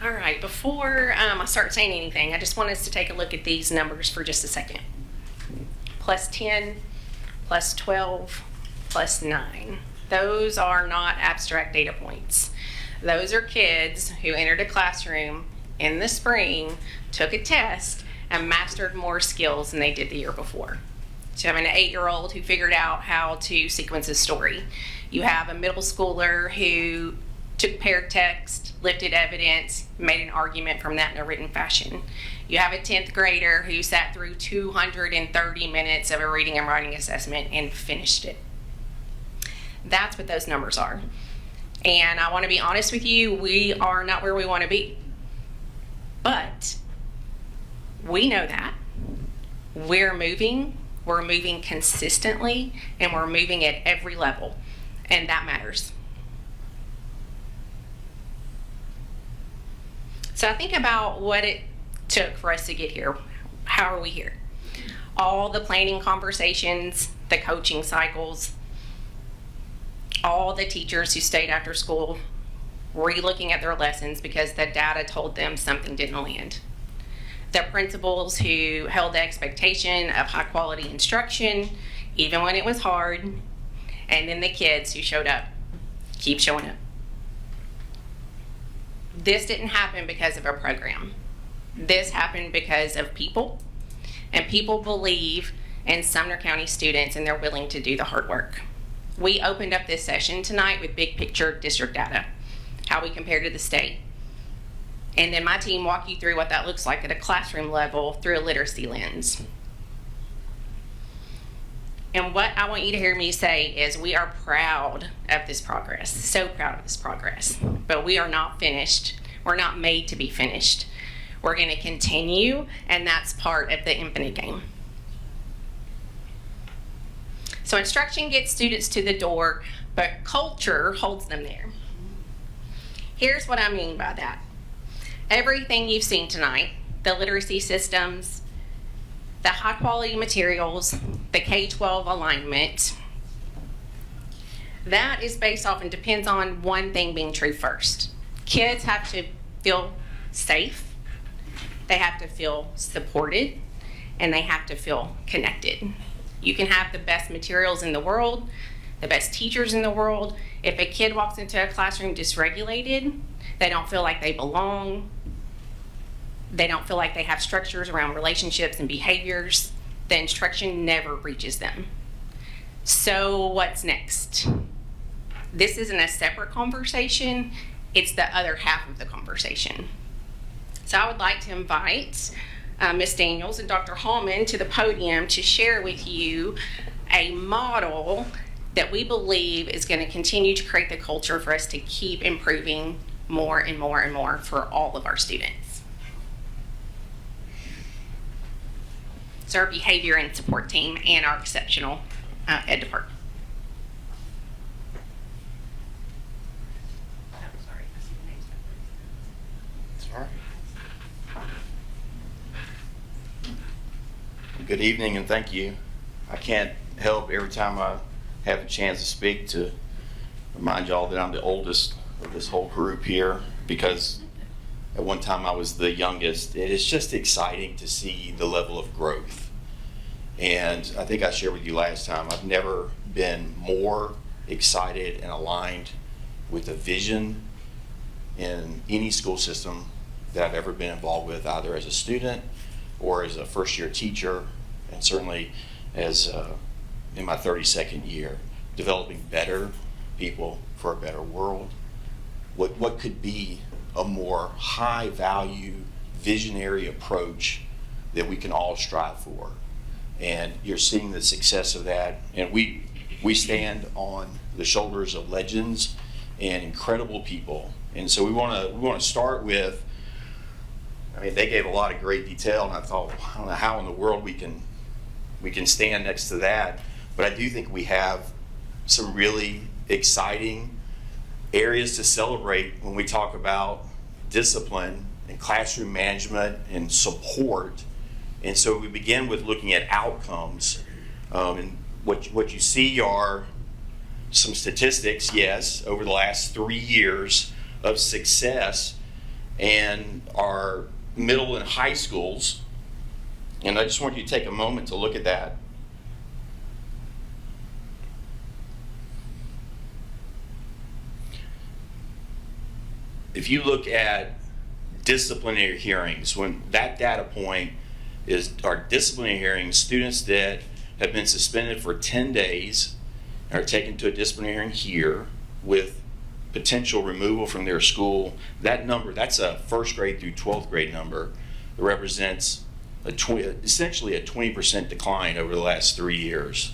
All right, before I start saying anything, I just want us to take a look at these numbers for just a second. Plus 10, plus 12, plus 9. Those are not abstract data points. Those are kids who entered a classroom in the spring, took a test, and mastered more skills than they did the year before. So you have an 8-year-old who figured out how to sequence a story. You have a middle schooler who took paired text, lifted evidence, made an argument from that in a written fashion. You have a 10th grader who sat through 230 minutes of a reading and writing assessment and finished it. That's what those numbers are. And I want to be honest with you, we are not where we want to be. But we know that. We're moving consistently, and we're moving at every level. And that matters. So I think about what it took for us to get here. How are we here? All the planning conversations, the coaching cycles, all the teachers who stayed after school re-looking at their lessons because the data told them something didn't land. The principals who held the expectation of high quality instruction, even when it was hard, and then the kids who showed up, keep showing up. This didn't happen because of a program. This happened because of people, and people believe in Sumner County students, and they're willing to do the hard work. We opened up this session tonight with big picture district data, how we compare to the state. And then my team walk you through what that looks like at a classroom level through a literacy lens. And what I want you to hear me say is we are proud of this progress, so proud of this progress, but we are not finished. We're not made to be finished. We're going to continue, and that's part of the infinite game. So instruction gets students to the door, but culture holds them there. Here's what I mean by that. Everything you've seen tonight, the literacy systems, the high quality materials, the K-12 alignment, that is based off and depends on one thing being true first. Kids have to feel safe, they have to feel supported, and they have to feel connected. You can have the best materials in the world, the best teachers in the world. If a kid walks into a classroom dysregulated, they don't feel like they belong, they don't feel like they have structures around relationships and behaviors, the instruction never reaches them. So what's next? This isn't a separate conversation, it's the other half of the conversation. So I would like to invite Ms. Daniels and Dr. Hallman to the podium to share with you a model that we believe is going to continue to create the culture for us to keep improving more and more and more for all of our students. It's our behavior and support team and our exceptional ed department. Good evening and thank you. I can't help every time I have a chance to speak to remind y'all that I'm the oldest of this whole group here, because at one time I was the youngest. It is just exciting to see the level of growth. And I think I shared with you last time, I've never been more excited and aligned with a vision in any school system that I've ever been involved with, either as a student or as a first-year teacher, and certainly as in my 32nd year, developing better people for a better world. What could be a more high-value, visionary approach that we can all strive for? And you're seeing the success of that. And we stand on the shoulders of legends and incredible people. And so we want to start with, I mean, they gave a lot of great detail, and I thought, I don't know how in the world we can stand next to that. But I do think we have some really exciting areas to celebrate when we talk about discipline and classroom management and support. And so we begin with looking at outcomes. And what you see are some statistics, yes, over the last 3 years of success and our middle and high schools. And I just want you to take a moment to look at that. If you look at disciplinary hearings, when that data point is our disciplinary hearings, students that have been suspended for 10 days are taken to a disciplinary hearing here with potential removal from their school. That number, that's a first grade through 12th grade number that represents essentially a 20% decline over the last 3 years.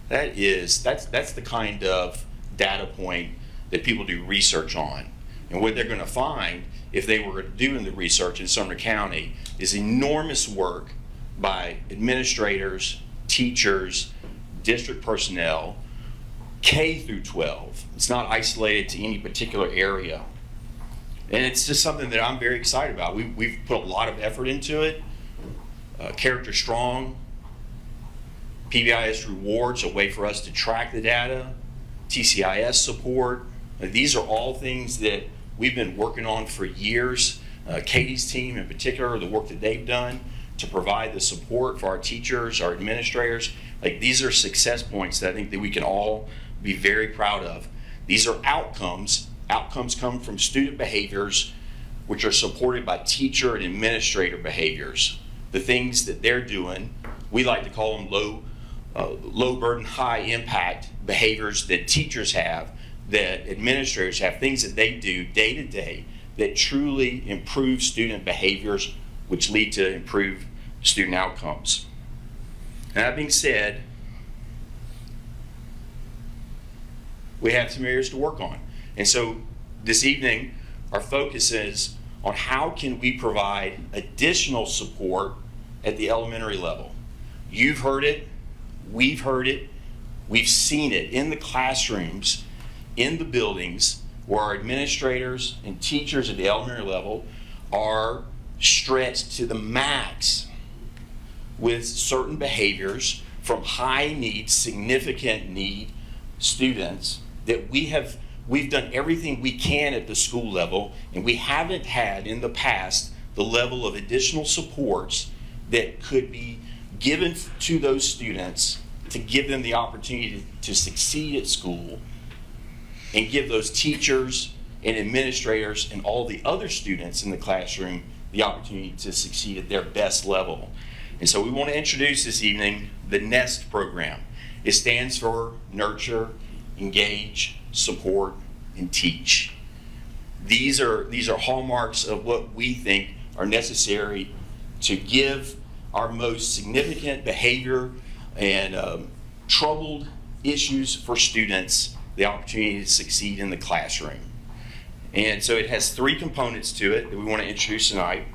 That's the kind of data point that people do research on. And what they're going to find, if they were doing the research in Sumner County, is enormous work by administrators, teachers, district personnel, K through 12. It's not isolated to any particular area. And it's just something that I'm very excited about. We've put a lot of effort into it. Character Strong, PBIS rewards, a way for us to track the data, TCIS support. These are all things that we've been working on for years. Katie's team in particular, the work that they've done to provide the support for our teachers, our administrators. Like, these are success points that I think that we can all be very proud of. These are outcomes. Outcomes come from student behaviors, which are supported by teacher and administrator behaviors. The things that they're doing, we like to call them low burden, high impact behaviors that teachers have, that administrators have, things that they do day to day that truly improve student behaviors, which lead to improved student outcomes. And that being said, we have some areas to work on. And so this evening, our focus is on how can we provide additional support at the elementary level. You've heard it, we've seen it in the classrooms, in the buildings, where our administrators and teachers at the elementary level are stretched to the max with certain behaviors from high need, significant need students that we've done everything we can at the school level, and we haven't had in the past the level of additional supports that could be given to those students to give them the opportunity to succeed at school, and give those teachers and administrators and all the other students in the classroom the opportunity to succeed at their best level. And so we want to introduce this evening the NEST program. It stands for Nurture, Engage, Support, and Teach. These are hallmarks of what we think are necessary to give our most significant behavior and troubled issues for students the opportunity to succeed in the classroom. And so it has 3 components to it that we want to introduce tonight.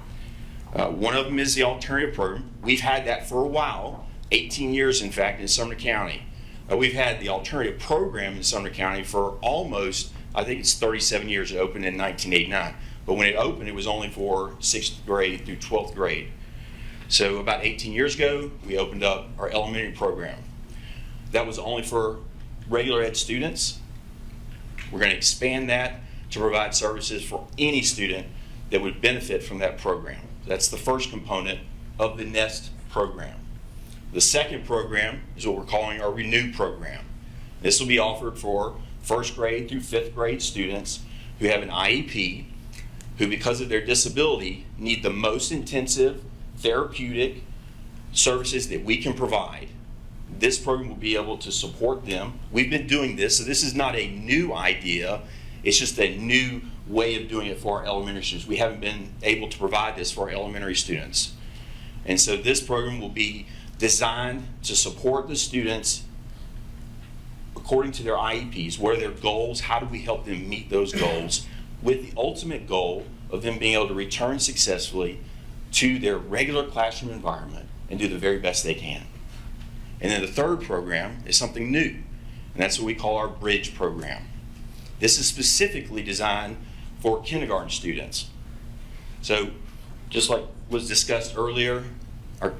One of them is the alternative program. We've had that for a while, 18 years in fact, in Sumner County. We've had the alternative program in Sumner County for almost, I think it's 37 years. It opened in 1989. But when it opened, it was only for 6th grade through 12th grade. So about 18 years ago, we opened up our elementary program. That was only for regular ed students. We're going to expand that to provide services for any student that would benefit from that program. That's the first component of the NEST program. The second program is what we're calling our Renew program. This will be offered for 1st grade through 5th grade students who have an IEP, who because of their disability need the most intensive therapeutic services that we can provide. This program will be able to support them. We've been doing this, so this is not a new idea. It's just a new way of doing it for our elementary students. We haven't been able to provide this for our elementary students. And so this program will be designed to support the students according to their IEPs. What are their goals? How do we help them meet those goals? With the ultimate goal of them being able to return successfully to their regular classroom environment and do the very best they can. And then the third program is something new, and that's what we call our Bridge program. This is specifically designed for kindergarten students. So just like was discussed earlier,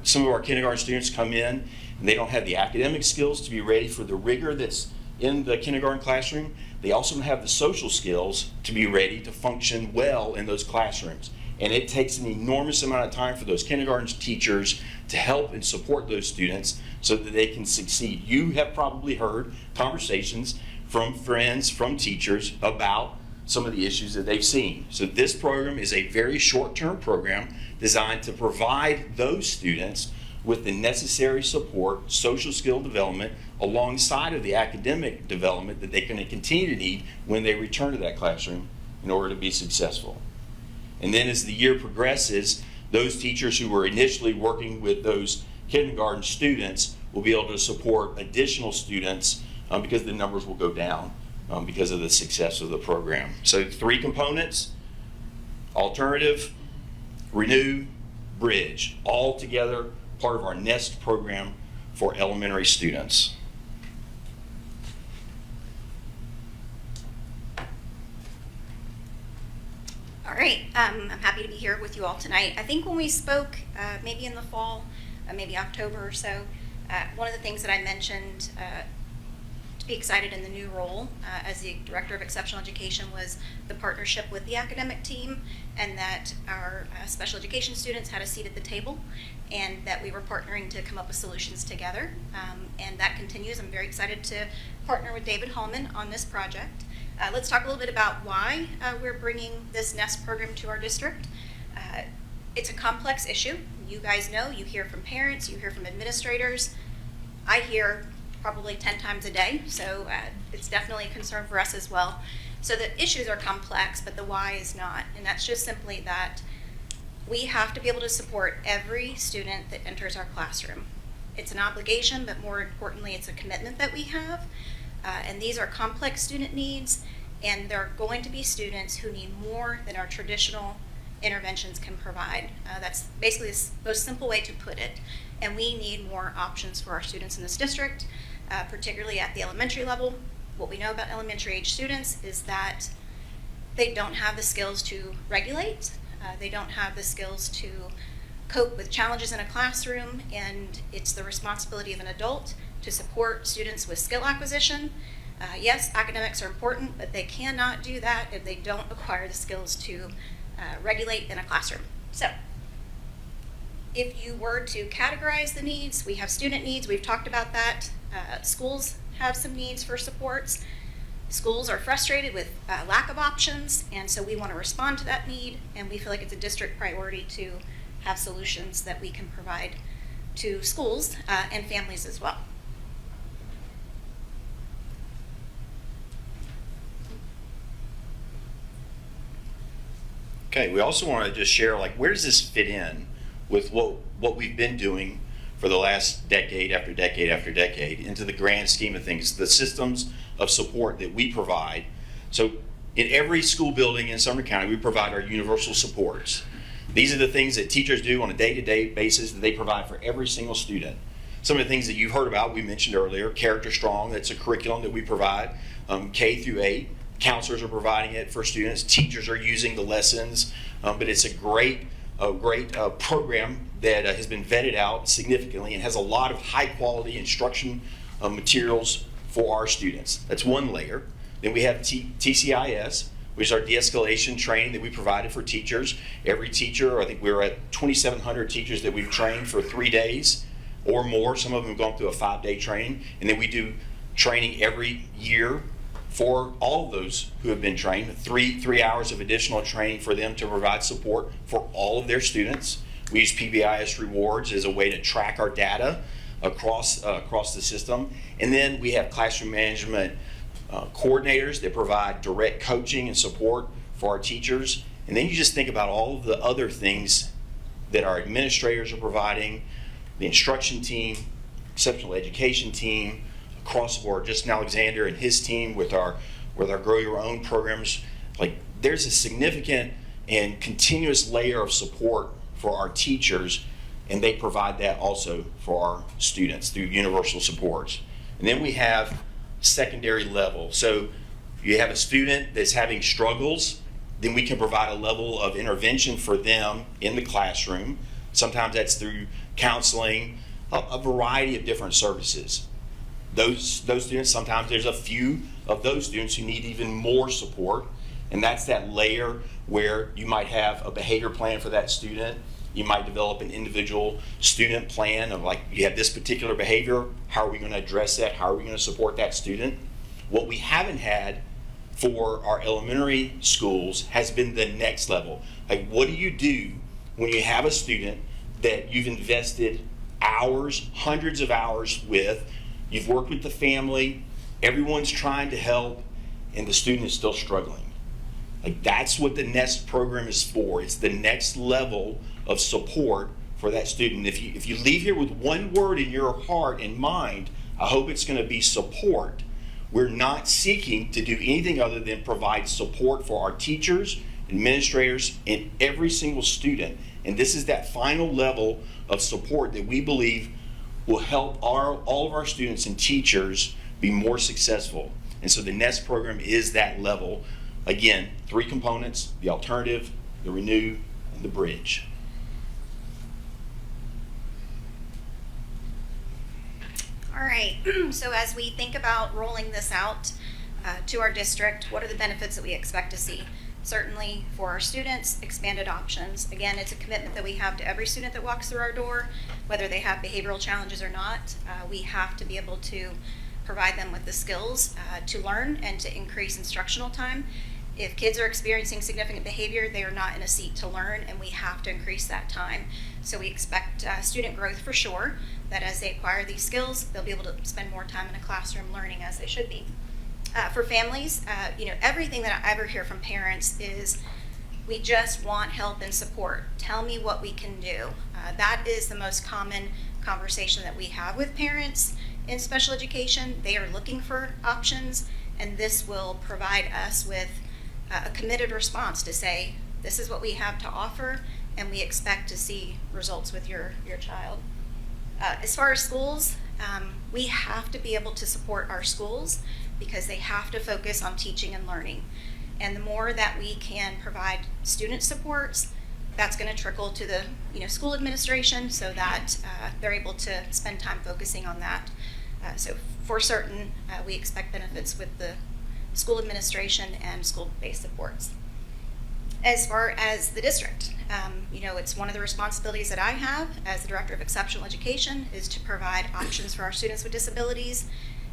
some of our kindergarten students come in and they don't have the academic skills to be ready for the rigor that's in the kindergarten classroom. They also don't have the social skills to be ready to function well in those classrooms. And it takes an enormous amount of time for those kindergarten teachers to help and support those students so that they can succeed. You have probably heard conversations from friends, from teachers about some of the issues that they've seen. So this program is a very short-term program designed to provide those students with the necessary support, social skill development, alongside of the academic development that they're going to continue to need when they return to that classroom in order to be successful. And then as the year progresses, those teachers who were initially working with those kindergarten students will be able to support additional students because the numbers will go down because of the success of the program. So 3 components: alternative, renew, bridge, all together part of our NEST program for elementary students. All right, I'm happy to be here with you all tonight. I think when we spoke, maybe in the fall, maybe October or so, one of the things that I mentioned to be excited in the new role as the Director of Exceptional Education was the partnership with the academic team, and that our special education students had a seat at the table, and that we were partnering to come up with solutions together. And that continues. I'm very excited to partner with David Hallman on this project. Let's talk a little bit about why we're bringing this NEST program to our district. It's a complex issue. You guys know, you hear from parents, you hear from administrators. I hear probably 10 times a day, so it's definitely a concern for us as well. So the issues are complex, but the why is not, and that's just simply that we have to be able to support every student that enters our classroom. It's an obligation, but more importantly, it's a commitment that we have. And these are complex student needs, and there are going to be students who need more than our traditional interventions can provide. That's basically the most simple way to put it. And we need more options for our students in this district, particularly at the elementary level. What we know about elementary age students is that they don't have the skills to regulate. They don't have the skills to cope with challenges in a classroom, and it's the responsibility of an adult to support students with skill acquisition. Yes, academics are important, but they cannot do that if they don't acquire the skills to regulate in a classroom. So, if you were to categorize the needs, we have student needs, we've talked about that. Schools have some needs for supports. Schools are frustrated with lack of options, and so we want to respond to that need, and we feel like it's a district priority to have solutions that we can provide to schools and families as well. Okay, we also want to just share, like, where does this fit in with what we've been doing for the last decade after decade after decade into the grand scheme of things, the systems of support that we provide. So in every school building in Sumner County, we provide our universal supports. These are the things that teachers do on a day-to-day basis that they provide for every single student. Some of the things that you've heard about, we mentioned earlier, Character Strong, that's a curriculum that we provide, K through 8. Counselors are providing it for students. Teachers are using the lessons, but it's a great program that has been vetted out significantly and has a lot of high-quality instruction materials for our students. That's one layer. Then we have TCIS, which is our de-escalation training that we provided for teachers. Every teacher, I think we're at 2,700 teachers that we've trained for 3 days or more. Some of them have gone through a 5-day training. And then we do training every year for all of those who have been trained, three hours of additional training for them to provide support for all of their students. We use PBIS rewards as a way to track our data across the system. And then we have classroom management coordinators that provide direct coaching and support for our teachers. And then you just think about all of the other things that our administrators are providing, the instruction team, exceptional education team, across the board, Justin Alexander and his team with our Grow Your Own programs. Like, there's a significant and continuous layer of support for our teachers, and they provide that also for our students through universal supports. And then we have secondary level. So you have a student that's having struggles then we can provide a level of intervention for them in the classroom. Sometimes that's through counseling, a variety of different services. Those students, sometimes there's a few of those students who need even more support, and that's that layer where you might have a behavior plan for that student. You might develop an individual student plan of, like, you have this particular behavior, how are we going to address that? How are we going to support that student? What we haven't had for our elementary schools has been the next level. Like, what do you do when you have a student that you've invested hours, hundreds of hours with, you've worked with the family, everyone's trying to help, and the student is still struggling? Like, that's what the NEST program is for. It's the next level of support for that student. If you leave here with one word in your heart and mind, I hope it's going to be support. We're not seeking to do anything other than provide support for our teachers, administrators, and every single student. And this is that final level of support that we believe will help all of our students and teachers be more successful. And so the NEST program is that level. Again, 3 components: the alternative, the renew, and the bridge. All right, so as we think about rolling this out to our district, what are the benefits that we expect to see? Certainly for our students, expanded options. Again, it's a commitment that we have to every student that walks through our door, whether they have behavioral challenges or not. We have to be able to provide them with the skills to learn and to increase instructional time. If kids are experiencing significant behavior, they are not in a seat to learn, and we have to increase that time. So we expect student growth for sure, that as they acquire these skills, they'll be able to spend more time in a classroom learning as they should be. For families, everything that I ever hear from parents is, we just want help and support. Tell me what we can do. That is the most common conversation that we have with parents in special education. They are looking for options, and this will provide us with a committed response to say, this is what we have to offer, and we expect to see results with your child. As far as schools, we have to be able to support our schools because they have to focus on teaching and learning. And the more that we can provide student supports, that's going to trickle to the school administration so that they're able to spend time focusing on that. So for certain, we expect benefits with the school administration and school-based supports. As far as the district, it's one of the responsibilities that I have as the Director of Exceptional Education is to provide options for our students with disabilities,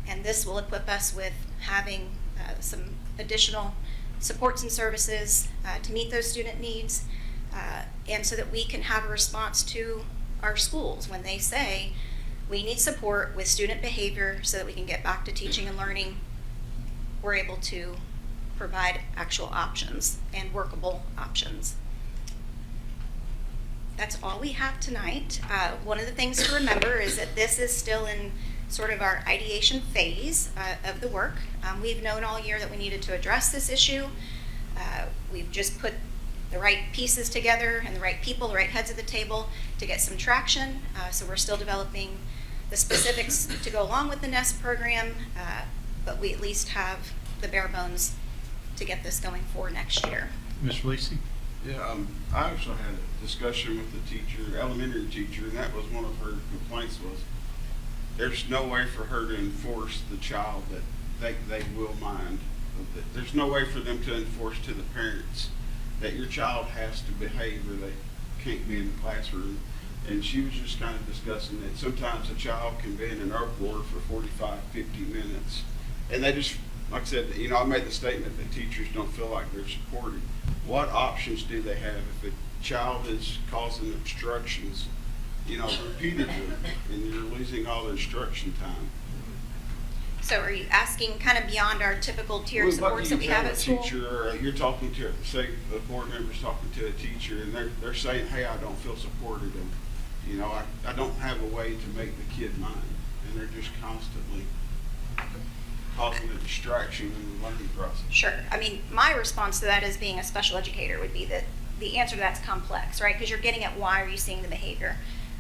and this will equip us with having some additional supports and services to meet those student needs, and so that we can have a response to our schools when they say, we need support with student behavior so that we can get back to teaching and learning. We're able to provide actual options and workable options. That's all we have tonight. One of the things to remember is that this is still in sort of our ideation phase of the work. We've known all year that we needed to address this issue. We've just put the right pieces together and the right people, the right heads at the table to get some traction. So we're still developing the specifics to go along with the NEST program, but we at least have the bare bones to get this going for next year. Mr. Lacey? Yeah, I actually had a discussion with the teacher, elementary teacher, and that was one of her complaints was there's no way for her to enforce the child that they will mind. There's no way for them to enforce to the parents that your child has to behave or they can't be in the classroom. And she was just kind of discussing that sometimes a child can be in an uproar for 45, 50 minutes. And they just, like I said, I made the statement that teachers don't feel like they're supported. What options do they have if a child is causing obstructions, repeatedly, and you're losing all the instruction time? So are you asking kind of beyond our typical tiered supports that we have at school? Teacher, or you're talking to, say, a board member's talking to a teacher, and they're saying, hey, I don't feel supported, and I don't have a way to make the kid mine, and they're just constantly causing a distraction in the learning process. Sure. I mean, my response to that as being a special educator would be that the answer to that's complex, right? Because you're getting at why are you seeing the behavior?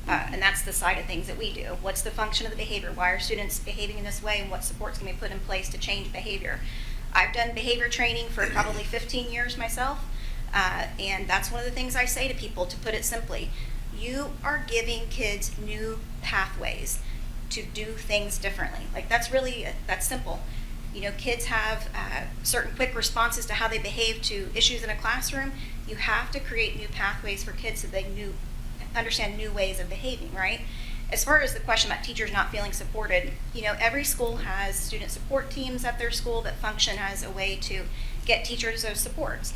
And that's the side of things that we do. What's the function of the behavior? Why are students behaving in this way, and what supports can be put in place to change behavior? I've done behavior training for probably 15 years myself. And that's one of the things I say to people, to put it simply. You are giving kids new pathways to do things differently. Like, that's simple. You know, kids have certain quick responses to how they behave to issues in a classroom. You have to create new pathways for kids so they understand new ways of behaving, right? As far as the question about teachers not feeling supported, you know, every school has student support teams at their school that function as a way to get teachers those supports.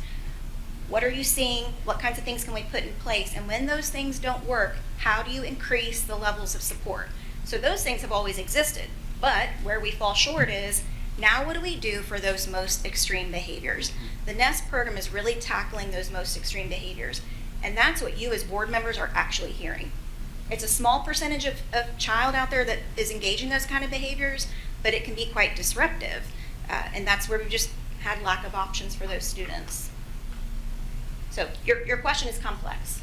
What are you seeing? What kinds of things can we put in place? And when those things don't work, how do you increase the levels of support? So those things have always existed, but where we fall short is, now what do we do for those most extreme behaviors? The NEST program is really tackling those most extreme behaviors, and that's what you as board members are actually hearing. It's a small percentage of child out there that is engaging those kind of behaviors, but it can be quite disruptive, and that's where we've just had lack of options for those students. So your question is complex,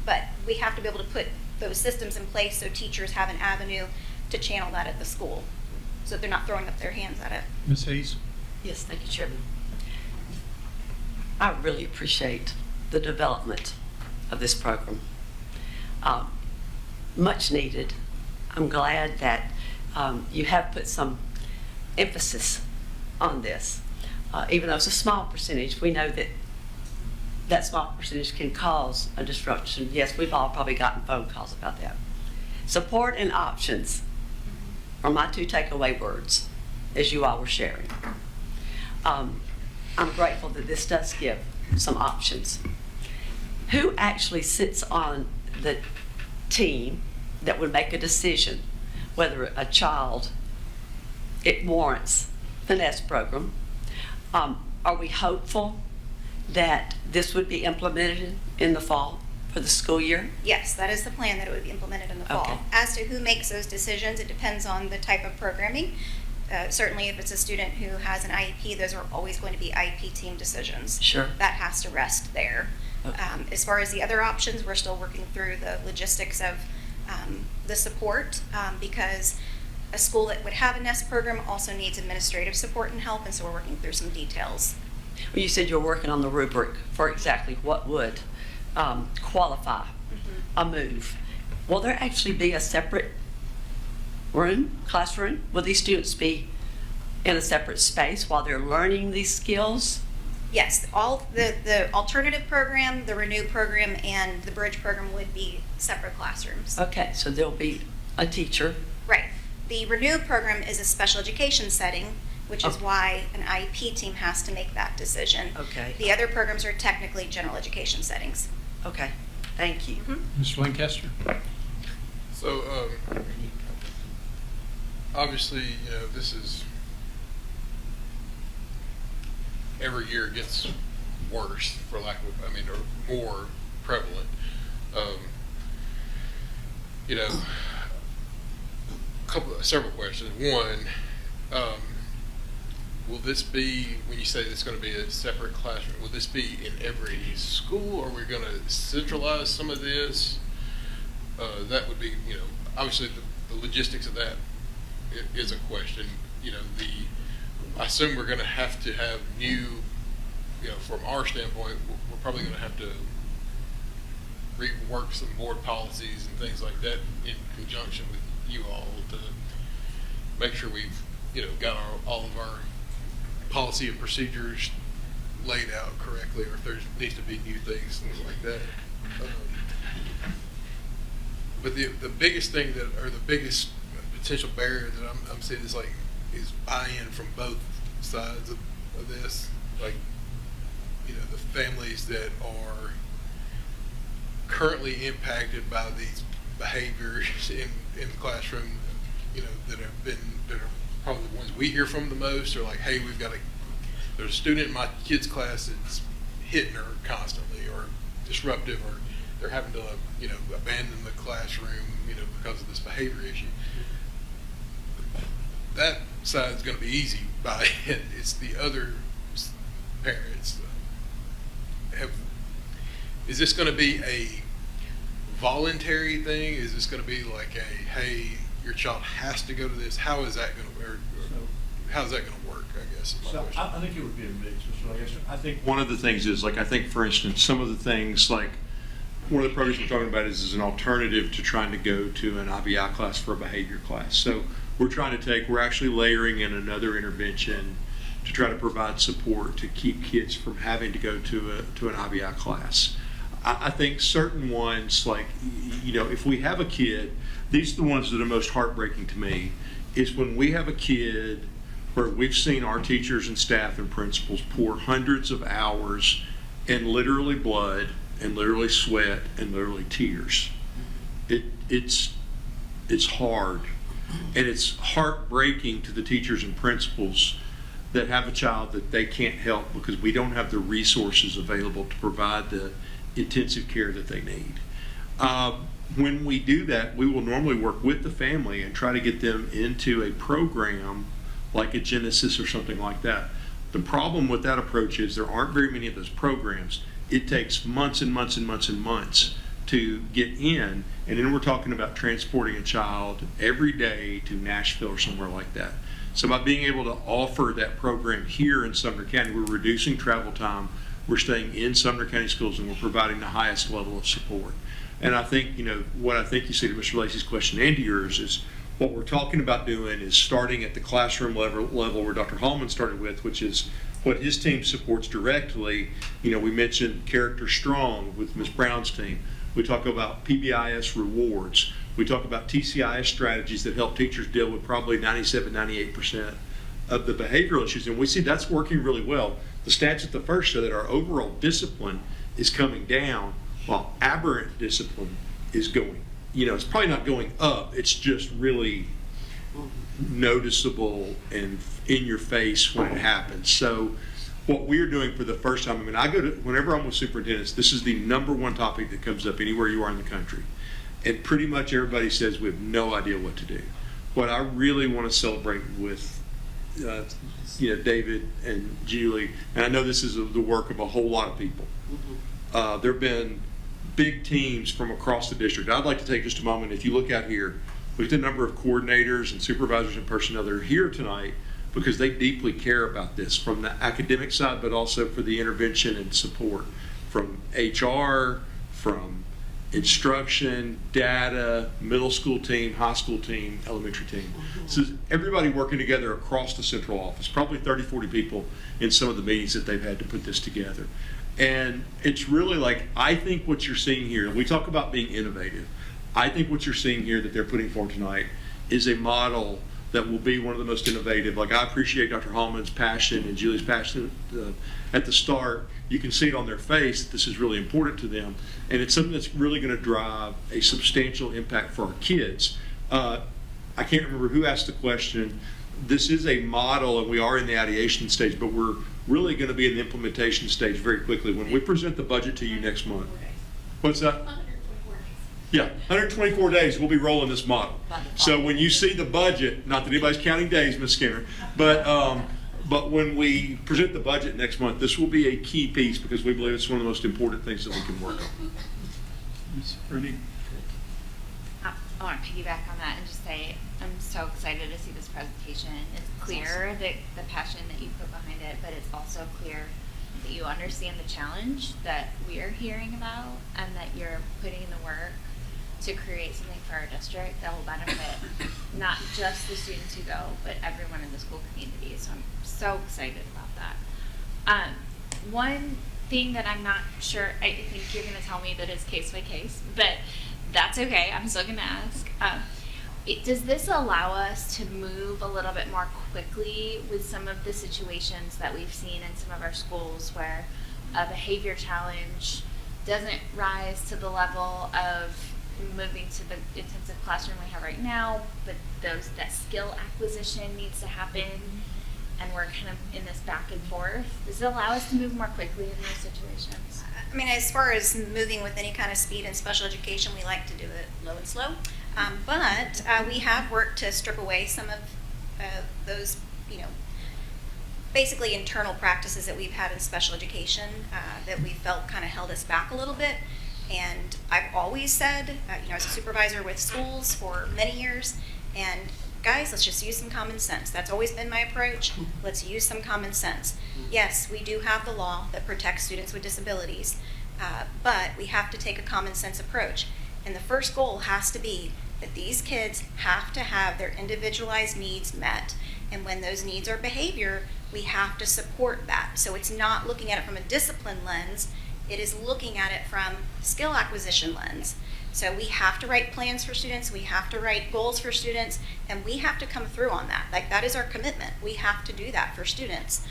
but we have to be able to put those systems in place so teachers have an avenue to channel that at the school, so they're not throwing up their hands at it. Ms. Hayes? Yes, thank you, Chairman. I really appreciate the development of this program. Much needed. I'm glad that you have put some emphasis on this. Even though it's a small percentage, we know that that small percentage can cause a disruption. Yes, we've all probably gotten phone calls about that. Support and options are my two takeaway words, as you all were sharing. I'm grateful that this does give some options. Who actually sits on the team that would make a decision whether a child, it warrants the NEST program? Are we hopeful that this would be implemented in the fall for the school year? Yes, that is the plan, that it would be implemented in the fall. Okay. As to who makes those decisions, it depends on the type of programming. Certainly, if it's a student who has an IEP, those are always going to be IEP team decisions. Sure. That has to rest there. Okay. As far as the other options, we're still working through the logistics of the support, because a school that would have a NEST program also needs administrative support and help, and so we're working through some details. Well, you said you're working on the rubric for exactly what would qualify a move. Will there actually be a separate classroom? Will these students be in a separate space while they're learning these skills? Yes, all the alternative program, the Renew program, and the Bridge program would be separate classrooms. Okay, so there'll be a teacher. Right. The Renew program is a special education setting, which is why an IEP team has to make that decision. Okay. The other programs are technically general education settings. Okay, thank you. Mr. Lancaster? So, obviously, you know, this is, every year it gets worse, for lack of, or more prevalent. You know, several questions. One, will this be, when you say it's going to be a separate classroom, will this be in every school, or are we going to centralize some of this? That would be, you know, obviously the logistics of that is a question. You know, I assume we're going to have new, you know, from our standpoint, we're probably going to have to rework some board policies and things like that in conjunction with you all to make sure we've, you know, got all of our policy and procedures laid out correctly, or if there needs to be new things like that. But the biggest thing or the biggest potential barrier that I'm seeing is buy-in from both sides of this. Like, you know, the families that are currently impacted by these behaviors in the classroom, you know, that are probably the ones we hear from the most, are like, hey, there's a student in my kid's class that's hitting her constantly, or disruptive, or they're having to, you know, abandon the classroom, you know, because of this behavior issue. That side's going to be easy by it. It's the other parents. Is this going to be a voluntary thing? Is this going to be like hey, your child has to go to this? How is that going to work? how's that going to work, I guess, is my So question. I think it would be a mix, Mr. Legacy. I think one of the things is, like, I think, for instance, some of the things, like, one of the programs we're talking about is an alternative to trying to go to an IBI class for a behavior class. So we're actually layering in another intervention to try to provide support to keep kids from having to go to an IBI class. I think certain ones, like, you know, if we have a kid, these are the ones that are most heartbreaking to me, is when we have a kid where we've seen our teachers and staff and principals pour hundreds of hours and literally blood and literally sweat and literally tears. It's hard, and it's heartbreaking to the teachers and principals that have a child that they can't help because we don't have the resources available to provide the intensive care that they need. When we do that, we will normally work with the family and try to get them into a program like a Genesis or something like that. The problem with that approach is there aren't very many of those programs. It takes months and months and months and months to get in, and then we're talking about transporting a child every day to Nashville or somewhere like that. So by being able to offer that program here in Sumner County, we're reducing travel time, we're staying in Sumner County schools, and we're providing the highest level of support. And I think, you know, what I think you see to Mr. Lacey's question and to yours is what we're talking about doing is starting at the classroom level where Dr. Hallman started with, which is what his team supports directly. You know, we mentioned Character Strong with Ms. Brown's team. We talk about PBIS rewards. We talk about TCIS strategies that help teachers deal with probably 97, 98% of the behavioral issues. And we see that's working really well. The stats at the first show that our overall discipline is coming down while aberrant discipline is going. You know, it's probably not going up. It's just really noticeable and in your face when it happens. So what we're doing for the first time, I mean, whenever I'm with superintendents, this is the #1 topic that comes up anywhere you are in the country. And pretty much everybody says we have no idea what to do. What I really want to celebrate with you know, David and Julie, and I know this is the work of a whole lot of people. There have been big teams from across the district. I'd like to take just a moment, if you look out here, look at the number of coordinators and supervisors and personnel that are here tonight because they deeply care about this from the academic side, but also for the intervention and support from HR, from instruction, data, middle school team, high school team, elementary team. So everybody working together across the central office, probably 30, 40 people in some of the meetings that they've had to put this together. And it's really like, I think what you're seeing here, and we talk about being innovative, I think what you're seeing here that they're putting forward tonight is a model that will be one of the most innovative. Like, I appreciate Dr. Hallman's passion and Julie's passion at the start. You can see it on their face that this is really important to them, and it's something that's really going to drive a substantial impact for our kids. I can't remember who asked the question. This is a model, and we are in the ideation stage, but we're really going to be in the implementation stage very quickly. When we present the budget to you next month. What's that? Yeah, 124 days we'll be rolling this model. So when you see the budget, not that anybody's counting days, Ms. Skinner, but when we present the budget next month, this will be a key piece because we believe it's one of the most important things that we can work on. Ms. Rooney? I want to piggyback on that and just say I'm so excited to see this presentation. It's clear the passion that you put behind it, but it's also clear that you understand the challenge that we're hearing about and that you're putting in the work to create something for our district that will benefit not just the students who go, but everyone in the school community. So I'm so excited about that. One thing that I'm not sure, I think you're going to tell me that it's case by case, but that's okay. I'm still going to ask. Does this allow us to move a little bit more quickly with some of the situations that we've seen in some of our schools where a behavior challenge doesn't rise to the level of moving to the intensive classroom we have right now, but that skill acquisition needs to happen, and we're kind of in this back and forth? Does it allow us to move more quickly in those situations? I mean, as far as moving with any kind of speed in special education, we like to do it low and slow. But we have worked to strip away some of those, you know, basically internal practices that we've had in special education that we felt kind of held us back a little bit. And I've always said, you know, as a supervisor with schools for many years, and guys, let's just use some common sense. That's always been my approach. Let's use some common sense. Yes, we do have the law that protects students with disabilities, but we have to take a common sense approach. And the first goal has to be that these kids have to have their individualized needs met. And when those needs are behavior, we have to support that. So it's not looking at it from a discipline lens, it is looking at it from skill acquisition lens. So we have to write plans for students, we have to write goals for students, and we have to come through on that. Like, that is our commitment. We have to do that for students.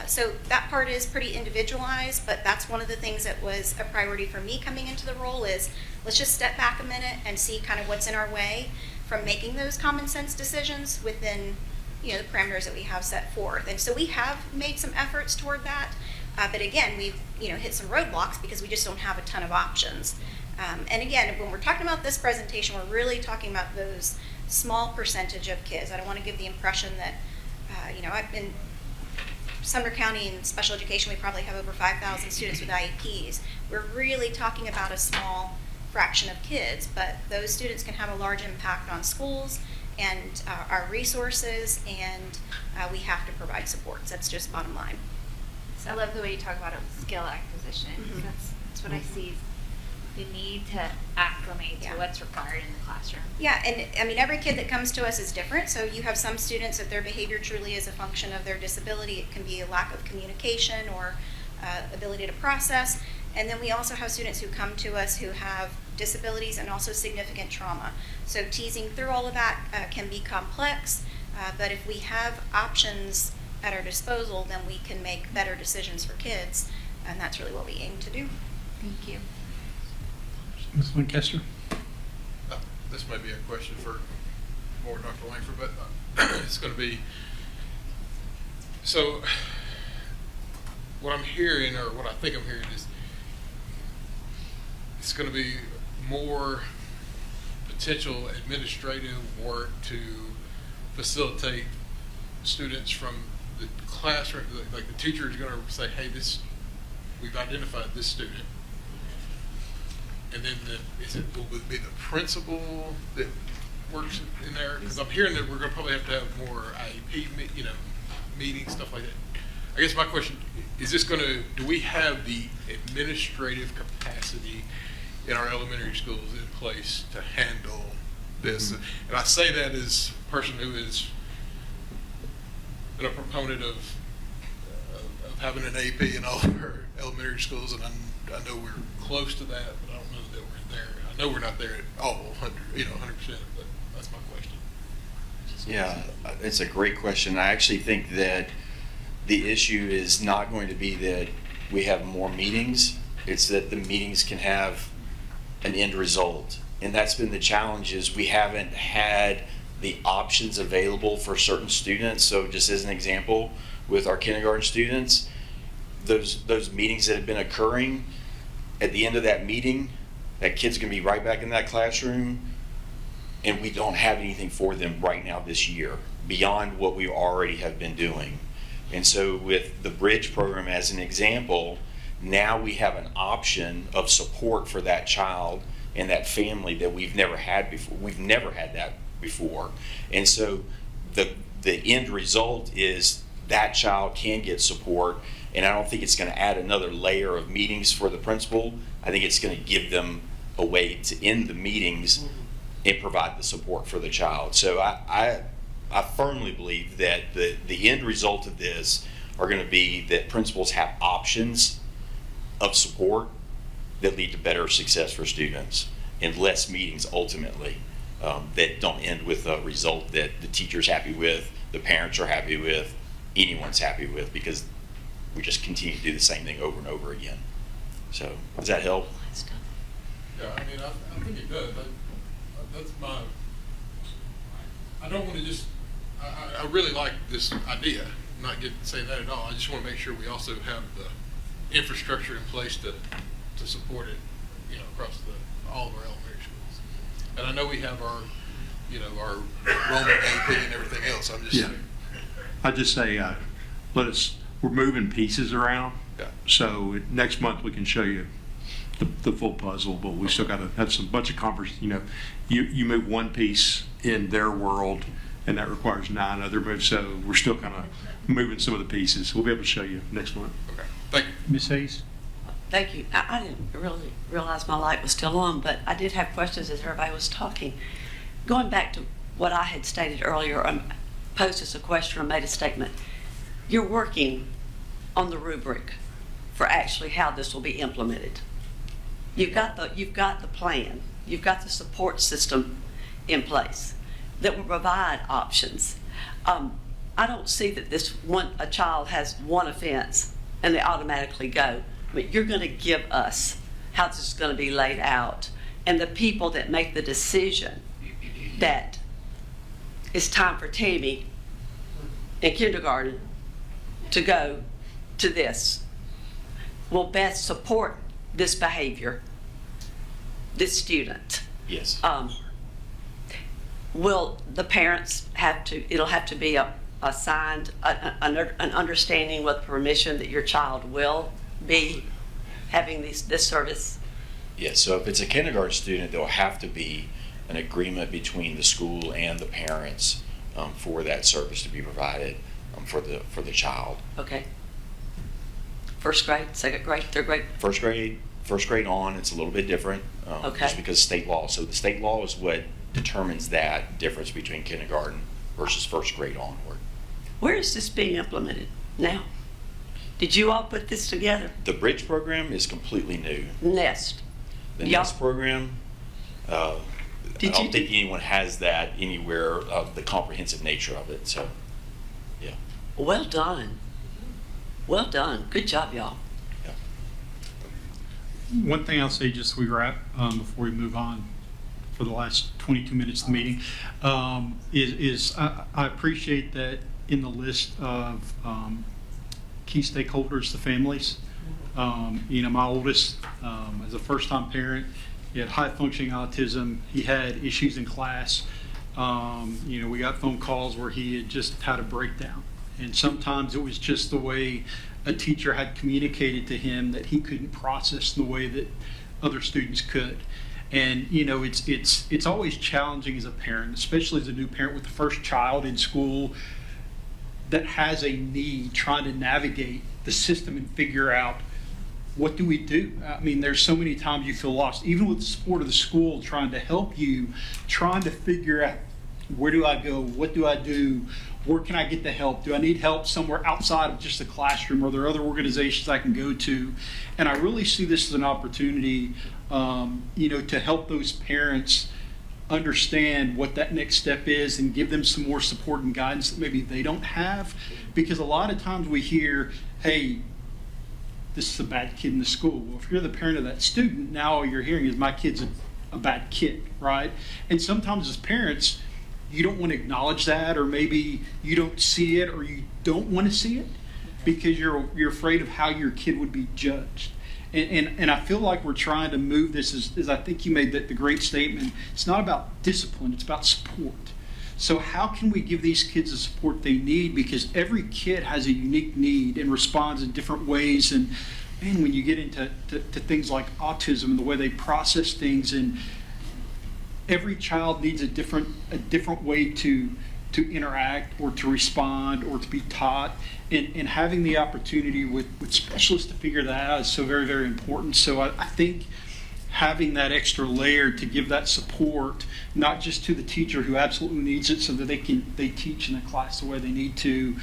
So that part is pretty individualized, but that's one of the things that was a priority for me coming into the role is, let's just step back a minute and see kind of what's in our way from making those common sense decisions within, you know, the parameters that we have set forth. And so we have made some efforts toward that, but again, we've, you know, hit some roadblocks because we just don't have a ton of options. And again, when we're talking about this presentation, we're really talking about those small percentage of kids. I don't want to give the impression that, you know, I've been Sumner County in special education, we probably have over 5,000 students with IEPs. We're really talking about a small fraction of kids, but those students can have a large impact on schools and our resources, and we have to provide supports. That's just bottom line. I love the way you talk about it with skill acquisition. Mhm. That's what I see, the need to acclimate Yeah. to what's required in the classroom. Yeah, and I mean, every kid that comes to us is different. So you have some students that their behavior truly is a function of their disability. It can be a lack of communication or ability to process. And then we also have students who come to us who have disabilities and also significant trauma. So teasing through all of that can be complex, but if we have options at our disposal, then we can make better decisions for kids, and that's really what we aim to do. Thank you. Ms. Lancaster? This may be a question for more Dr. Langford, but it's going to be, so what I'm hearing, or what I think I'm hearing, is it's going to be more potential administrative work to facilitate students from the classroom. Like the teacher is going to say, hey, we've identified this student. And then will it be the principal that works in there? Because I'm hearing that we're going to probably have to have more IEP, meetings, stuff like that. I guess my question, is this going to, do we have the administrative capacity in our elementary schools in place to handle this? And I say that as a person who has been a proponent of having an AP in all of our elementary schools, and I know we're close to that, but I don't know that we're there. I know we're not there at all, 100%, but that's my question. Yeah, it's a great question. I actually think that the issue is not going to be that we have more meetings. It's that the meetings can have an end result. And that's been the challenge, is we haven't had the options available for certain students. So just as an example, with our kindergarten students, those meetings that have been occurring, at the end of that meeting, that kid's gonna be right back in that classroom, and we don't have anything for them right now this year beyond what we already have been doing. And so with the Bridge program as an example, now we have an option of support for that child and that family that we've never had before. We've never had that before. And so the end result is that child can get support, and I don't think it's going to add another layer of meetings for the principal. I think it's going to give them a way to end the meetings and provide the support for the child. So I firmly believe that the end result of this are going to be that principals have options of support that lead to better success for students and less meetings ultimately that don't end with a result that the teacher's happy with, the parents are happy with, anyone's happy with, because we just continue to do the same thing over and over again. So does that help? Yeah, I mean, I think it does. That's my, I don't want to just, I really like this idea. I'm not saying that at all. I just want to make sure we also have the infrastructure in place to support it, across all of our elementary schools. And I know we have our, our enrollment AP and everything else. I'm just saying. I just say, we're moving pieces around. Yeah. So next month we can show you the full puzzle, but we still got to have some bunch of conversations. You move one piece in their world, and that requires 9 other moves. So we're still kind of moving some of the pieces. We'll be able to show you next month. Okay. Thank you. Ms. Hayes? Thank you. I didn't really realize my light was still on, but I did have questions as everybody was talking. Going back to what I had stated earlier, posed as a question or made a statement. You're working on the rubric for actually how this will be implemented. You've got the plan. You've got the support system in place that will provide options. I don't see that a child has one offense and they automatically go. But you're going to give us how this is going to be laid out, and the people that make the decision that it's time for Tammy in kindergarten to go to this will best support this behavior, this student. Yes. Will the parents it'll have to be assigned an understanding with permission that your child will be having this service? Yes, so if it's a kindergarten student, there'll have to be an agreement between the school and the parents for that service to be provided for the child. Okay. First grade, second grade, third grade? First grade on, it's a little bit different, Okay. just because of state law. So the state law is what determines that difference between kindergarten versus first grade onward. Where is this being implemented now? Did you all put this together? The Bridge program is completely new. Nest. The Y'all- NEST program, I Did don't you think anyone has that anywhere of the comprehensive nature of it. So, yeah. Well done. Well done. Good job, y'all. One thing I'll say just as we wrap, before we move on for the last 22 minutes of the meeting, is I appreciate that in the list of key stakeholders, the families. My oldest, as a first-time parent, he had high-functioning autism. He had issues in class. We got phone calls where he had just had a breakdown. And sometimes it was just the way a teacher had communicated to him that he couldn't process the way that other students could. And, it's always challenging as a parent, especially as a new parent with the first child in school that has a need, trying to navigate the system and figure out, what do we do? I mean, there's so many times you feel lost, even with the support of the school trying to help you, trying to figure out, where do I go? What do I do? Where can I get the help? Do I need help somewhere outside of just the classroom? Are there other organizations I can go to? And I really see this as an opportunity, to help those parents understand what that next step is and give them some more support and guidance that maybe they don't have. Because a lot of times we hear, hey, this is a bad kid in the school. Well, if you're the parent of that student, now all you're hearing is my kid's a bad kid, right? And sometimes as parents, you don't want to acknowledge that, or maybe you don't see it, or you don't want to see it because you're afraid of how your kid would be judged. And I feel like we're trying to move this as I think you made the great statement. It's not about discipline, it's about support. So how can we give these kids the support they need? Because every kid has a unique need and responds in different ways. And man, when you get into things like autism and the way they process things, and every child needs a different way to interact or to respond or to be taught, and having the opportunity with specialists to figure that out is so very, very important. So I think having that extra layer to give that support, not just to the teacher who absolutely needs it so that they teach in the class the way they need to,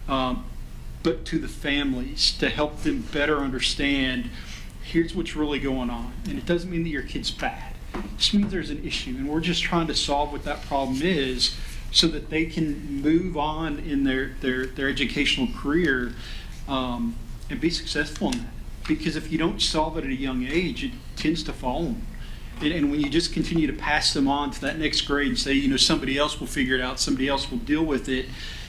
but to the families to help them better understand, here's what's really going on. And it doesn't mean that your kid's bad. It just means there's an issue, and we're just trying to solve what that problem is so that they can move on in their educational career and be successful in that. Because if you don't solve it at a young age, it tends to fall on them. And when you just continue to pass them on to that next grade and say, somebody else will figure it out, somebody else will deal with it,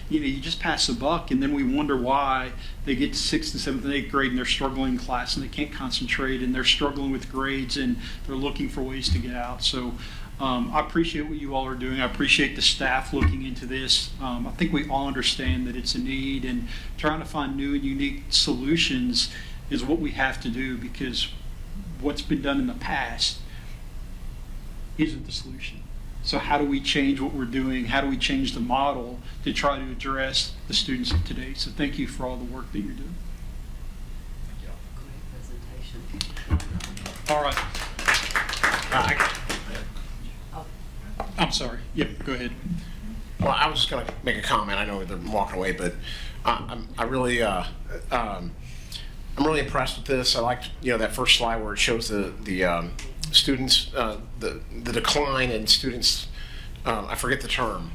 you just pass the buck, and then we wonder why they get to 6th and 7th and 8th grade and they're struggling in class and they can't concentrate and they're struggling with grades and they're looking for ways to get out. So I appreciate what you all are doing. I appreciate the staff looking into this. I think we all understand that it's a need, and trying to find new and unique solutions is what we have to do, because what's been done in the past isn't the solution. So how do we change what we're doing? How do we change the model to try to address the students of today? So thank you for all the work that you're doing. All right. I'm sorry. Yep, go ahead. Well, I was just going to make a comment. I know they're walking away, but I'm really impressed with this. I liked, that first slide where it shows the students, the decline in students. I forget the term.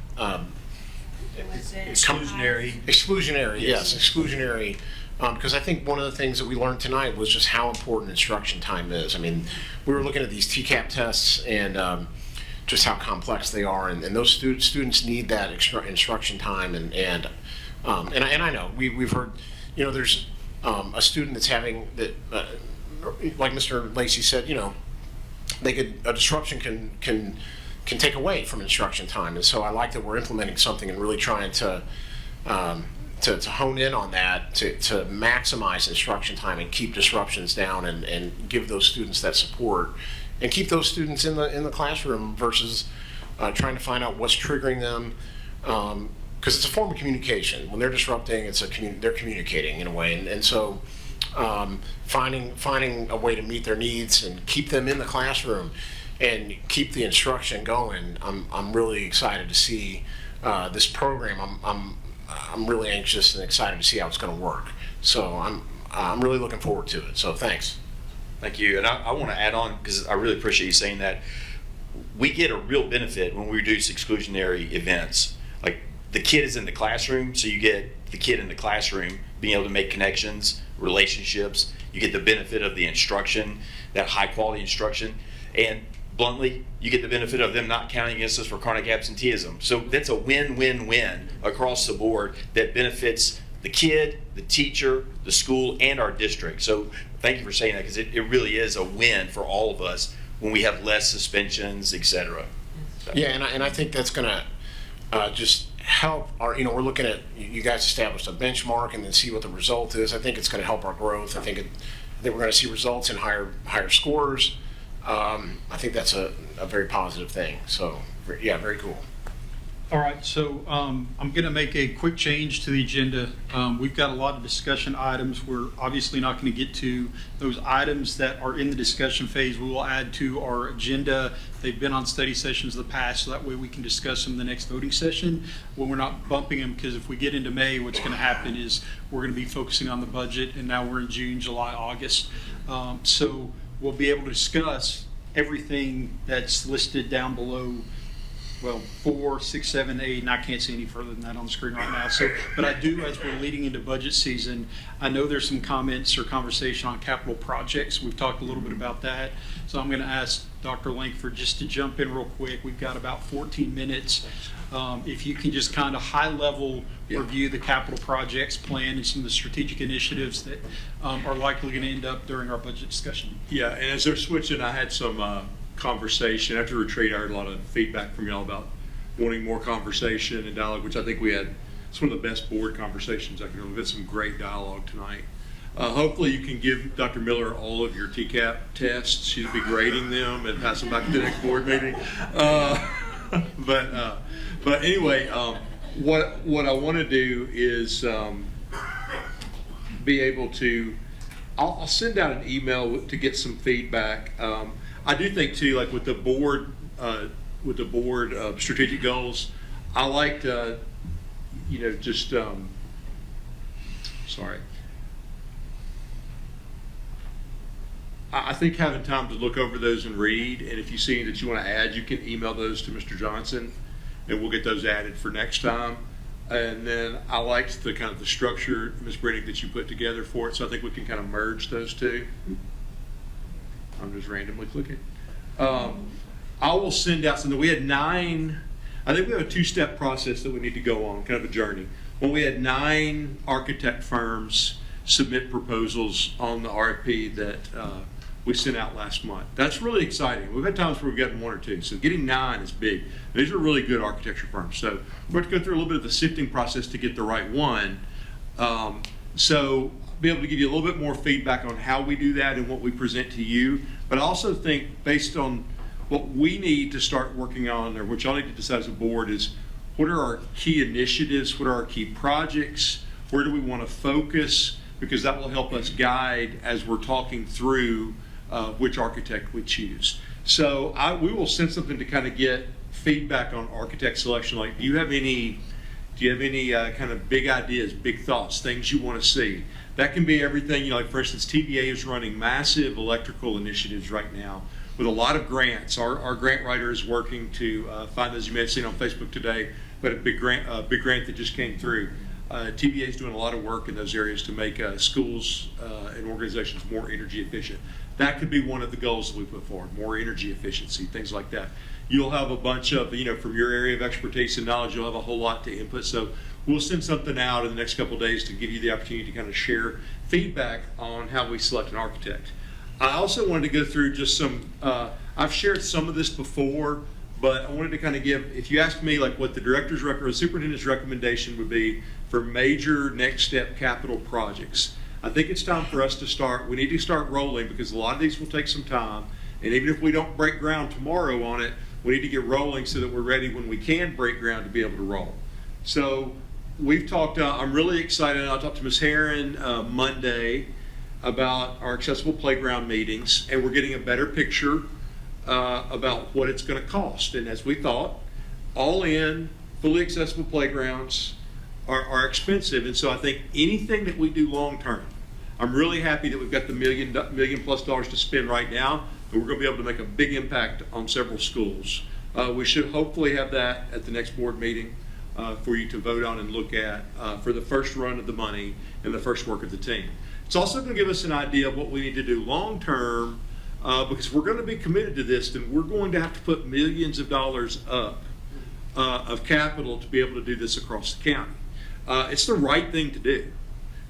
Exclusionary. Exclusionary, yes, exclusionary. Because I think one of the things that we learned tonight was just how important instruction time is. I mean, we were looking at these TCAP tests and just how complex they are, and those students need that instruction time. And I know we've heard, there's a student that's having that, like Mr. Lacey said, a disruption can take away from instruction time. And so I like that we're implementing something and really trying to hone in on that, to maximize instruction time and keep disruptions down and give those students that support and keep those students in the classroom versus trying to find out what's triggering them, because it's a form of communication. When they're disrupting, they're communicating in a way, and so finding a way to meet their needs and keep them in the classroom and keep the instruction going. I'm really excited to see this program. I'm really anxious and excited to see how it's going to work. So I'm really looking forward to it. So thanks. Thank you. And I want to add on, because I really appreciate you saying that. We get a real benefit when we reduce exclusionary events. Like, the kid is in the classroom, so you get the kid in the classroom being able to make connections, relationships. You get the benefit of the instruction, that high quality instruction. And bluntly, you get the benefit of them not counting against us for chronic absenteeism. So that's a win-win-win across the board that benefits the kid, the teacher, the school, and our district. So thank you for saying that, because it really is a win for all of us when we have less suspensions, et cetera. So. Yeah, and I think that's going to just help our, we're looking at, you guys established a benchmark and then see what the result is. I think it's going to help our growth. I think we're going to see results in higher scores. I think that's a very positive thing. So, yeah, very cool. All right, so I'm going to make a quick change to the agenda. We've got a lot of discussion items. We're obviously not going to get to those items that are in the discussion phase. We will add to our agenda. They've been on study sessions in the past, so that way we can discuss them in the next voting session when we're not bumping them, because if we get into May, what's going to happen is we're going to be focusing on the budget, and now we're in June, July, August. So we'll be able to discuss everything that's listed down below. Well, 4, 6, 7, 8, and I can't see any further than that on the screen right now. So, but I do, as we're leading into budget season, I know there's some comments or conversation on capital projects. We've talked a little bit about that. So I'm going to ask Dr. Lankford just to jump in real quick. We've got about 14 minutes. If you can just kind of high level review the capital projects plan and some of the strategic initiatives that are likely going to end up during our budget discussion. Yeah, and as they're switching, I had some conversation. After the retreat, I heard a lot of feedback from y'all about wanting more conversation and dialogue, which I think we had. It's one of the best board conversations I can remember. We've had some great dialogue tonight. Hopefully you can give Dr. Miller all of your TCAP tests. She'll be grading them and pass them back to the next board meeting. But anyway, what I want to do is be able to, I'll send out an email to get some feedback. I do think too, like with the board strategic goals, I liked, sorry. I think having time to look over those and read, and if you see that you want to add, you can email those to Mr. Johnson, and we'll get those added for next time. And then I liked the kind of the structure, Ms. Brennick, that you put together for it, so I think we can kind of merge those two. I'm just randomly clicking. I will send out something. We had 9, I think we have a 2-step process that we need to go on, kind of a journey. Well, we had 9 architect firms submit proposals on the RFP that we sent out last month. That's really exciting. We've had times where we've gotten 1 or 2, so getting 9 is big. These are really good architecture firms. So we're going to go through a little bit of the sifting process to get the right one. So be able to give you a little bit more feedback on how we do that and what we present to you. But I also think based on What we need to start working on, or what y'all need to decide as a board, is what are our key initiatives, what are our key projects, where do we want to focus, because that will help us guide as we're talking through which architect we choose. So we will send something to kind of get feedback on architect selection. Like, do you have any kind of big ideas, big thoughts, things you want to see? That can be everything, you know, like for instance, TVA is running massive electrical initiatives right now with a lot of grants. Our grant writer is working to find those. You may have seen on Facebook today, but a big grant that just came through. TVA is doing a lot of work in those areas to make schools and organizations more energy efficient. That could be one of the goals that we put forward, more energy efficiency, things like that. You'll have a bunch of, you know, from your area of expertise and knowledge, you'll have a whole lot to input. So we'll send something out in the next couple of days to give you the opportunity to kind of share feedback on how we select an architect. I also wanted to go through just some, I've shared some of this before, but I wanted to kind of give, if you ask me like what the director's or superintendent's recommendation would be for major next step capital projects, I think it's time for us to start, we need to start rolling, because a lot of these will take some time. And even if we don't break ground tomorrow on it, we need to get rolling so that we're ready when we can break ground to be able to roll. So we've talked, I'm really excited. I talked to Ms. Herron Monday about our accessible playground meetings, and we're getting a better picture about what it's going to cost. And as we thought, all in, fully accessible playgrounds are expensive. And so I think anything that we do long term, I'm really happy that we've got the million plus dollars to spend right now, and we're going to be able to make a big impact on several schools. We should hopefully have that at the next board meeting for you to vote on and look at for the first run of the money and the first work of the team. It's also going to give us an idea of what we need to do long term, because we're going to be committed to this, and we're going to have to put millions of dollars up of capital to be able to do this across the county. It's the right thing to do,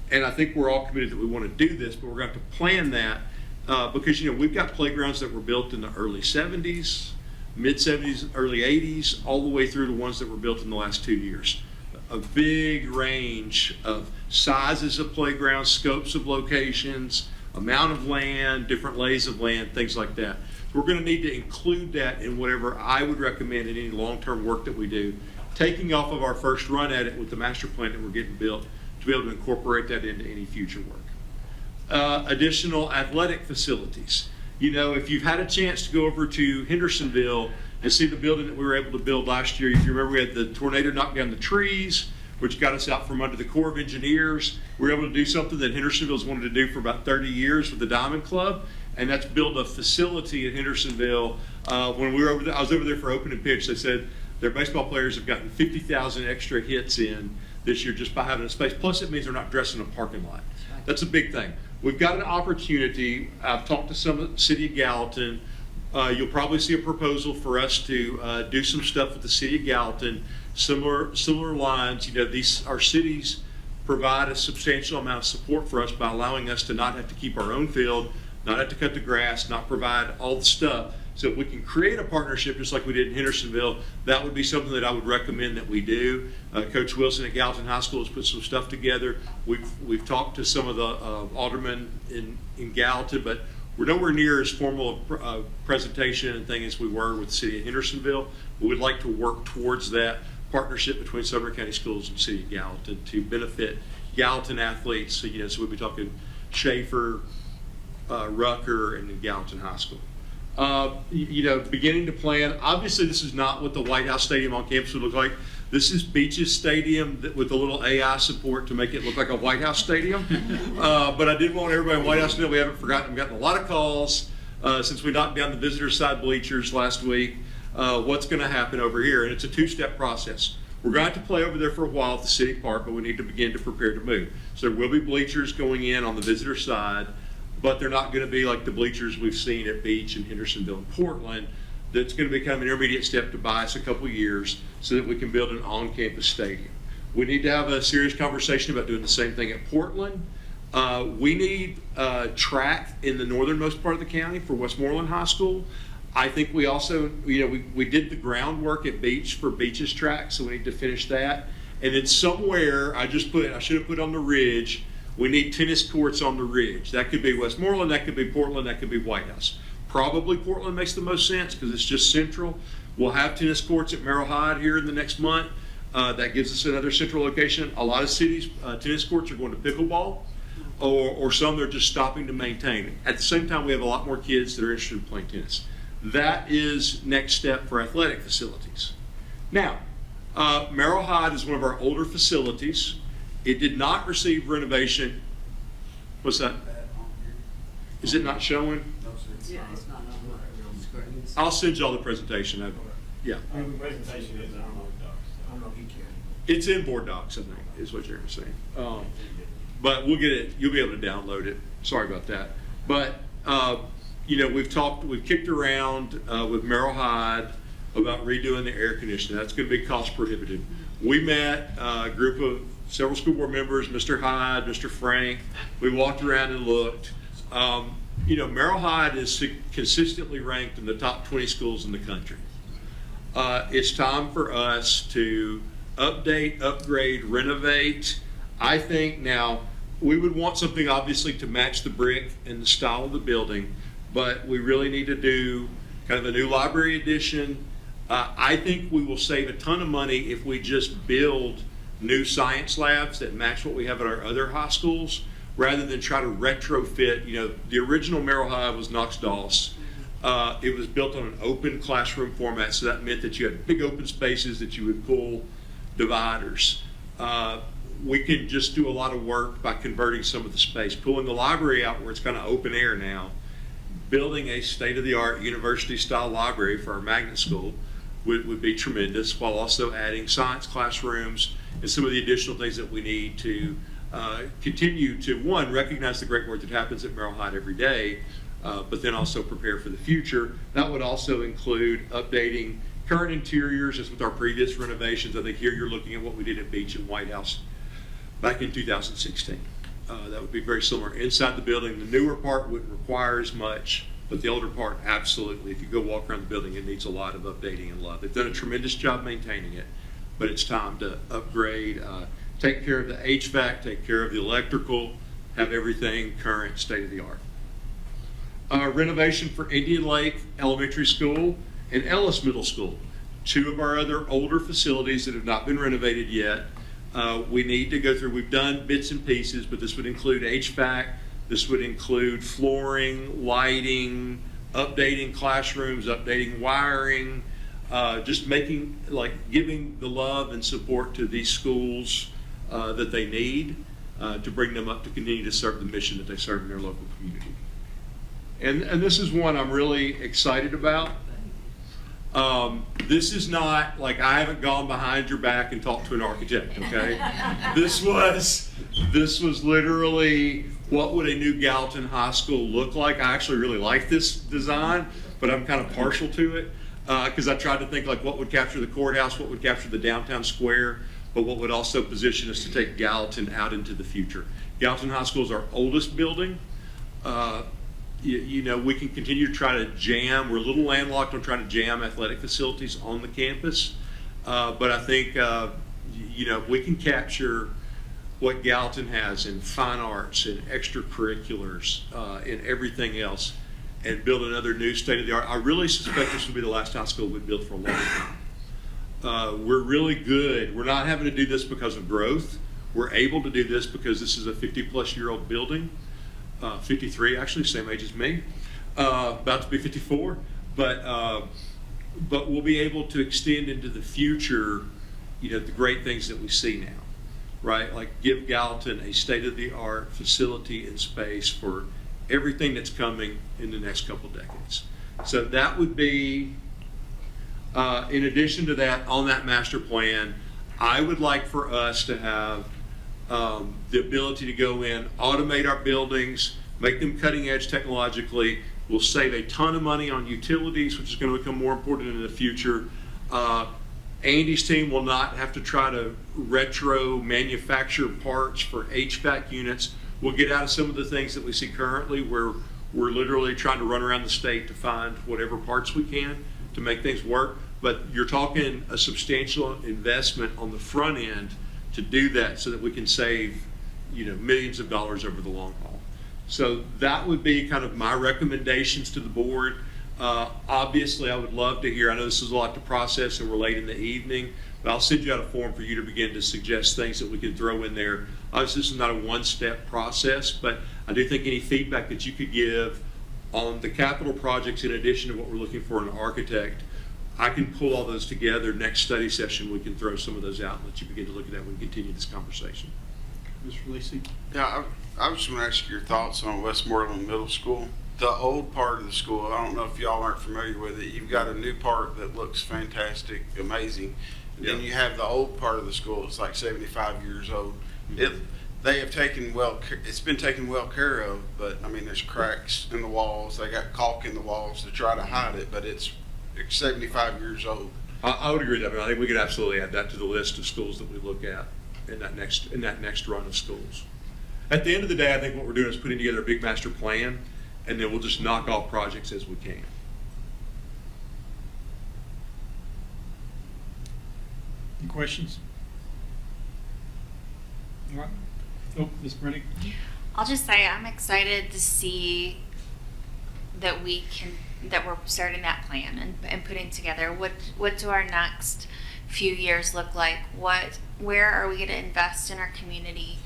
and I think we're all committed that we want to do this, but we're going to have to plan that because, you know, we've got playgrounds that were built in the early 70s, mid 70s, early 80s, all the way through to ones that were built in the last 2 years. A big range of sizes of playgrounds, scopes of locations, amount of land, different lays of land, things like that. So we're going to need to include that in whatever I would recommend in any long-term work that we do, taking off of our first run at it with the master plan that we're getting built to be able to incorporate that into any future work. Additional athletic facilities. You know, if you've had a chance to go over to Hendersonville and see the building that we were able to build last year, if you remember, we had the tornado knock down the trees, which got us out from under the Corps of Engineers. We were able to do something that Hendersonville's wanted to do for about 30 years with the Diamond Club, and that's build a facility at Hendersonville. When we were over there, I was over there for opening pitch. They said their baseball players have gotten 50,000 extra hits in this year just by having a space. Plus, it means they're not dressing a parking lot. That's a big thing. We've got an opportunity. I've talked to some of the city of Gallatin. You'll probably see a proposal for us to do some stuff with the city of Gallatin, similar lines. You know, our cities provide a substantial amount of support for us by allowing us to not have to keep our own field, not have to cut the grass, not provide all the stuff. So if we can create a partnership just like we did in Hendersonville, that would be something that I would recommend that we do. Coach Wilson at Gallatin High School has put some stuff together. We've talked to some of the aldermen in Gallatin, but we're nowhere near as formal a presentation and thing as we were with the city of Hendersonville. We would like to work towards that partnership between Sumner County Schools and the city of Gallatin to benefit Gallatin athletes. So, you know, so we'll be talking Schaefer, Rucker, and then Gallatin High School. You know, beginning to plan. Obviously, this is not what the White House Stadium on campus would look like. This is Beaches Stadium with a little AI support to make it look like a White House Stadium. But I did want everybody in White House to know we haven't forgotten. We've gotten a lot of calls since we knocked down the visitor side bleachers last week. What's going to happen over here? And it's a two-step process. We're going to have to play over there for a while at the city park, but we need to begin to prepare to move. So there will be bleachers going in on the visitor side, but they're not going to be like the bleachers we've seen at Beach and Hendersonville and Portland. That's going to become an intermediate step to buy us a couple of years so that we can build an on-campus stadium. We need to have a serious conversation about doing the same thing at Portland. We need track in the northernmost part of the county for Westmoreland High School. I think we also, you know, we did the groundwork at Beach for Beach's track, so we need to finish that. And then somewhere, I should have put on the ridge, we need tennis courts on the ridge. That could be Westmoreland, that could be Portland, that could be White House. Probably Portland makes the most sense because it's just central. We'll have tennis courts at Merrill Hyde here in the next month. That gives us another central location. A lot of cities, tennis courts are going to pickleball, or some they're just stopping to maintain. At the same time, we have a lot more kids that are interested in playing tennis. That is next step for athletic facilities. Now, Merrill Hyde is one of our older facilities. It did not receive renovation. What's that? Is it not showing? Yeah, it's not on the screen. I'll send you all the presentation. Yeah. The presentation is, I don't know if you can. It's in board docs, I think, is what Jeremy's saying. But we'll get it, you'll be able to download it. Sorry about that. But, we've kicked around with Merrill Hyde about redoing the air conditioning. That's going to be cost prohibitive. We met a group of several school board members, Mr. Hyde, Mr. Frank. We walked around and looked. Merrill Hyde is consistently ranked in the top 20 schools in the country. It's time for us to update, upgrade, renovate. I think now we would want something obviously to match the brick and the style of the building, but we really need to do kind of a new library addition. I think we will save a ton of money if we just build new science labs that match what we have at our other high schools, rather than try to retrofit. The original Merrill Hyde was Knox Doss. It was built on an open classroom format, so that meant that you had big open spaces that you would pull dividers. We can just do a lot of work by converting some of the space, pulling the library out where it's kind of open air now, building a state-of-the-art university-style library for our magnet school would be tremendous, while also adding science classrooms and some of the additional things that we need to continue to, one, recognize the great work that happens at Merrill Hyde every day, but then also prepare for the future. That would also include updating current interiors, as with our previous renovations. I think here you're looking at what we did at Beach and White House back in 2016. That would be very similar. Inside the building, the newer part wouldn't require as much, but the older part, absolutely. If you go walk around the building, it needs a lot of updating and love. They've done a tremendous job maintaining it, but it's time to upgrade, take care of the HVAC, take care of the electrical, have everything current, state-of-the-art. Renovation for Indian Lake Elementary School and Ellis Middle School, two of our other older facilities that have not been renovated yet. We need to go through, we've done bits and pieces, but this would include HVAC, this would include flooring, lighting, updating classrooms, updating wiring, just giving the love and support to these schools that they need to bring them up to continue to serve the mission that they serve in their local community. And this is one I'm really excited about. This is not like, I haven't gone behind your back and talked to an architect, okay? This was literally, what would a new Gallatin High School look like? I actually really like this design, but I'm kind of partial to it because I tried to think like what would capture the courthouse, what would capture the downtown square, but what would also position us to take Gallatin out into the future. Gallatin High School is our oldest building. We can continue to try to jam. We're a little landlocked on trying to jam athletic facilities on the campus. But I think, we can capture what Gallatin has in fine arts and extracurriculars and everything else and build another new state-of-the-art. I really suspect this will be the last high school we build for a long time. We're really good. We're not having to do this because of growth. We're able to do this because this is a 50-plus-year-old building. 53 actually, same age as me, about to be 54, but we'll be able to extend into the future, the great things that we see now, right? Like give Gallatin a state-of-the-art facility and space for everything that's coming in the next couple decades. So that would be, in addition to that, on that master plan, I would like for us to have the ability to go in, automate our buildings, make them cutting edge technologically. We'll save a ton of money on utilities, which is going to become more important in the future. Andy's team will not have to try to retro manufacture parts for HVAC units. We'll get out of some of the things that we see currently where we're literally trying to run around the state to find whatever parts we can to make things work. But you're talking a substantial investment on the front end to do that so that we can save, millions of dollars over the long haul. So that would be kind of my recommendations to the board. Obviously, I would love to hear, I know this is a lot to process and we're late in the evening, but I'll send you out a form for you to begin to suggest things that we can throw in there. Obviously, this is not a one-step process, but I do think any feedback that you could give on the capital projects in addition to what we're looking for in an architect, I can pull all those together. Next study session, we can throw some of those out and let you begin to look at that when we continue this conversation. Mr. Lisi? Yeah, I was just going to ask your thoughts on Westmoreland Middle School. The old part of the school, I don't know if y'all aren't familiar with it. You've got a new part that looks fantastic, amazing. And then you have the old part of the school. It's like 75 years old. They have taken it's been taken well care of, but I mean, there's cracks in the walls. They got caulk in the walls to try to hide it, but it's 75 years old. I would agree with that. I mean, I think we could absolutely add that to the list of schools that we look at in that next run of schools. At the end of the day, I think what we're doing is putting together a big master plan, and then we'll just knock off projects as we can. Any questions? All right. Oh, Ms. Brennick? I'll just say I'm excited to see that we're starting that plan and putting together what do our next few years look like? Where are we going to invest in our community?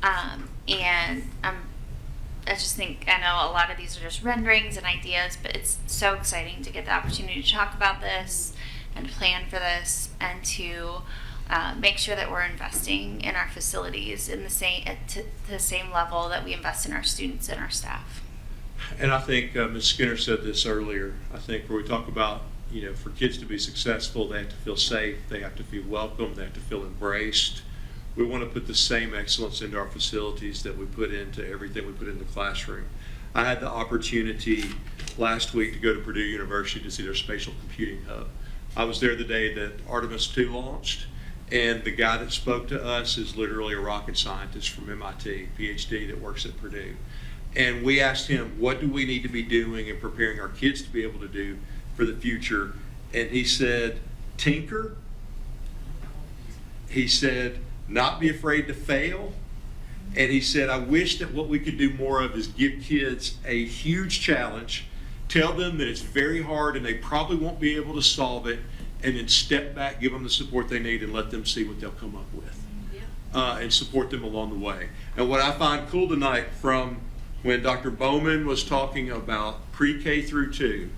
And I just think, I know a lot of these are just renderings and ideas, but it's so exciting to get the opportunity to talk about this and plan for this and to make sure that we're investing in our facilities in to the same level that we invest in our students and our staff. And I think Ms. Skinner said this earlier. I think where we talk about, for kids to be successful, they have to feel safe, they have to feel welcome, they have to feel embraced. We want to put the same excellence into our facilities that we put into everything we put in the classroom. I had the opportunity last week to go to Purdue University to see their spatial computing hub. I was there the day that Artemis 2 launched, and the guy that spoke to us is literally a rocket scientist from MIT, PhD, that works at Purdue. And we asked him, what do we need to be doing and preparing our kids to be able to do for the future? And he said, tinker. He said, not be afraid to fail. And he said, I wish that what we could do more of is give kids a huge challenge, tell them that it's very hard and they probably won't be able to solve it, and then step back, give them the support they need, and let them see what they'll come up with, and support them along the way. And what I find cool tonight, from when Dr. Bowman was talking about pre-K through 2,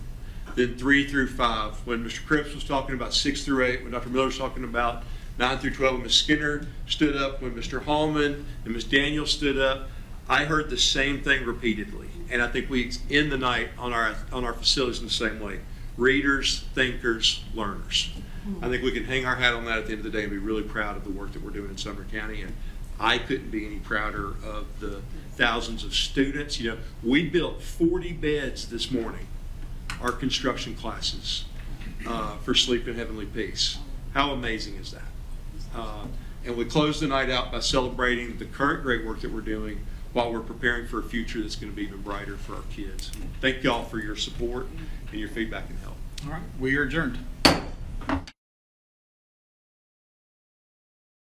then 3 through 5, when Mr. Cripps was talking about 6 through 8, when Dr. Miller was talking about 9 through 12, when Ms. Skinner stood up, when Mr. Hallman and Ms. Daniel stood up, I heard the same thing repeatedly. And I think we end the night on our facilities in the same way. Readers, thinkers, learners. I think we can hang our hat on that at the end of the day and be really proud of the work that we're doing in Sumner County. And I couldn't be any prouder of the thousands of students. We built 40 beds this morning, our construction classes, for Sleep in Heavenly Peace. How amazing is that? And we closed the night out by celebrating the current great work that we're doing while we're preparing for a future that's going to be even brighter for our kids. Thank y'all for your support and your feedback and help. All right, we are adjourned.